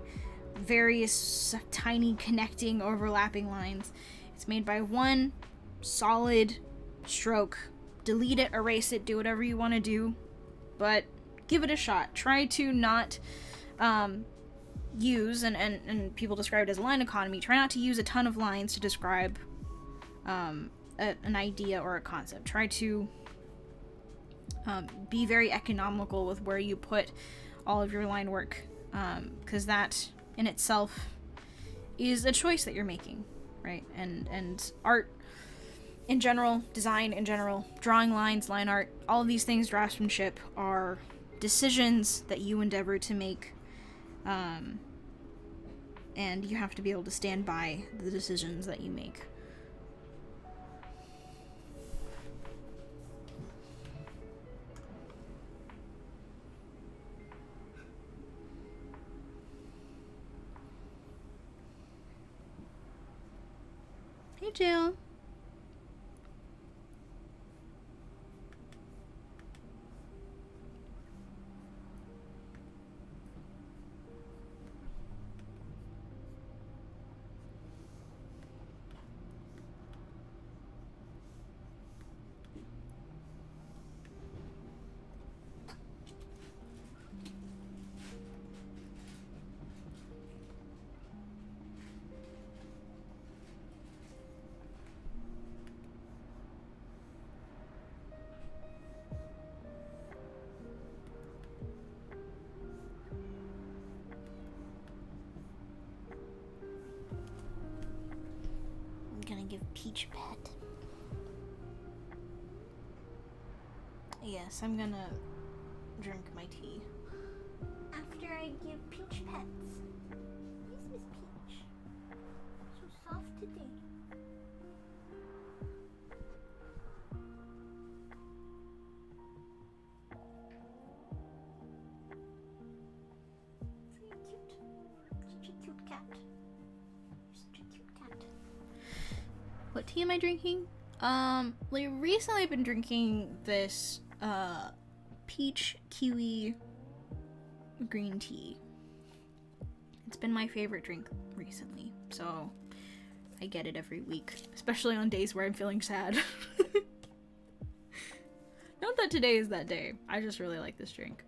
various tiny connecting overlapping lines. It's made by one solid stroke. Delete it, erase it, do whatever you want to do, but give it a shot. Try to not use, and people describe it as line economy, try not to use a ton of lines to describe an idea or a concept. Try to be very economical with where you put all of your line work, because that in itself is a choice that you're making, right? And art in general, design in general, drawing lines, line art, all of these things, draftsmanship, are decisions that you endeavor to make, and you have to be able to stand by the decisions that you make. Hey, Jill. Peach pet. Yes, I'm gonna drink my tea after I give Peach pets. Where's Miss Peach? So soft today. Very cute. Such a cute cat. Such a cute cat. What tea am I drinking? Recently I've been drinking this, peach kiwi green tea. It's been my favorite drink recently, so I get it every week, especially on days where I'm feeling sad. Not that today is that day, I just really like this drink.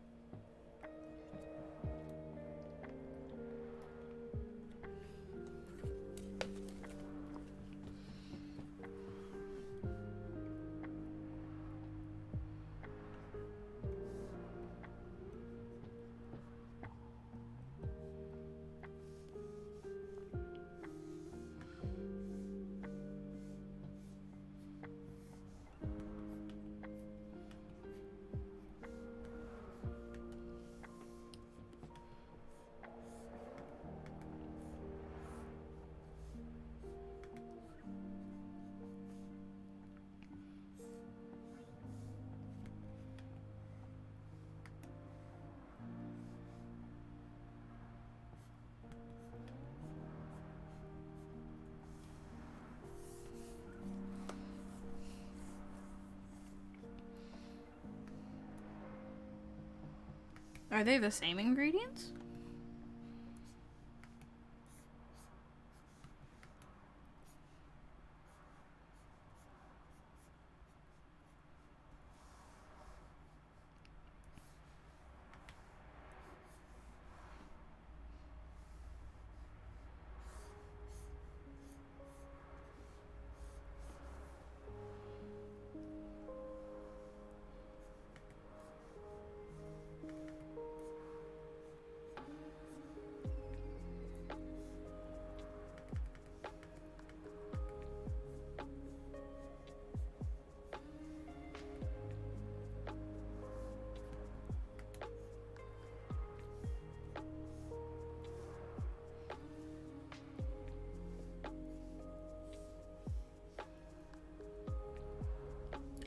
Are they the same ingredients?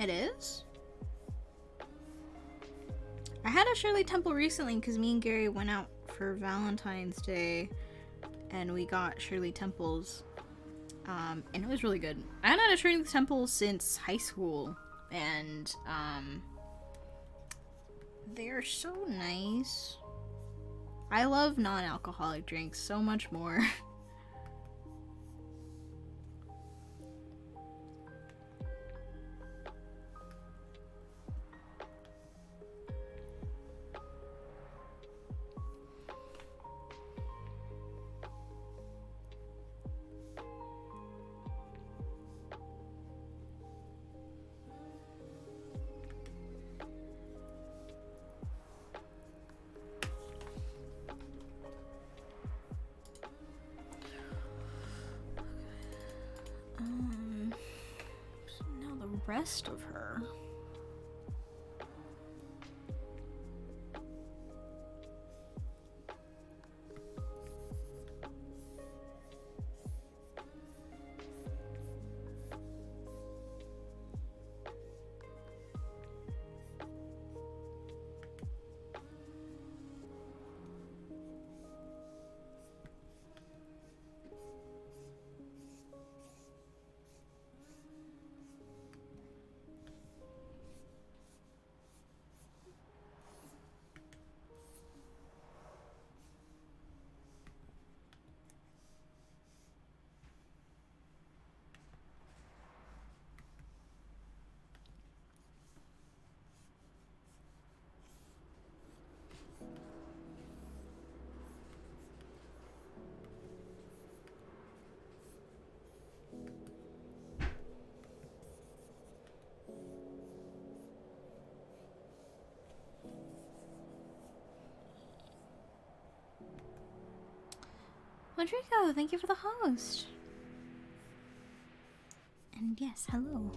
It is? I had a Shirley Temple recently because me and Gary went out for Valentine's Day and we got Shirley Temples. And it was really good. I hadn't had a Shirley Temple since high school. And they're so nice. I love non-alcoholic drinks so much more. So now the rest of her. Rodrigo, thank you for the host. And yes, hello.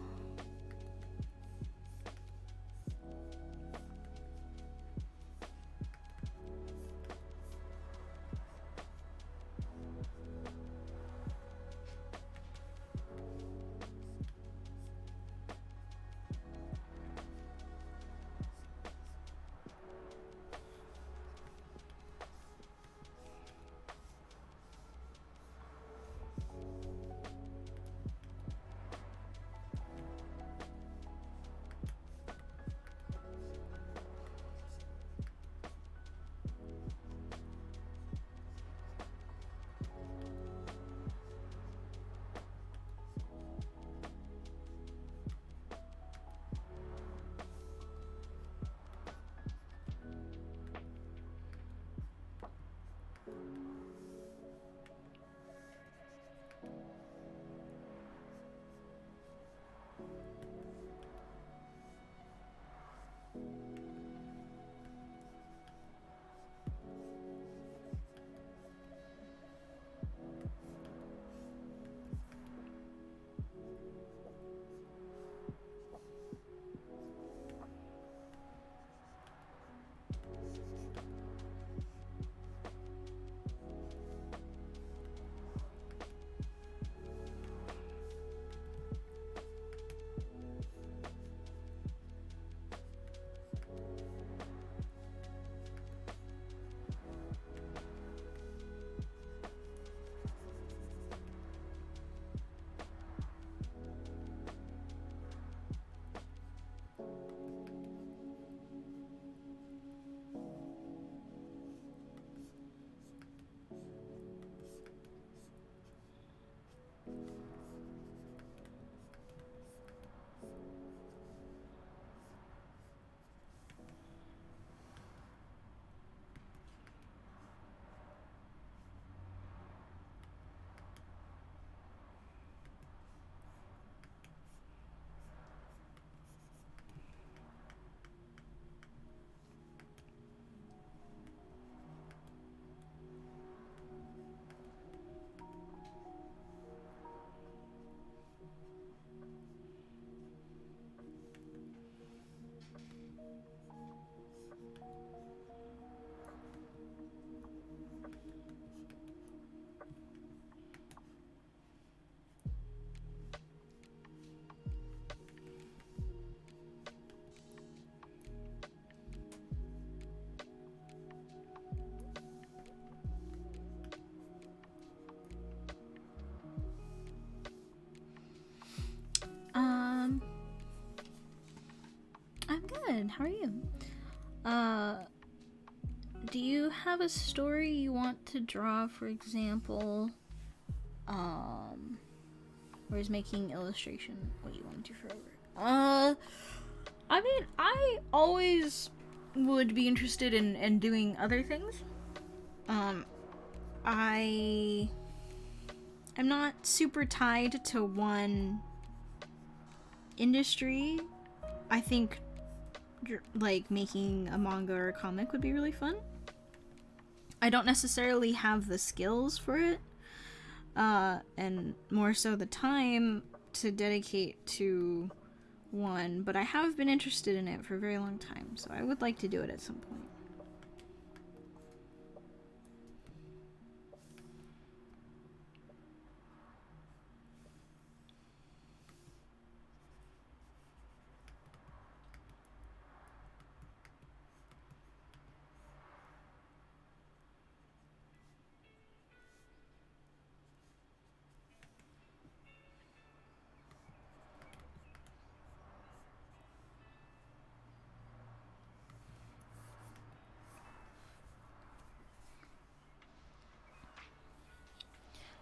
How are you? Do you have a story you want to draw, for example? Or is making illustration what you want to do forever? I mean, I always would be interested in doing other things. I'm not super tied to one industry. I think like making a manga or a comic would be really fun. I don't necessarily have the skills for it, and more so the time to dedicate to one, but I have been interested in it for a very long time, so I would like to do it at some point.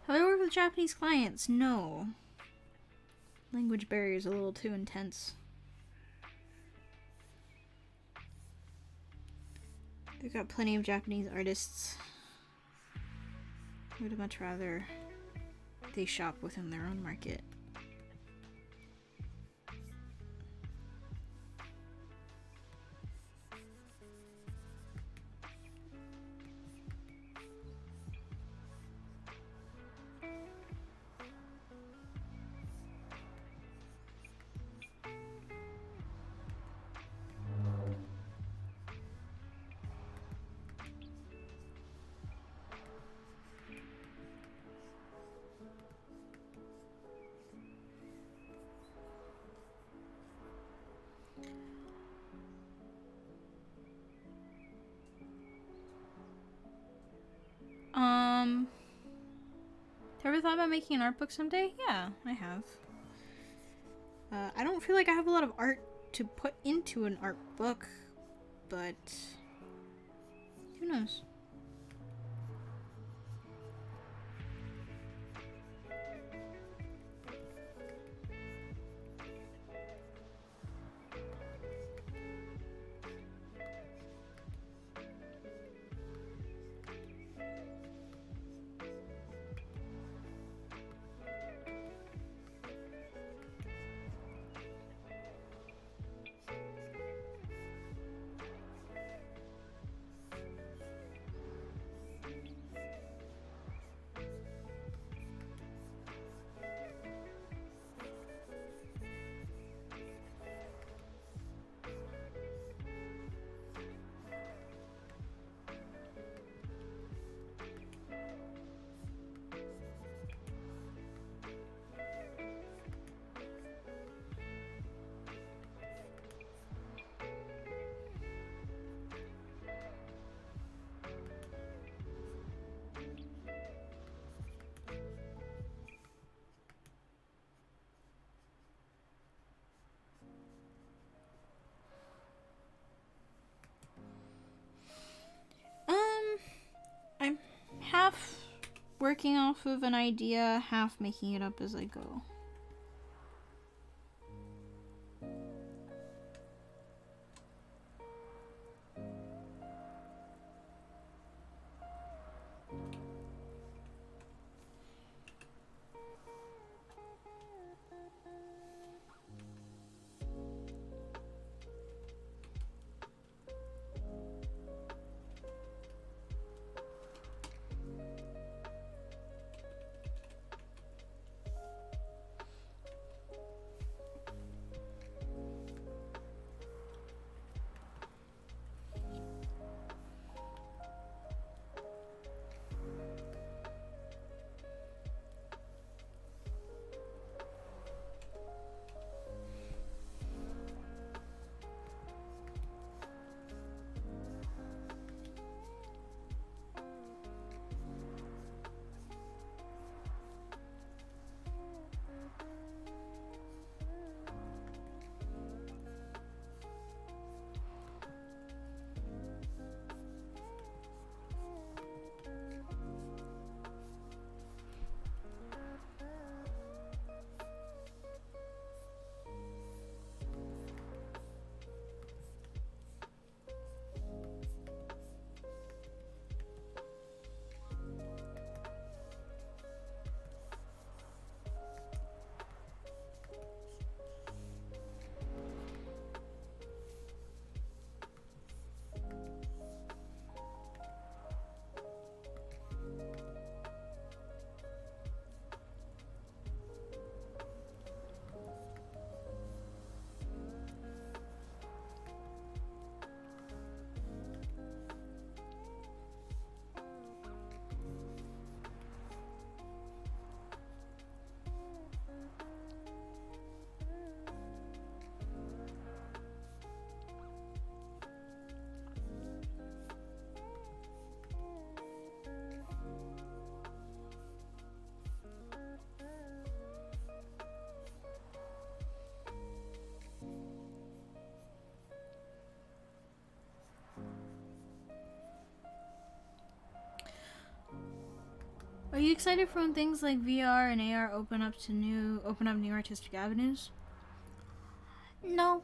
Have I worked with Japanese clients? No. Language barrier is a little too intense. They've got plenty of Japanese artists. I would much rather they shop within their own market. Ever thought about making an art book someday? Yeah, I have. I don't feel like I have a lot of art to put into an art book, but who knows? I'm half working off of an idea, half making it up as I go. Are you excited for when things like VR and AR open up new artistic avenues? No.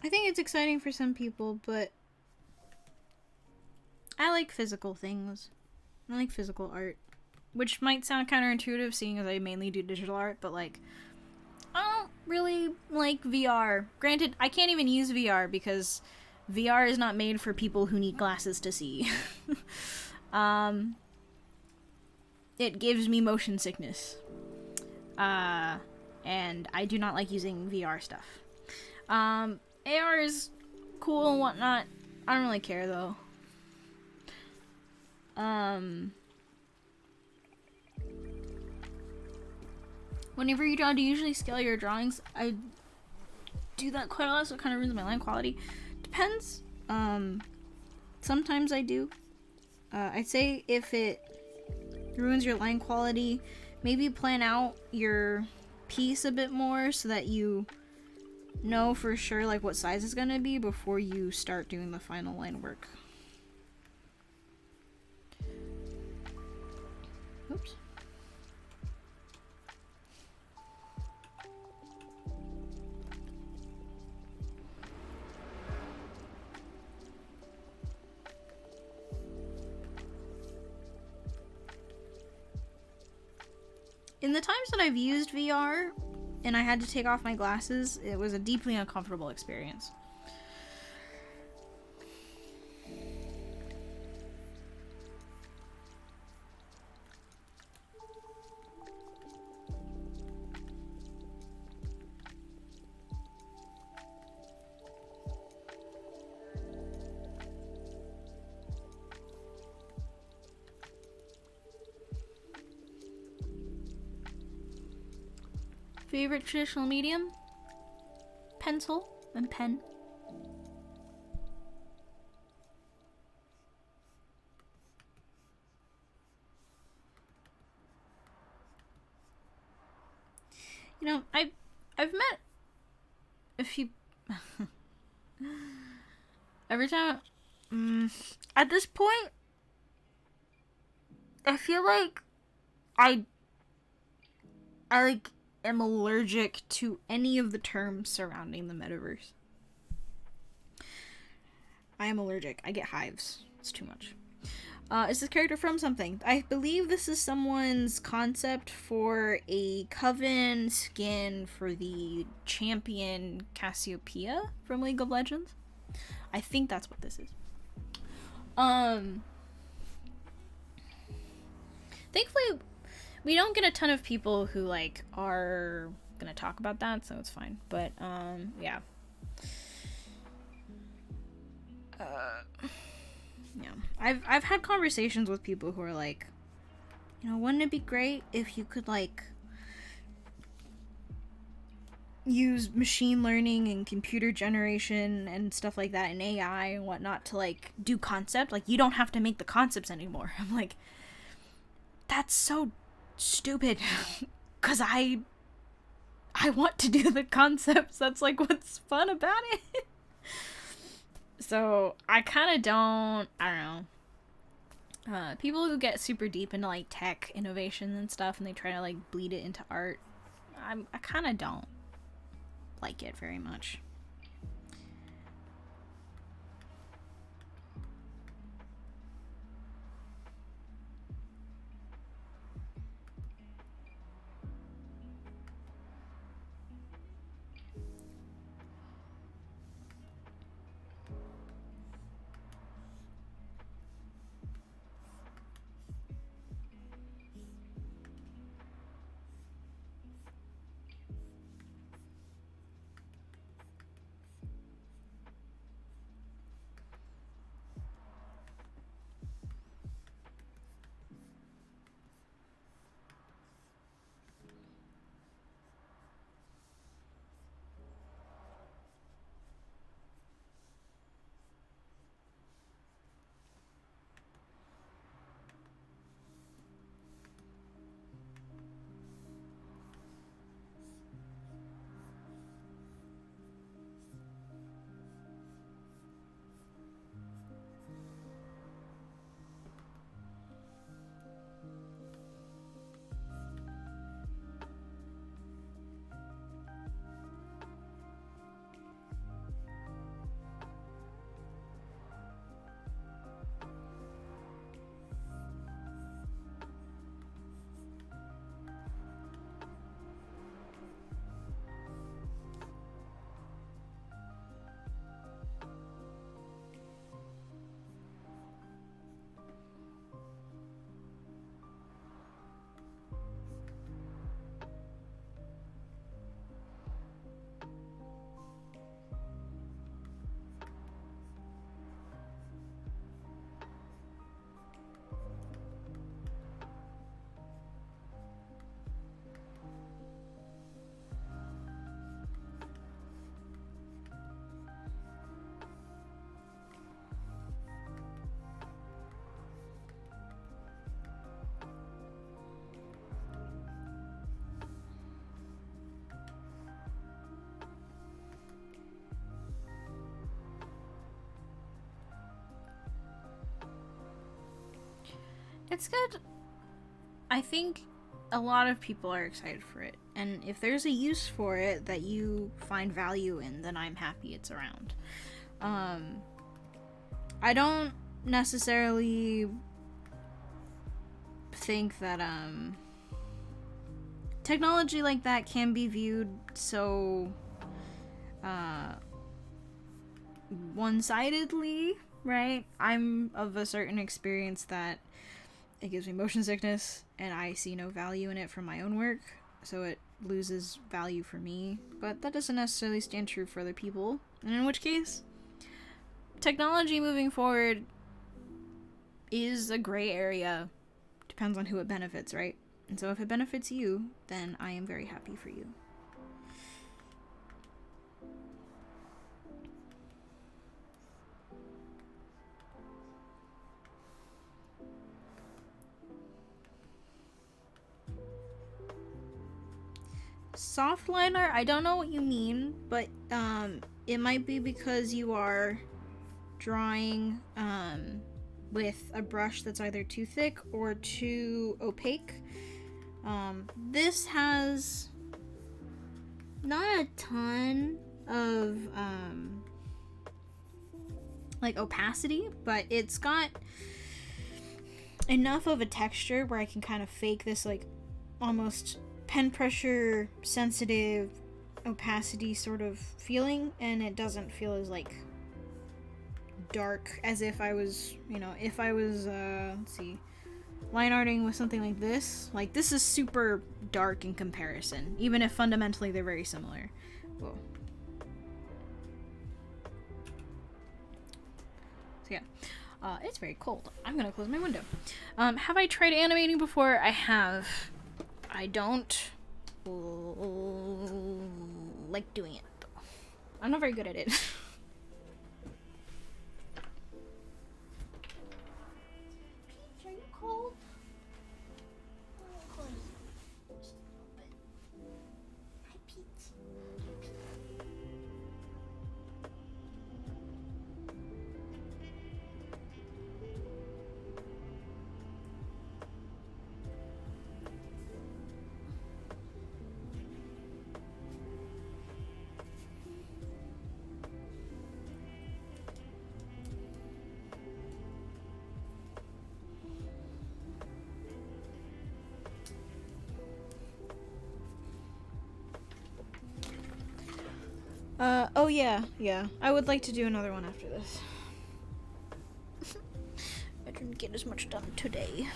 I think it's exciting for some people, but I like physical things. I like physical art. Which might sound counterintuitive seeing as I mainly do digital art, but like I don't really like VR. Granted, I can't even use VR because VR is not made for people who need glasses to see. It gives me motion sickness. And I do not like using VR stuff. AR is cool and whatnot. I don't really care though. Whenever you draw, do you usually scale your drawings? I do that quite a lot, so it kind of ruins my line quality. Depends. Sometimes I do. I'd say if it ruins your line quality, maybe plan out your piece a bit more so that you know for sure like what size it's gonna be before you start doing the final line work. Oops. In the times that I've used VR and I had to take off my glasses, it was a deeply uncomfortable experience. Favorite traditional medium? Pencil and pen. You know, I've met a few every time at this point I feel like I like am allergic to any of the terms surrounding the metaverse. I am allergic. I get hives. It's too much. Is this character from something? I believe this is someone's concept for a Coven skin for the champion Cassiopeia from League of Legends. I think that's what this is. Thankfully, we don't get a ton of people who like are gonna talk about that, so it's fine. But yeah. Yeah. I've had conversations with people who are like, you know, wouldn't it be great if you could like use machine learning and computer generation and stuff like that and AI and whatnot to like do concept? Like you don't have to make the concepts anymore. I'm like, that's so stupid. Cause I want to do the concepts. That's like what's fun about it. So I kind of don't know. People who get super deep into like tech innovation and stuff and they try to like bleed it into art, I kind of don't like it very much. It's good. I think a lot of people are excited for it, and if there's a use for it that you find value in, then I'm happy it's around. I don't necessarily think that technology like that can be viewed so one-sidedly, right? I'm of a certain experience that it gives me motion sickness and I see no value in it from my own work, so it loses value for me, but that doesn't necessarily stand true for other people, and in which case technology moving forward is a gray area. Depends on who it benefits, right? And so if it benefits you, then I am very happy for you. Soft liner, I don't know what you mean, but it might be because you are drawing with a brush that's either too thick or too opaque. This has not a ton of like opacity, but it's got enough of a texture where I can kind of fake this like almost pen pressure sensitive opacity sort of feeling, and it doesn't feel as like dark as if I was, you know, if I was let's see, line arting with something like this. Like, this is super dark in comparison, even if fundamentally they're very similar. Whoa. So yeah, it's very cold. I'm gonna close my window. Have I tried animating before? I have. I don't like doing it, though. I'm not very good at it. Peach, are you cold? Oh, just a little bit. Hi, Peach. Oh yeah. I would like to do another one after this. I didn't get as much done today.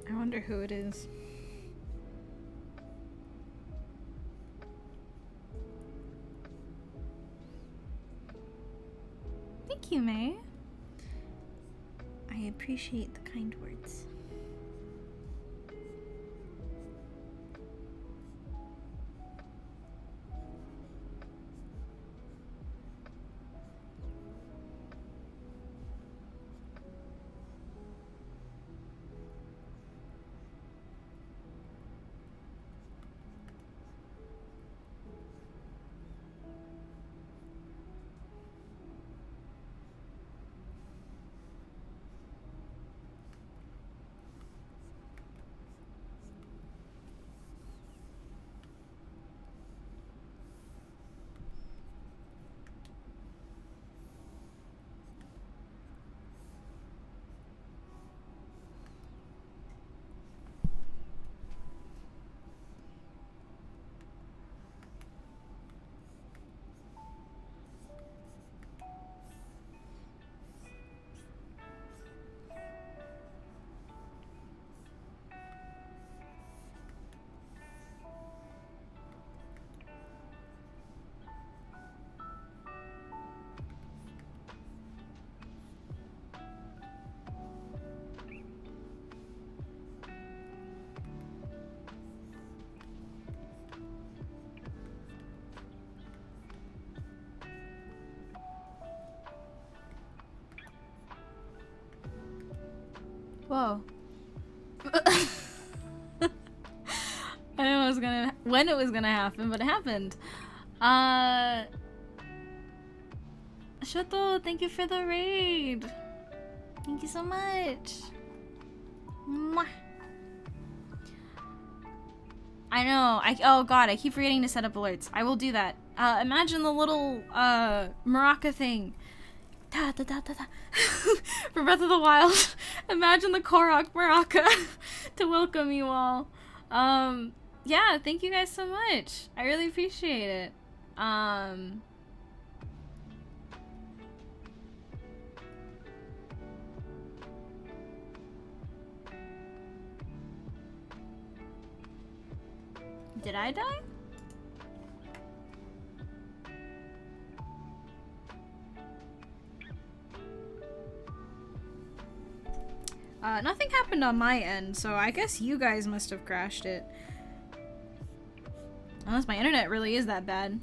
I wonder who it is. Thank you, May. I appreciate the kind words. Whoa. I don't know when it was gonna happen, but it happened. Shoto, thank you for the raid. Thank you so much. Mwah. I know. Oh god, I keep forgetting to set up alerts. I will do that. Imagine the little maraca thing. Da, da, da, da, da. For Breath of the Wild. Imagine the Korok maraca to welcome you all. Yeah, thank you guys so much. I really appreciate it. Did I die? Nothing happened on my end, so I guess you guys must have crashed it. Unless my internet really is that bad.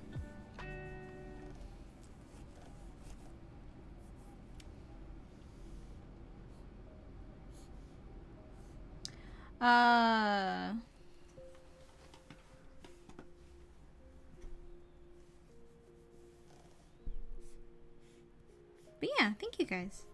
But yeah, thank you guys.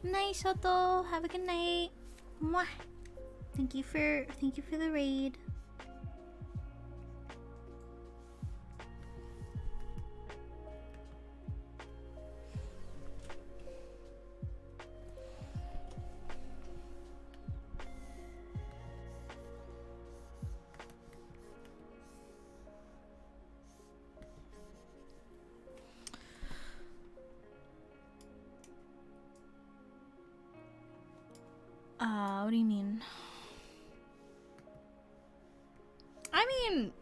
Night, Shoto. Have a good night. Mwah. Thank you for the raid. What do you mean? I mean,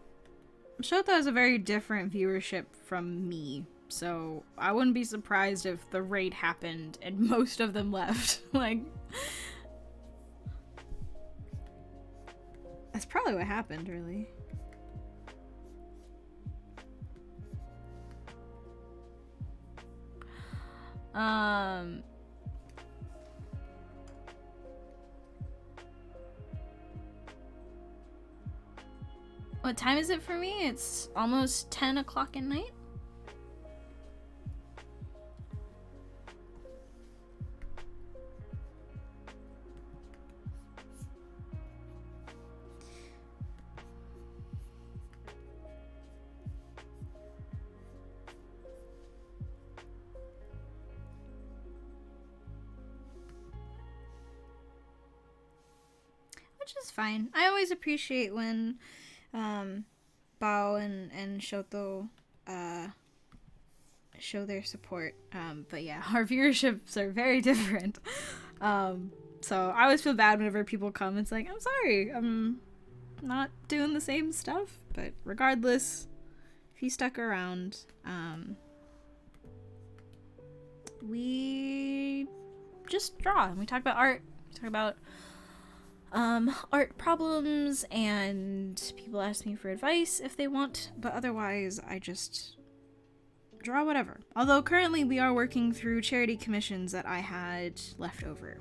Shota has a very different viewership from me, so I wouldn't be surprised if the raid happened and most of them left. Like, that's probably what happened, really. What time is it for me? It's almost 10 o'clock at night. which is fine. I always appreciate when Bao and Shoto show their support. But yeah, our viewerships are very different. So I always feel bad whenever people come. It's like, I'm sorry, I'm not doing the same stuff. But regardless, if you stuck around, we just draw and we talk about art. We talk about art problems, and people ask me for advice if they want, but otherwise I just draw whatever. Although currently we are working through charity commissions that I had left over.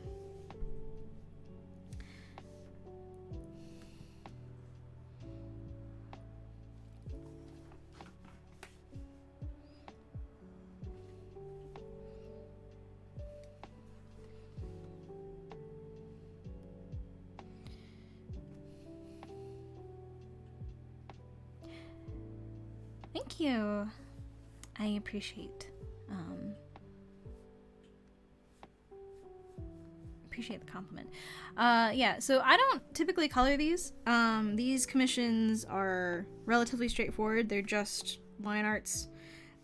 Thank you. I appreciate the compliment. Yeah, so I don't typically color these. These commissions are relatively straightforward. They're just line arts.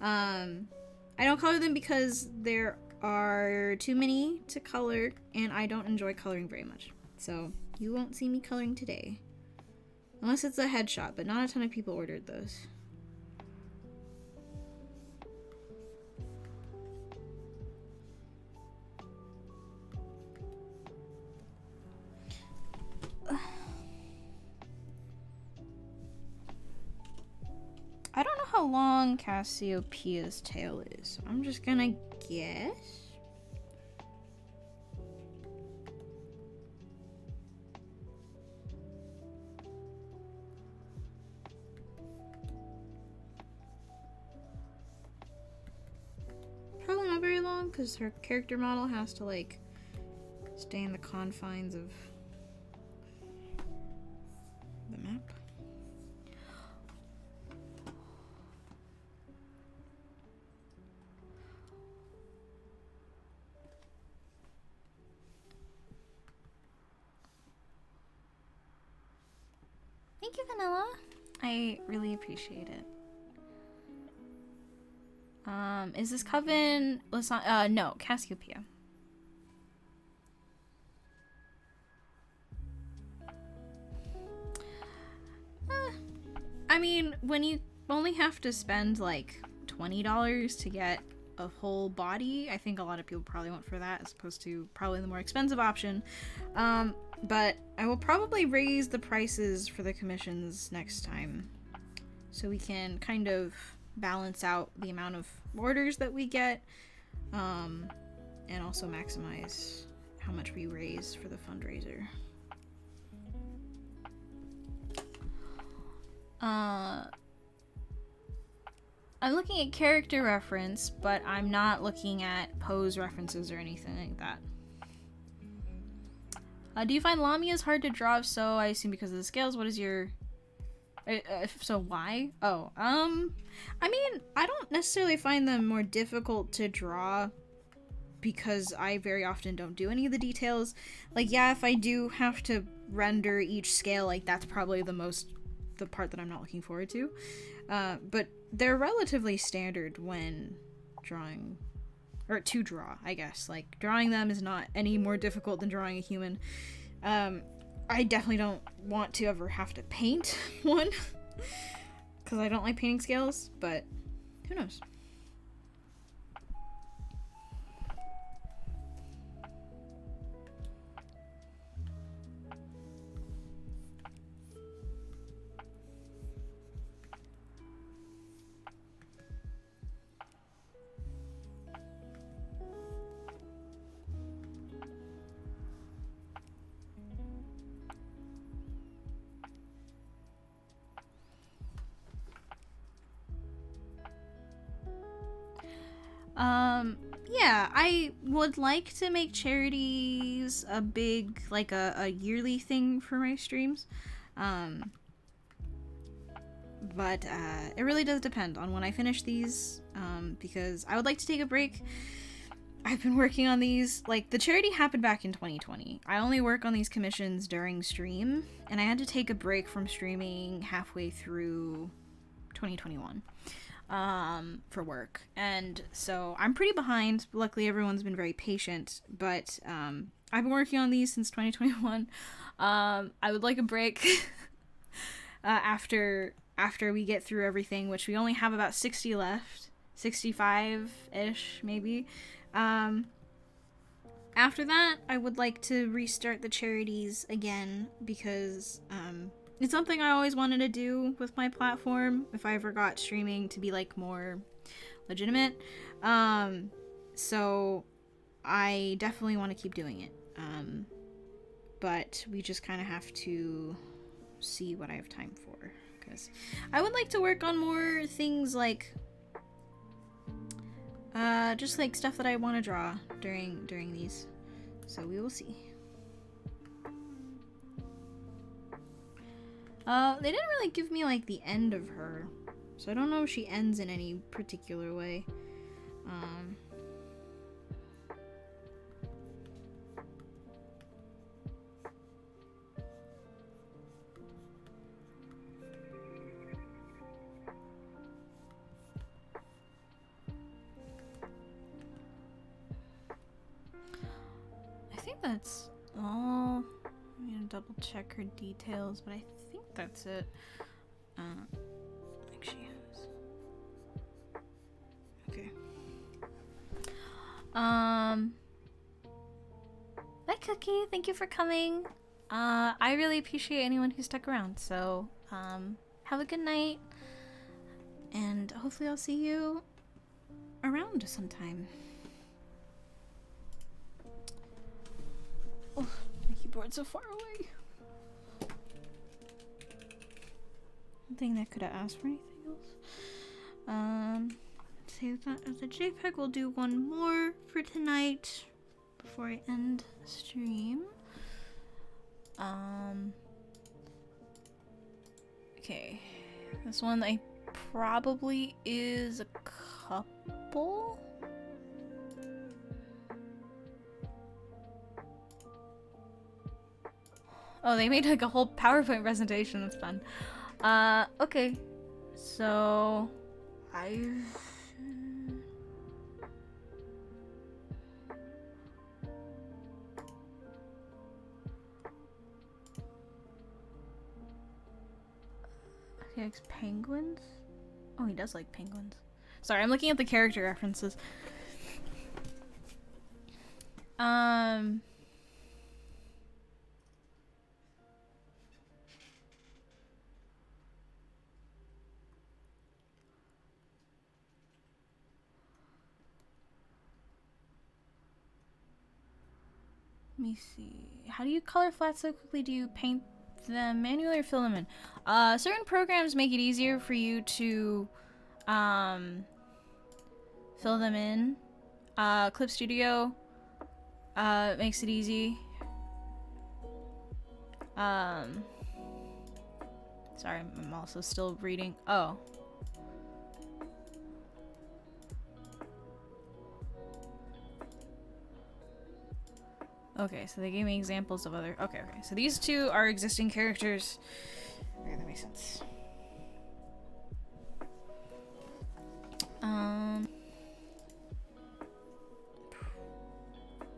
I don't color them because there are too many to color, and I don't enjoy coloring very much. So you won't see me coloring today. Unless it's a headshot, but not a ton of people ordered those. I don't know how long Cassiopeia's tail is, so I'm just gonna guess. Probably not very long, because her character model has to, like, stay in the confines of the map. Thank you, Vanilla. I really appreciate it. Is this Coven? No, Cassiopeia. I mean, when you only have to spend like $20 to get a whole body, I think a lot of people probably went for that as opposed to probably the more expensive option. But I will probably raise the prices for the commissions next time so we can kind of balance out the amount of orders that we get, and also maximize how much we raise for the fundraiser. I'm looking at character reference, but I'm not looking at pose references or anything like that. Do you find Lamias hard to draw? If so, I assume because of the scales. What is your... so why? Oh, I mean, I don't necessarily find them more difficult to draw because I very often don't do any of the details. Like, yeah, if I do have to render each scale, like, that's probably the part that I'm not looking forward to. But they're relatively standard when drawing, or to draw, I guess. Like, drawing them is not any more difficult than drawing a human. I definitely don't want to ever have to paint one because I don't like painting scales, but who knows? Yeah, I would like to make charities a big, like a yearly thing for my streams. But it really does depend on when I finish these, because I would like to take a break I've been working on these, like, the charity happened back in 2020. I only work on these commissions during stream, and I had to take a break from streaming halfway through 2021 for work. And so I'm pretty behind. Luckily, everyone's been very patient, but I've been working on these since 2021. I would like a break after we get through everything, which we only have about 60 left. 65-ish, maybe. After that, I would like to restart the charities again because it's something I always wanted to do with my platform if I ever got streaming to be like more legitimate. So I definitely want to keep doing it. But we just kind of have to see what I have time for, because I would like to work on more things like just like stuff that I want to draw during these. So we will see. They didn't really give me like the end of her, so I don't know if she ends in any particular way. I think that's all. I'm gonna double check her details, but I think that's it. I think she has. Okay. Bye, Cookie. Thank you for coming. I really appreciate anyone who stuck around. So, have a good night, and hopefully I'll see you around sometime. Oh, my keyboard's so far away. I think that could have asked for anything else. Save that as a JPEG. We'll do one more for tonight before I end the stream. Okay. This one probably is a couple. Oh, they made like a whole PowerPoint presentation. That's fun. Okay. So, he likes penguins? Oh, he does like penguins. Sorry, I'm looking at the character references. Let me see. How do you color flats so quickly? Do you paint them manually or fill them in? Certain programs make it easier for you to fill them in. Clip Studio makes it easy. Sorry, I'm also still reading. Oh. Okay, so they gave me examples of other... Okay. So these two are existing characters. Okay, that makes sense.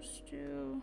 Stew.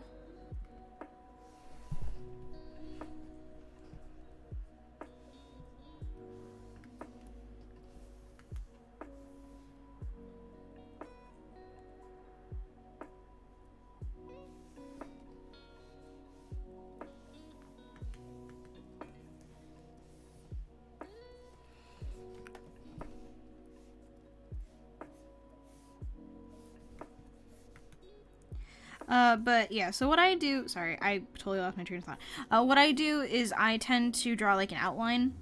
But yeah, so what I do, sorry, I totally lost my train of thought. What I do is I tend to draw like an outline,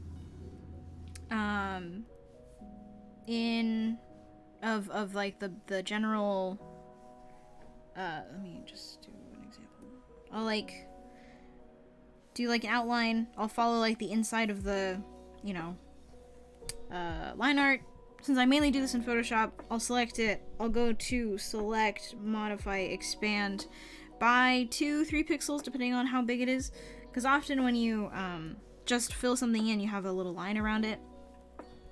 of like the general, let me just do an example. I'll like do like an outline. I'll follow like the inside of the, line art, since I mainly do this in Photoshop, I'll select it. I'll go to select, modify, expand by 2-3 pixels depending on how big it is, because often when you just fill something in, you have a little line around it.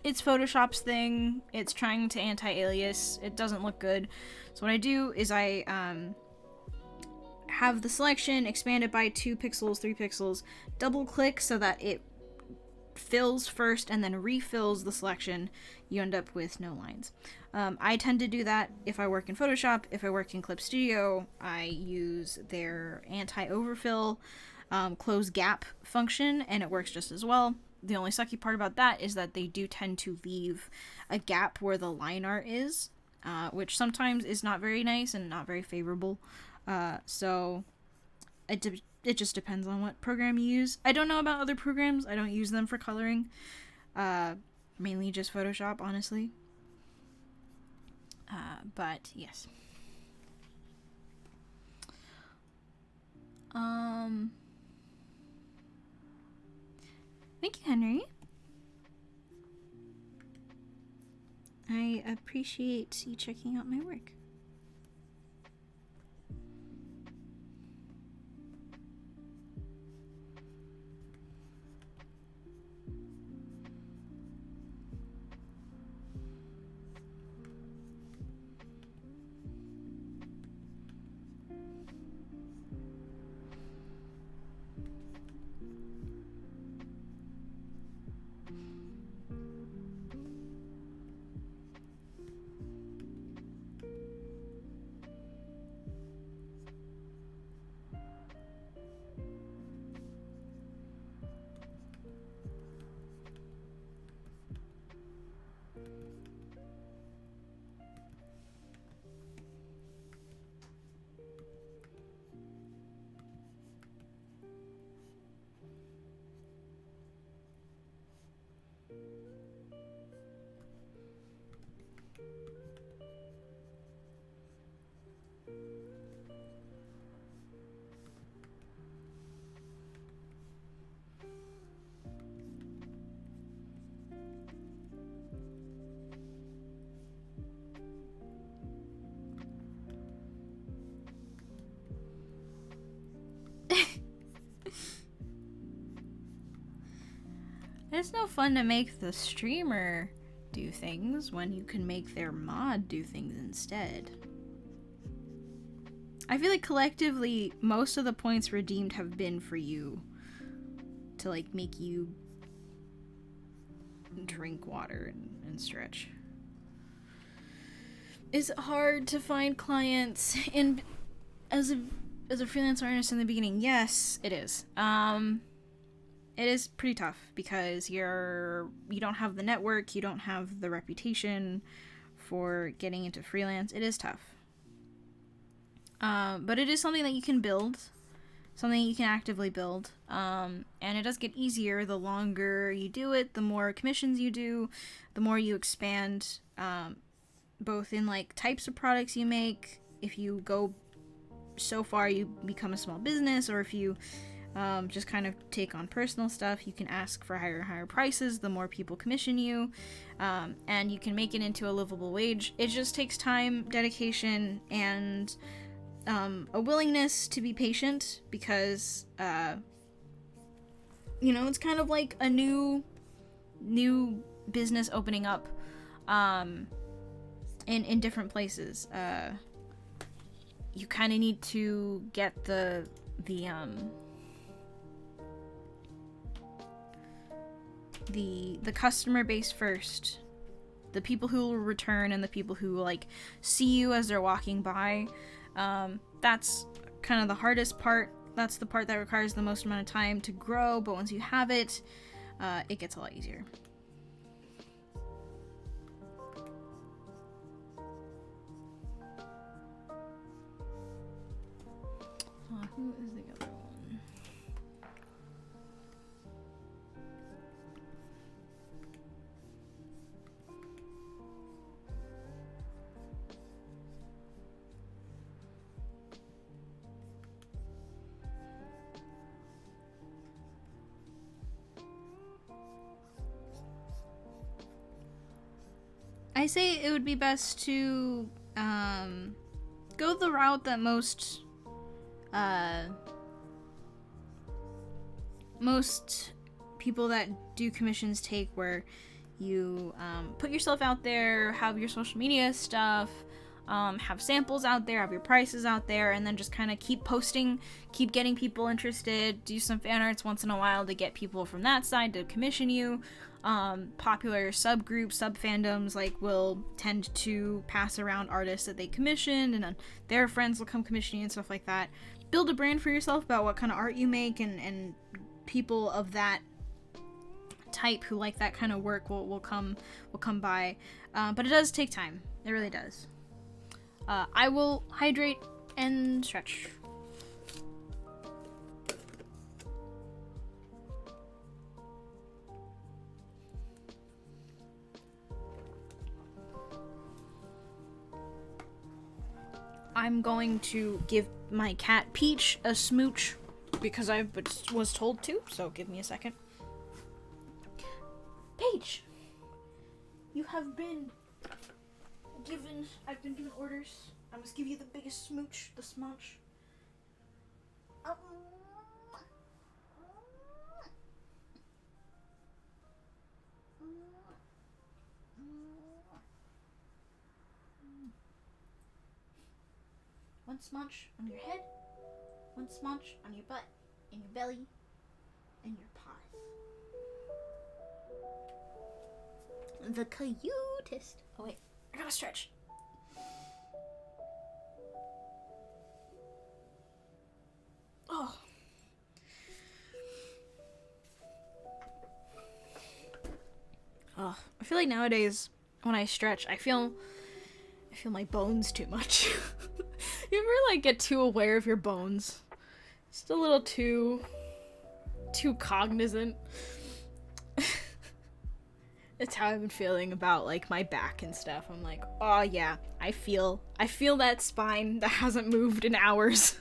It's Photoshop's thing. It's trying to anti-alias. It doesn't look good. So what I do is I have the selection, expand it by 2 pixels, 3 pixels, double click so that it fills first and then refills the selection. You end up with no lines. I tend to do that if I work in Photoshop. If I work in Clip Studio, I use their anti-overfill close gap function, and it works just as well. The only sucky part about that is that they do tend to leave a gap where the line art is, which sometimes is not very nice and not very favorable. So it just depends on what program you use. I don't know about other programs. I don't use them for coloring. Mainly just Photoshop, honestly. But yes. Thank you, Henry. I appreciate you checking out my work. It's no fun to make the streamer do things when you can make their mod do things instead. I feel like collectively, most of the points redeemed have been for you to like make you drink water and stretch. Is it hard to find clients in as a freelance artist in the beginning? Yes, it is. It is pretty tough because you don't have the network, you don't have the reputation for getting into freelance. It is tough. But it is something that you can build, something you can actively build. And it does get easier the longer you do it, the more commissions you do, the more you expand, both in like types of products you make. If you go so far, you become a small business, or if you just kind of take on personal stuff, you can ask for higher and higher prices the more people commission you, and you can make it into a livable wage. It just takes time, dedication, and a willingness to be patient, because it's kind of like a new business opening up in different places. You kind of need to get the customer base first, the people who will return and the people who like see you as they're walking by. That's kind of the hardest part. That's the part that requires the most amount of time to grow, but once you have it, it gets a lot easier. Who is the other one? I say it would be best to go the route that most people that do commissions take, where you put yourself out there, have your social media stuff, have samples out there, have your prices out there, and then just kind of keep posting, keep getting people interested, do some fan arts once in a while to get people from that side to commission you. Popular subgroups, sub-fandoms, like, will tend to pass around artists that they commissioned, and then their friends will come commission you and stuff like that. Build a brand for yourself about what kind of art you make, and people of that type who like that kind of work will come by. But it does take time. It really does. I will hydrate and stretch. I'm going to give my cat Peach a smooch because I was told to, so give me a second. Peach! You have been given... I've been given orders. I must give you the biggest smooch, the smooch. One smooch on your head, one smooch on your butt, and your belly, and your paws. The cutest. Oh wait, I gotta stretch. Oh. Oh, I feel like nowadays when I stretch, I feel my bones too much. You ever like get too aware of your bones? Just a little too cognizant. That's how I've been feeling about like my back and stuff. I'm like, oh yeah, I feel that spine that hasn't moved in hours.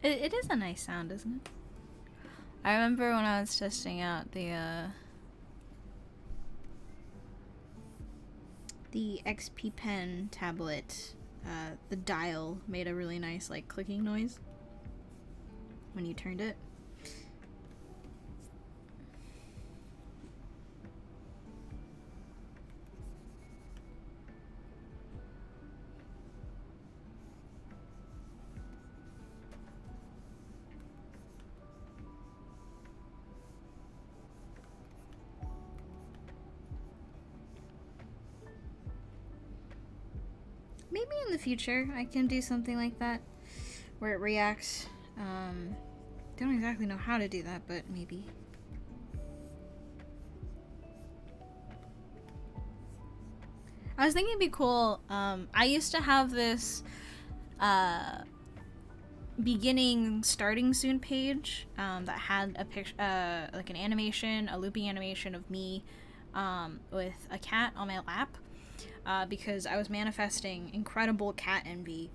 It is a nice sound, isn't it? I remember when I was testing out the XP Pen tablet, the dial made a really nice like clicking noise when you turned it. Maybe in the future I can do something like that where it reacts. Don't exactly know how to do that, but maybe. I was thinking it'd be cool. I used to have this beginning starting soon page that had a picture, like an animation, a looping animation of me with a cat on my lap. Because I was manifesting incredible cat envy.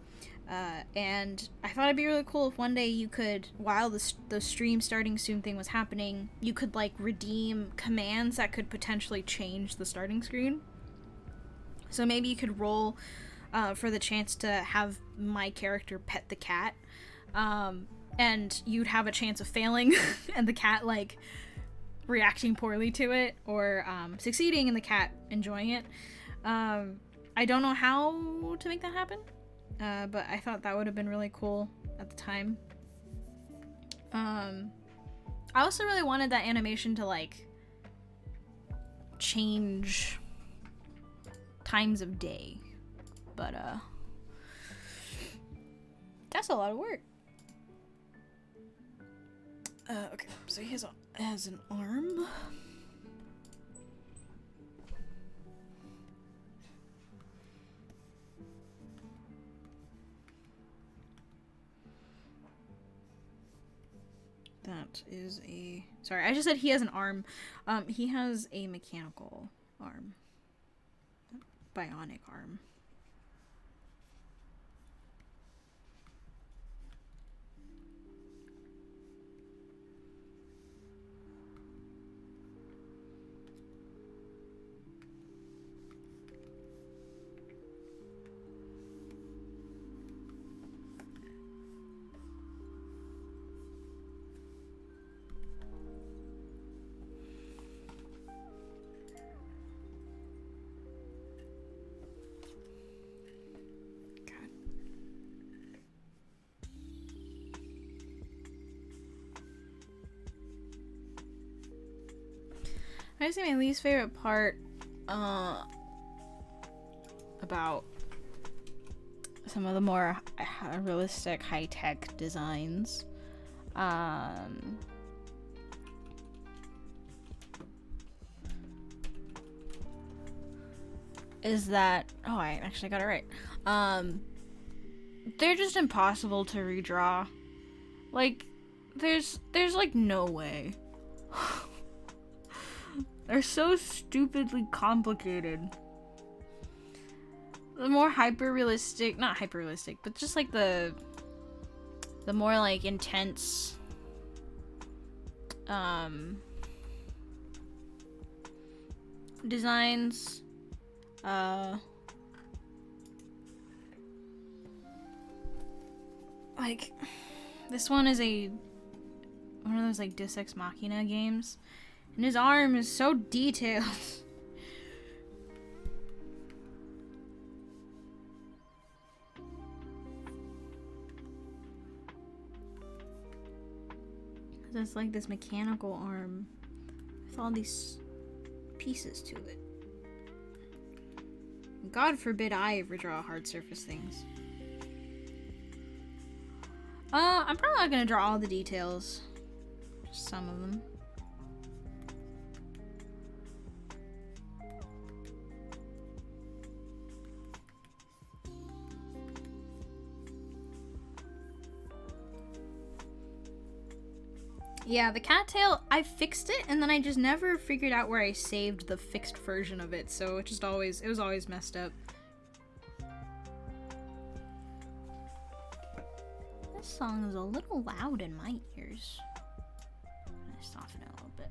And I thought it'd be really cool if one day you could, while the stream starting soon thing was happening, you could like redeem commands that could potentially change the starting screen. So maybe you could roll for the chance to have my character pet the cat. And you'd have a chance of failing and the cat like reacting poorly to it, or succeeding and the cat enjoying it. I don't know how to make that happen, but I thought that would have been really cool at the time. I also really wanted that animation to, like, change times of day, but, that's a lot of work. Okay, so he has an arm. That is a... Sorry, I just said he has an arm. He has a mechanical arm. Bionic arm. I say my least favorite part about some of the more realistic high-tech designs is that I actually got it right. They're just impossible to redraw. Like there's like no way. They're so stupidly complicated. The more hyper-realistic, not hyper-realistic, but just like the more like intense designs like this one is one of those like Deus Ex Machina games. And his arm is so detailed. There's like this mechanical arm with all these pieces to it. God forbid I ever draw hard surface things. I'm probably not gonna draw all the details. Just some of them. Yeah, the cattail, I fixed it, and then I just never figured out where I saved the fixed version of it, so it was always messed up. This song is a little loud in my ears. I'm gonna soften it a little bit.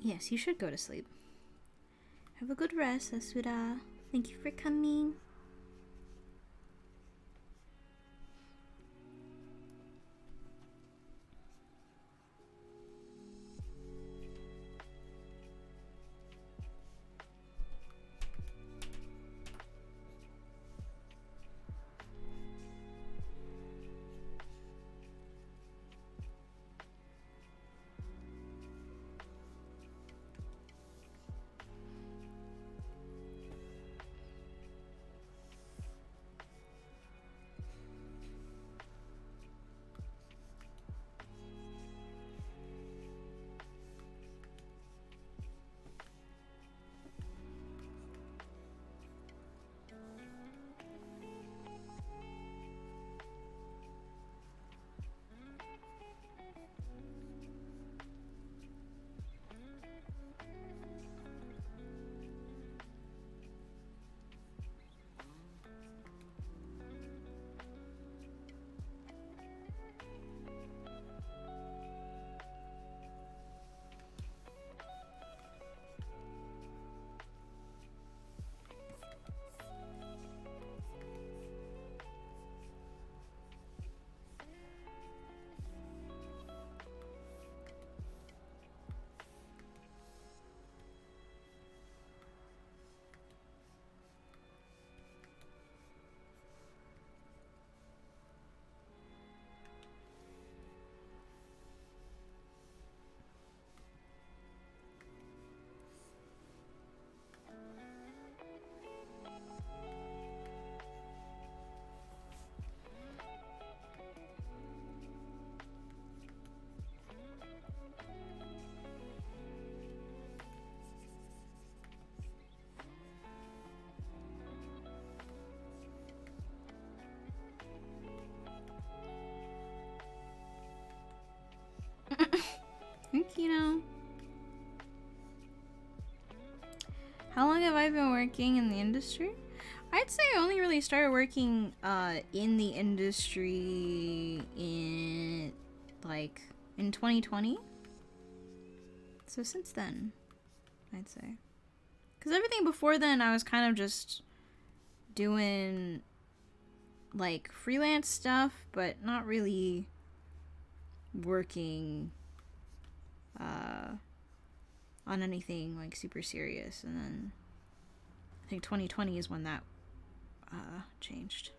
Yes, you should go to sleep. Have a good rest, Asura. Thank you for coming. You know, how long have I been working in the industry? I'd say I only really started working in the industry in 2020. So since then, I'd say. Because everything before then, I was kind of just doing like freelance stuff, but not really working on anything like super serious. And then I think 2020 is when that changed.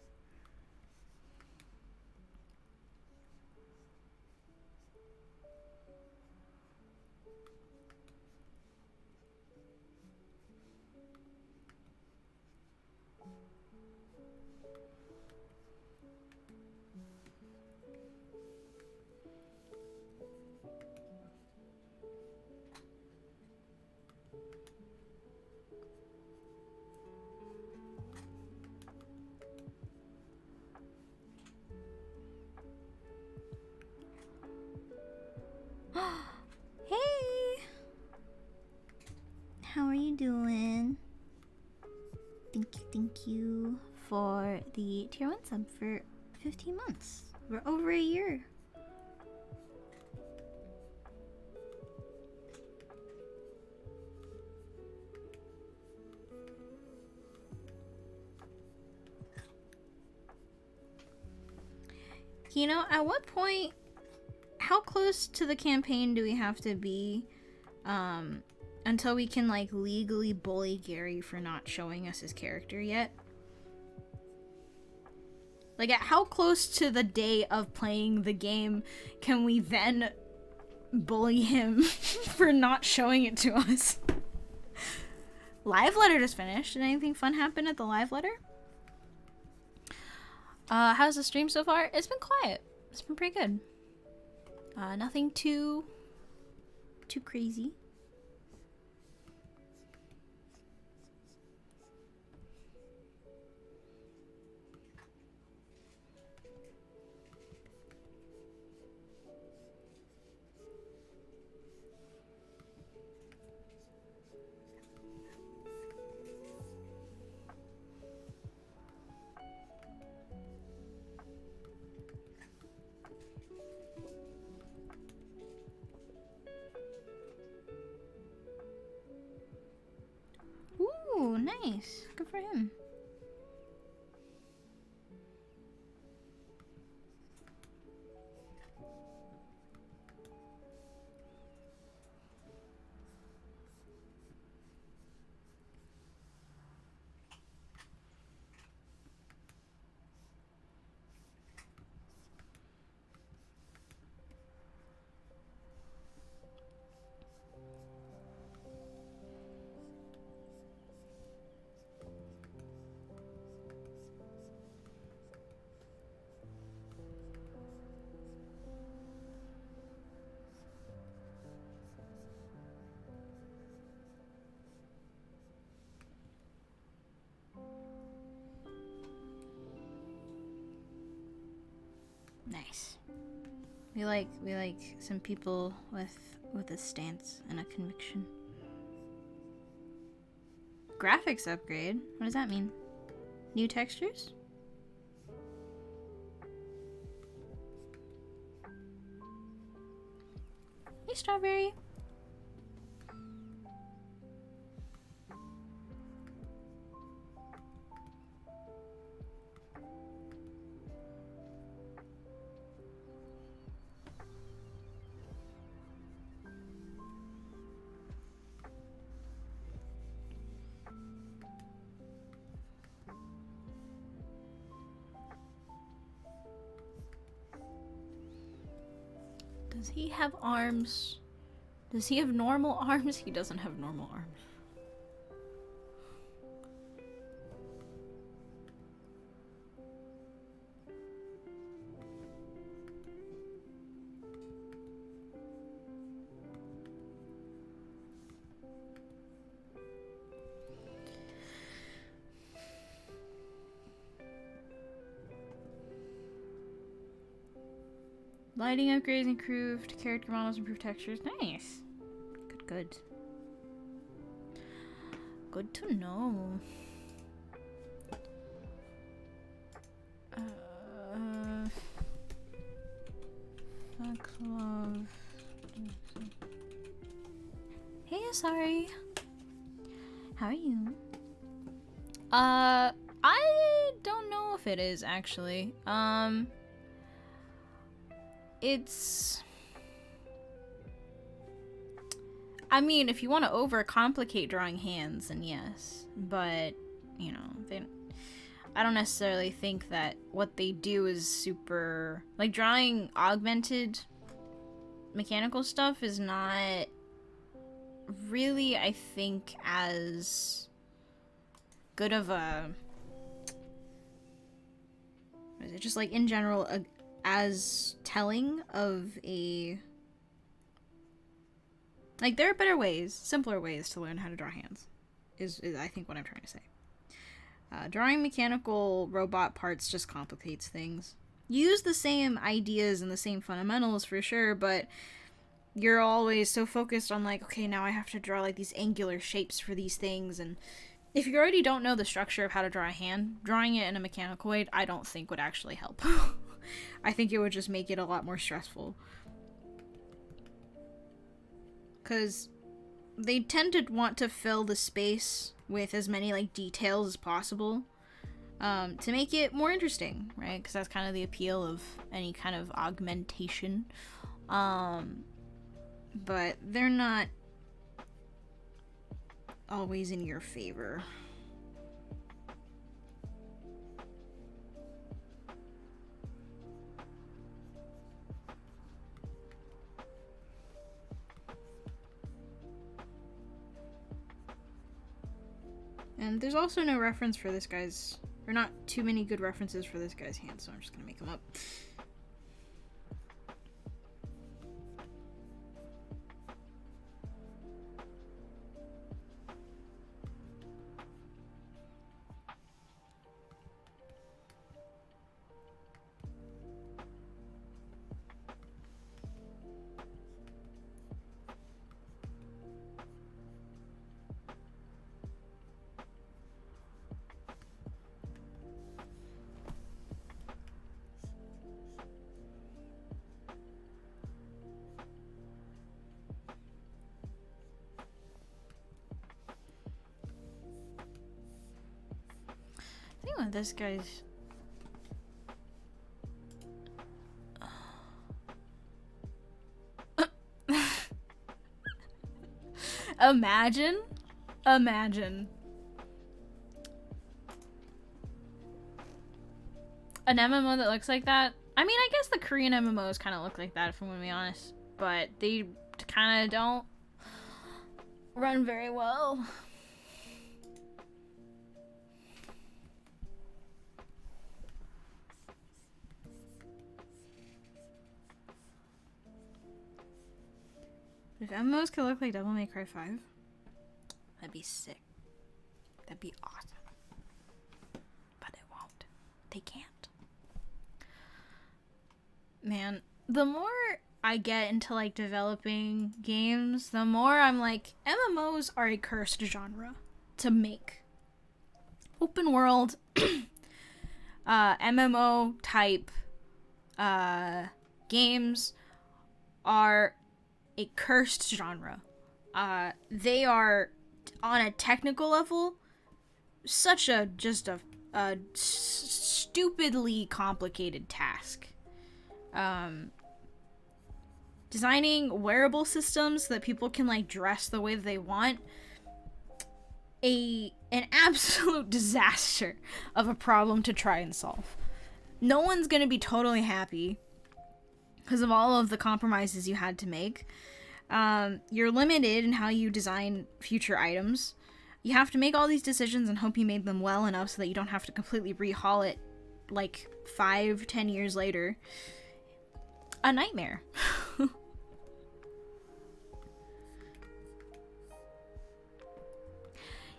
Hey! How are you doing? Thank you for the tier 1 sub for 15 months. We're over a year. You know, at what point, how close to the campaign do we have to be until we can like legally bully Gary for not showing us his character yet? Like, at how close to the day of playing the game can we then bully him for not showing it to us? Live letter just finished. Did anything fun happen at the live letter? How's the stream so far? It's been quiet. It's been pretty good. Nothing too crazy. for him. Nice. We like some people with a stance and a conviction. Graphics upgrade? What does that mean? New textures? Hey, Strawberry. Does he have arms? Does he have normal arms? He doesn't have normal arms. Lighting upgrades improved, character models improved textures. Nice. Good, good. Good to know. Fuck love. Hey, sorry. How are you? I don't know if it is actually. It's... I mean, if you want to overcomplicate drawing hands, then yes. But, you know, I don't necessarily think that what they do is super... Like, drawing augmented mechanical stuff is not really, I think, as good of a... What is it? Just, like, in general, as telling of a... Like, there are better ways, simpler ways to learn how to draw hands, is I think what I'm trying to say. Drawing mechanical robot parts just complicates things. You use the same ideas and the same fundamentals for sure, but you're always so focused on, like, okay, now I have to draw, like, these angular shapes for these things, and if you already don't know the structure of how to draw a hand, drawing it in a mechanical way, I don't think would actually help. I think it would just make it a lot more stressful. Because they tend to want to fill the space with as many, like, details as possible to make it more interesting, right? Because that's kind of the appeal of any kind of augmentation. But they're not always in your favor. And there's also no reference for this guy's, or not too many good references for this guy's hand, so I'm just gonna make them up. what this guy's... Imagine. An MMO that looks like that. I mean, I guess the Korean MMOs kind of look like that, if I'm gonna be honest. But they kind of don't run very well. If MMOs could look like Devil May Cry 5, that'd be sick. That'd be awesome. But it won't. They can't. Man, the more I get into like developing games, the more I'm like, MMOs are a cursed genre to make. Open world, MMO type games are a cursed genre. They are, on a technical level, such a stupidly complicated task. Designing wearable systems so that people can like dress the way that they want, an absolute disaster of a problem to try and solve. No one's gonna be totally happy because of all of the compromises you had to make. You're limited in how you design future items. You have to make all these decisions and hope you made them well enough so that you don't have to completely rehaul it like 5-10 years later. A nightmare.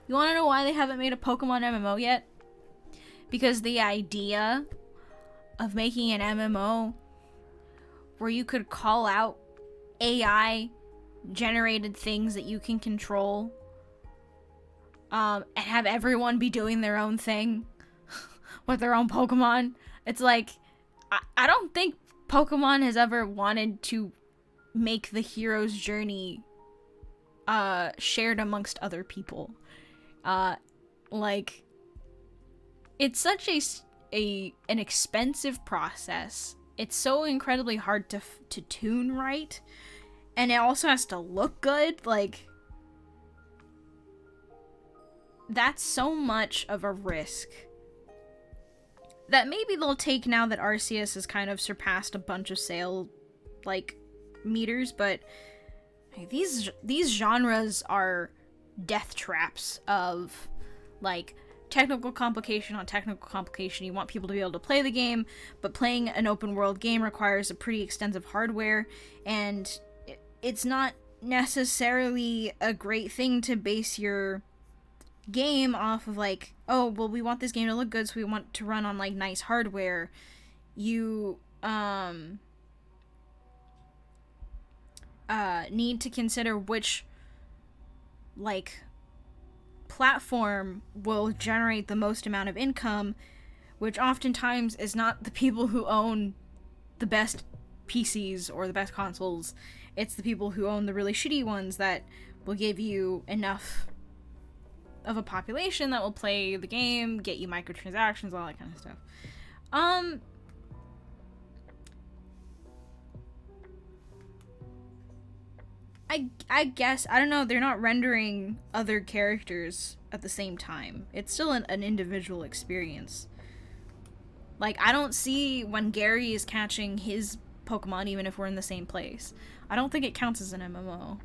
You want to know why they haven't made a Pokemon MMO yet? Because the idea of making an MMO where you could call out AI generated things that you can control, and have everyone be doing their own thing with their own Pokemon. It's like, I don't think Pokemon has ever wanted to make the hero's journey shared amongst other people. Like, it's such an expensive process. It's so incredibly hard to tune right, and it also has to look good. Like, that's so much of a risk that maybe they'll take now that Arceus has kind of surpassed a bunch of sale, like, meters, but these genres are death traps of, like, technical complication on technical complication. You want people to be able to play the game, but playing an open world game requires a pretty extensive hardware, and it's not necessarily a great thing to base your game off of, like, oh, well, we want this game to look good, so we want to run on, like, nice hardware. You need to consider which, like, platform will generate the most amount of income, which oftentimes is not the people who own the best PCs or the best consoles. It's the people who own the really shitty ones that will give you enough of a population that will play the game, get you microtransactions, all that kind of stuff. I guess, I don't know, they're not rendering other characters at the same time. It's still an individual experience. Like, I don't see when Gary is catching his Pokemon even if we're in the same place. I don't think it counts as an MMO.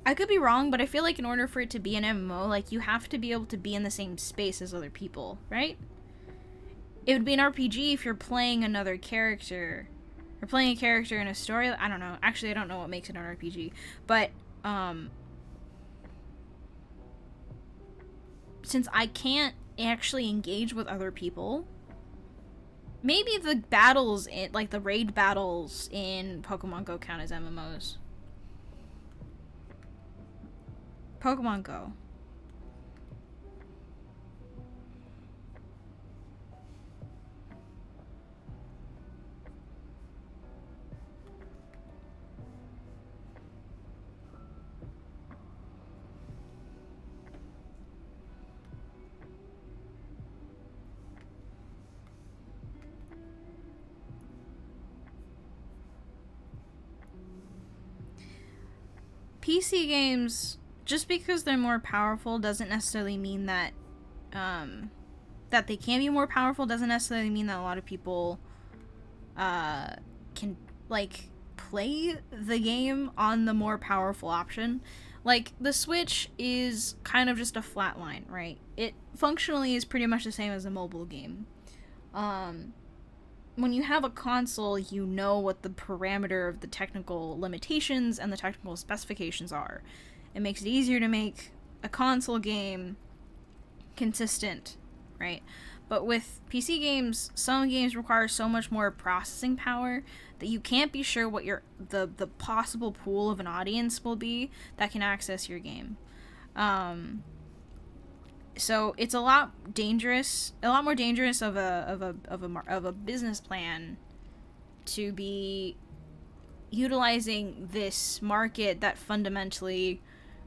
I could be wrong, but I feel like in order for it to be an MMO, like, you have to be able to be in the same space as other people, right? It would be an RPG if you're playing another character. Or playing a character in a story. I don't know. Actually, I don't know what makes it an RPG. But, since I can't actually engage with other people, maybe the battles, like the raid battles in Pokemon Go count as MMOs. Pokemon Go. PC games, just because they're more powerful doesn't necessarily mean that that they can be more powerful doesn't necessarily mean that a lot of people can like play the game on the more powerful option. Like the Switch is kind of just a flat line, right? It functionally is pretty much the same as a mobile game. When you have a console, you know what the parameter of the technical limitations and the technical specifications are. It makes it easier to make a console game consistent, right? But with PC games, some games require so much more processing power that you can't be sure what the possible pool of an audience will be that can access your game. So it's a lot more dangerous of a business plan to be utilizing this market that fundamentally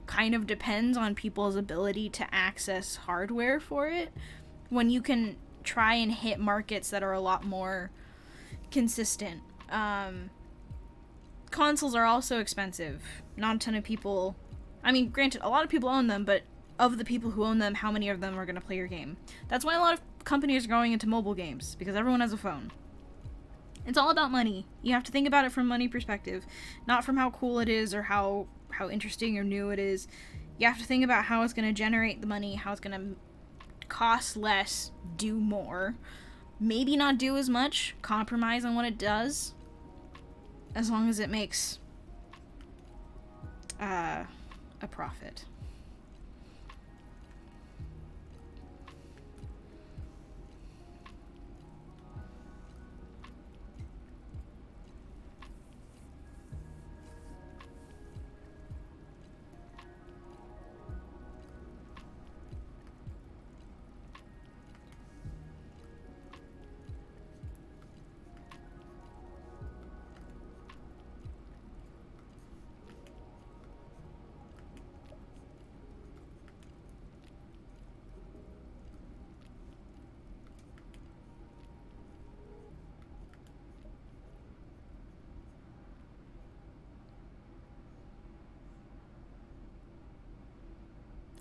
kind of depends on people's ability to access hardware for it, when you can try and hit markets that are a lot more consistent. Consoles are also expensive. Not a ton of people, I mean, granted, a lot of people own them, but of the people who own them, how many of them are going to play your game? That's why a lot of companies are going into mobile games, because everyone has a phone. It's all about money. You have to think about it from a money perspective, not from how cool it is or how interesting or new it is. You have to think about how it's going to generate the money, how it's going to cost less, do more, maybe not do as much, compromise on what it does, as long as it makes a profit.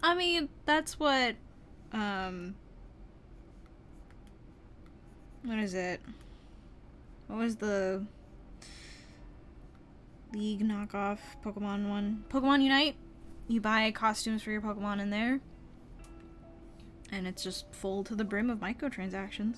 I mean, that's what what is it? What was the League knockoff Pokemon one? Pokemon Unite? You buy costumes for your Pokemon in there, and it's just full to the brim of microtransactions.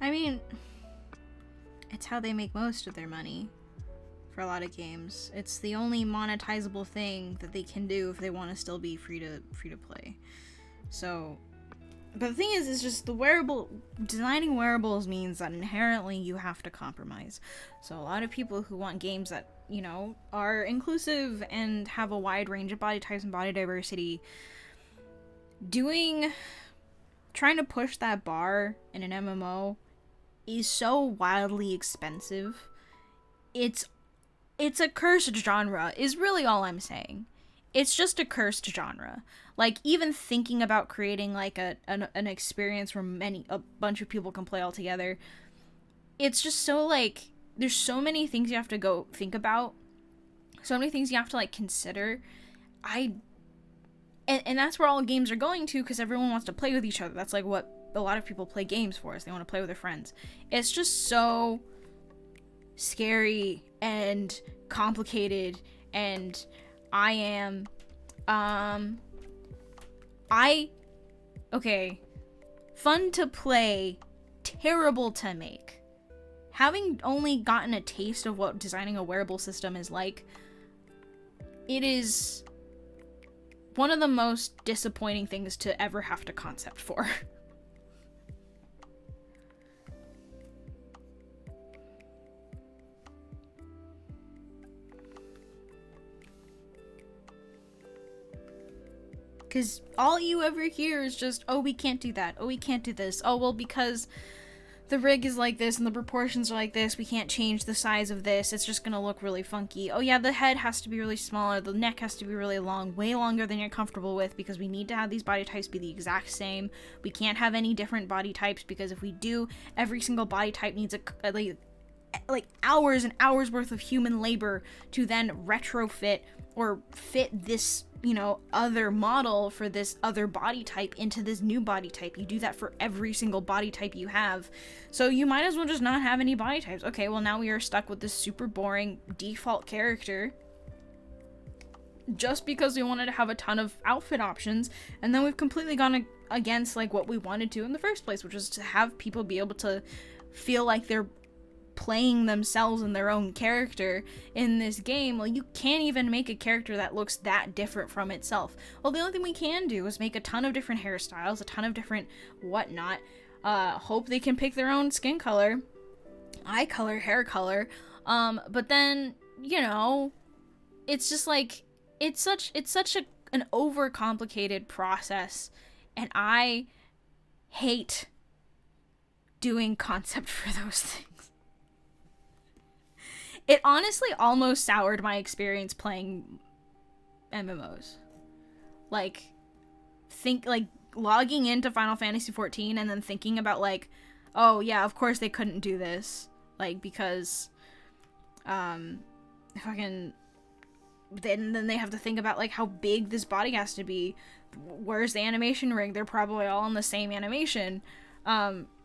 I mean, it's how they make most of their money for a lot of games. It's the only monetizable thing that they can do if they want to still be free to play. So, but the thing is just designing wearables means that inherently you have to compromise. So a lot of people who want games that, you know, are inclusive and have a wide range of body types and body diversity, trying to push that bar in an MMO is so wildly expensive. It's a cursed genre, is really all I'm saying. it's just a cursed genre. Like, even thinking about creating like an experience where a bunch of people can play all together, it's just so like there's so many things you have to go think about, so many things you have to like consider. I and that's where all games are going to, because everyone wants to play with each other. That's like what a lot of people play games for, is they want to play with their friends. It's just so scary and complicated, and I am I okay, fun to play, terrible to make. Having only gotten a taste of what designing a wearable system is like, it is one of the most disappointing things to ever have to concept for. Because all you ever hear is just, oh, we can't do that. Oh, we can't do this. Oh, well, because the rig is like this and the proportions are like this, we can't change the size of this. It's just going to look really funky. Oh, yeah, the head has to be really small. The neck has to be really long, way longer than you're comfortable with, because we need to have these body types be the exact same. We can't have any different body types, because if we do, every single body type needs like hours and hours worth of human labor to then retrofit or fit this, you know, other model for this other body type into this new body type. You do that for every single body type you have. So you might as well just not have any body types. Okay, well, now we are stuck with this super boring default character just because we wanted to have a ton of outfit options, and then we've completely gone against like what we wanted to in the first place, which was to have people be able to feel like they're playing themselves and their own character in this game. Well, you can't even make a character that looks that different from itself. Well, the only thing we can do is make a ton of different hairstyles, a ton of different whatnot, hope they can pick their own skin color, eye color, hair color, but then, you know, it's just like, it's such an overcomplicated process, and I hate doing concept for those things. It honestly almost soured my experience playing MMOs. Like, logging into Final Fantasy XIV and then thinking about, like, oh, yeah, of course they couldn't do this. Like, because, fucking, then they have to think about, like, how big this body has to be. Where's the animation rig? They're probably all on the same animation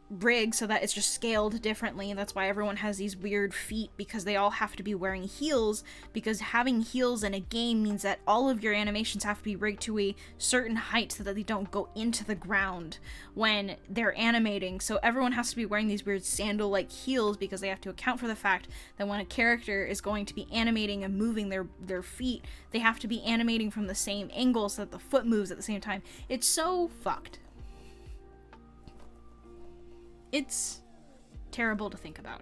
rig, so that it's just scaled differently, and that's why everyone has these weird feet, because they all have to be wearing heels, because having heels in a game means that all of your animations have to be rigged to a certain height so that they don't go into the ground when they're animating. So everyone has to be wearing these weird sandal-like heels, because they have to account for the fact that when a character is going to be animating and moving their feet, they have to be animating from the same angle so that the foot moves at the same time. It's so fucked. It's terrible to think about.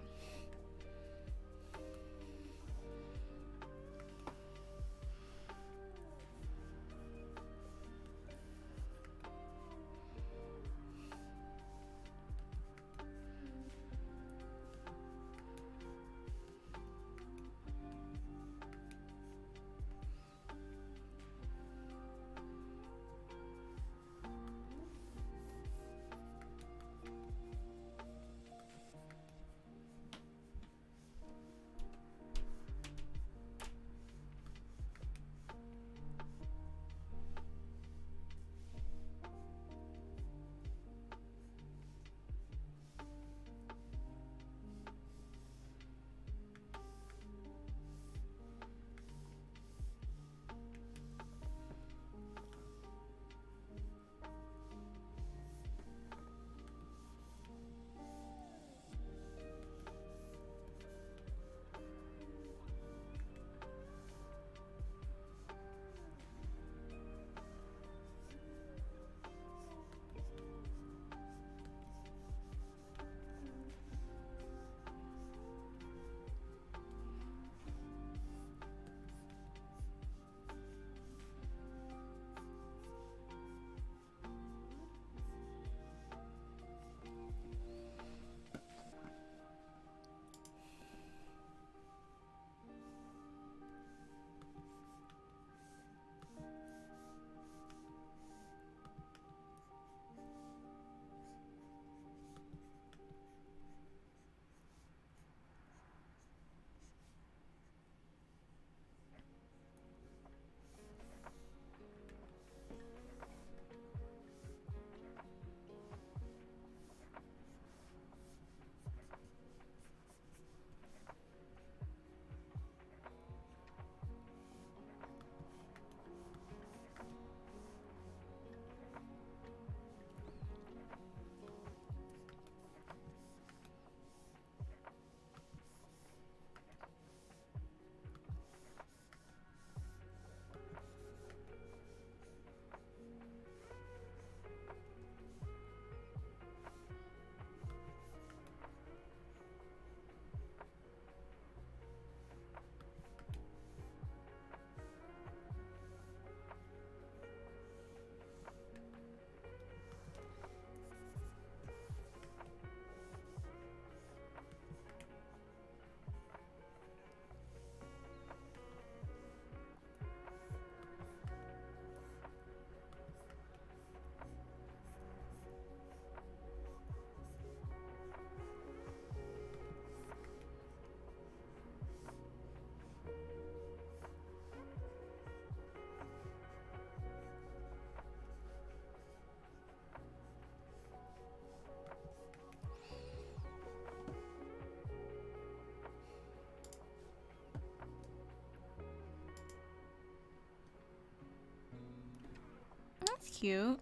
cute.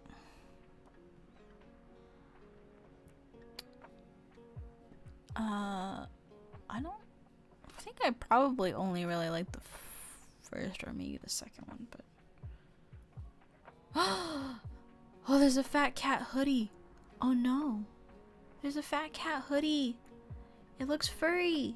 I don't think I probably only really like the first or maybe the second one, but oh, there's a fat cat hoodie. Oh no, there's a fat cat hoodie. It looks furry.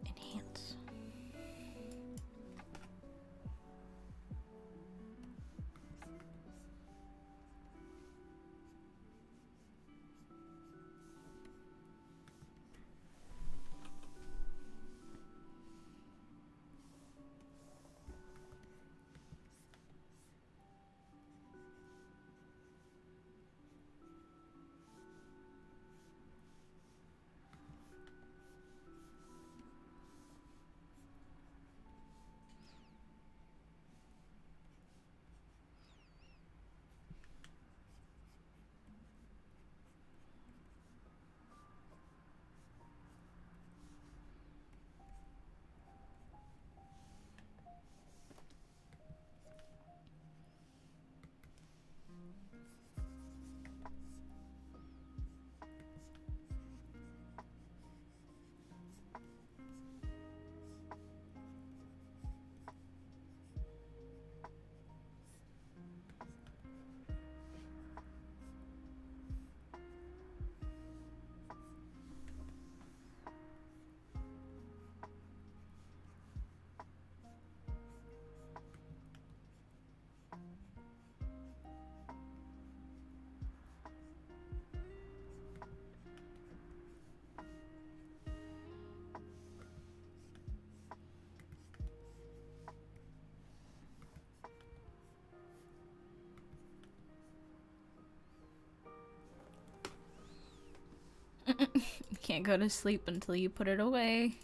Enhance. You can't go to sleep until you put it away.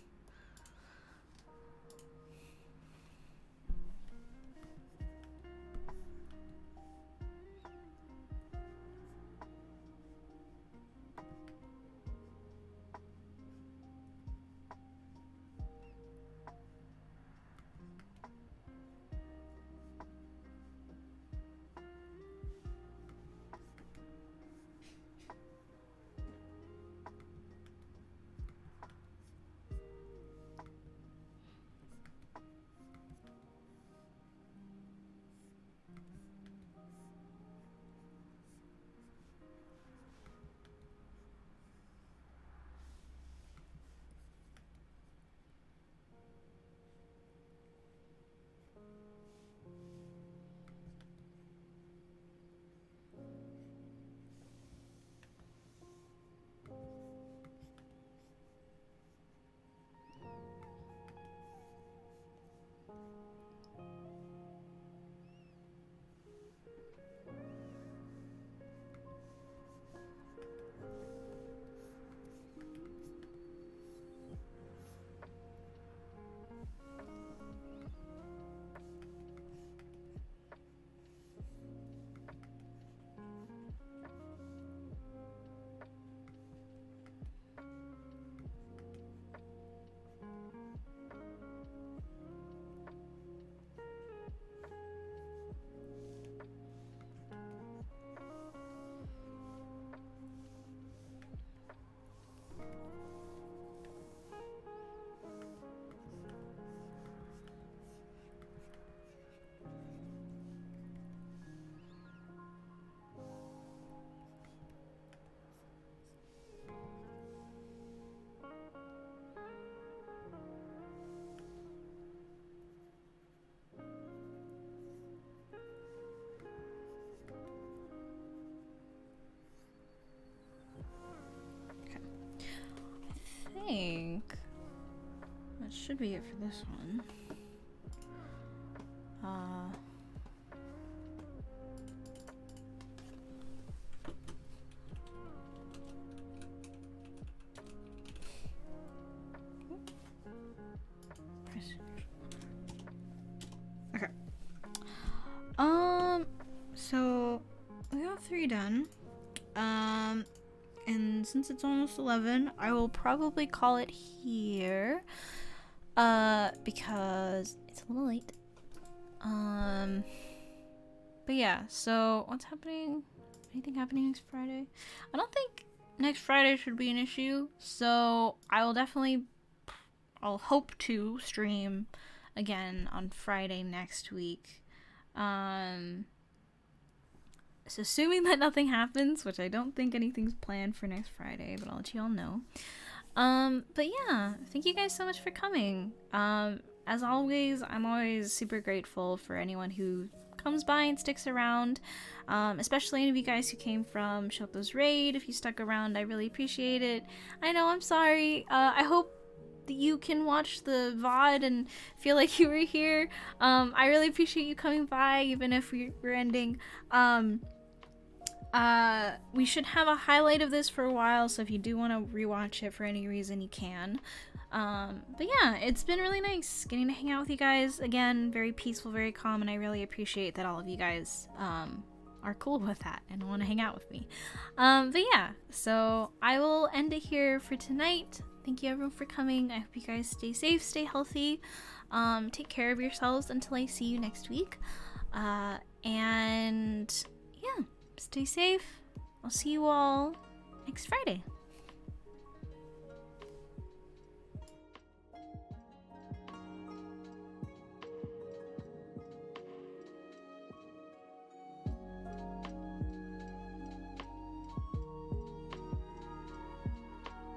should be it for this one. Okay. So we got 3 done. And since it's almost 11, I will probably call it here. Because it's a little late. But yeah, so what's happening? Anything happening next Friday? I don't think next Friday should be an issue, so I'll hope to stream again on Friday next week. So assuming that nothing happens, which I don't think anything's planned for next Friday, but I'll let you all know. But yeah, thank you guys so much for coming. As always, I'm always super grateful for anyone who comes by and sticks around, especially any of you guys who came from Shoto's raid. If you stuck around, I really appreciate it. I know, I'm sorry. I hope that you can watch the VOD and feel like you were here. I really appreciate you coming by, even if we're ending. We should have a highlight of this for a while, so if you do want to rewatch it for any reason, you can. But yeah, it's been really nice getting to hang out with you guys again. Very peaceful, very calm, and I really appreciate that all of you guys are cool with that and want to hang out with me. But yeah, so I will end it here for tonight. Thank you everyone for coming. I hope you guys stay safe, stay healthy, take care of yourselves until I see you next week. And yeah, stay safe. I'll see you all next Friday.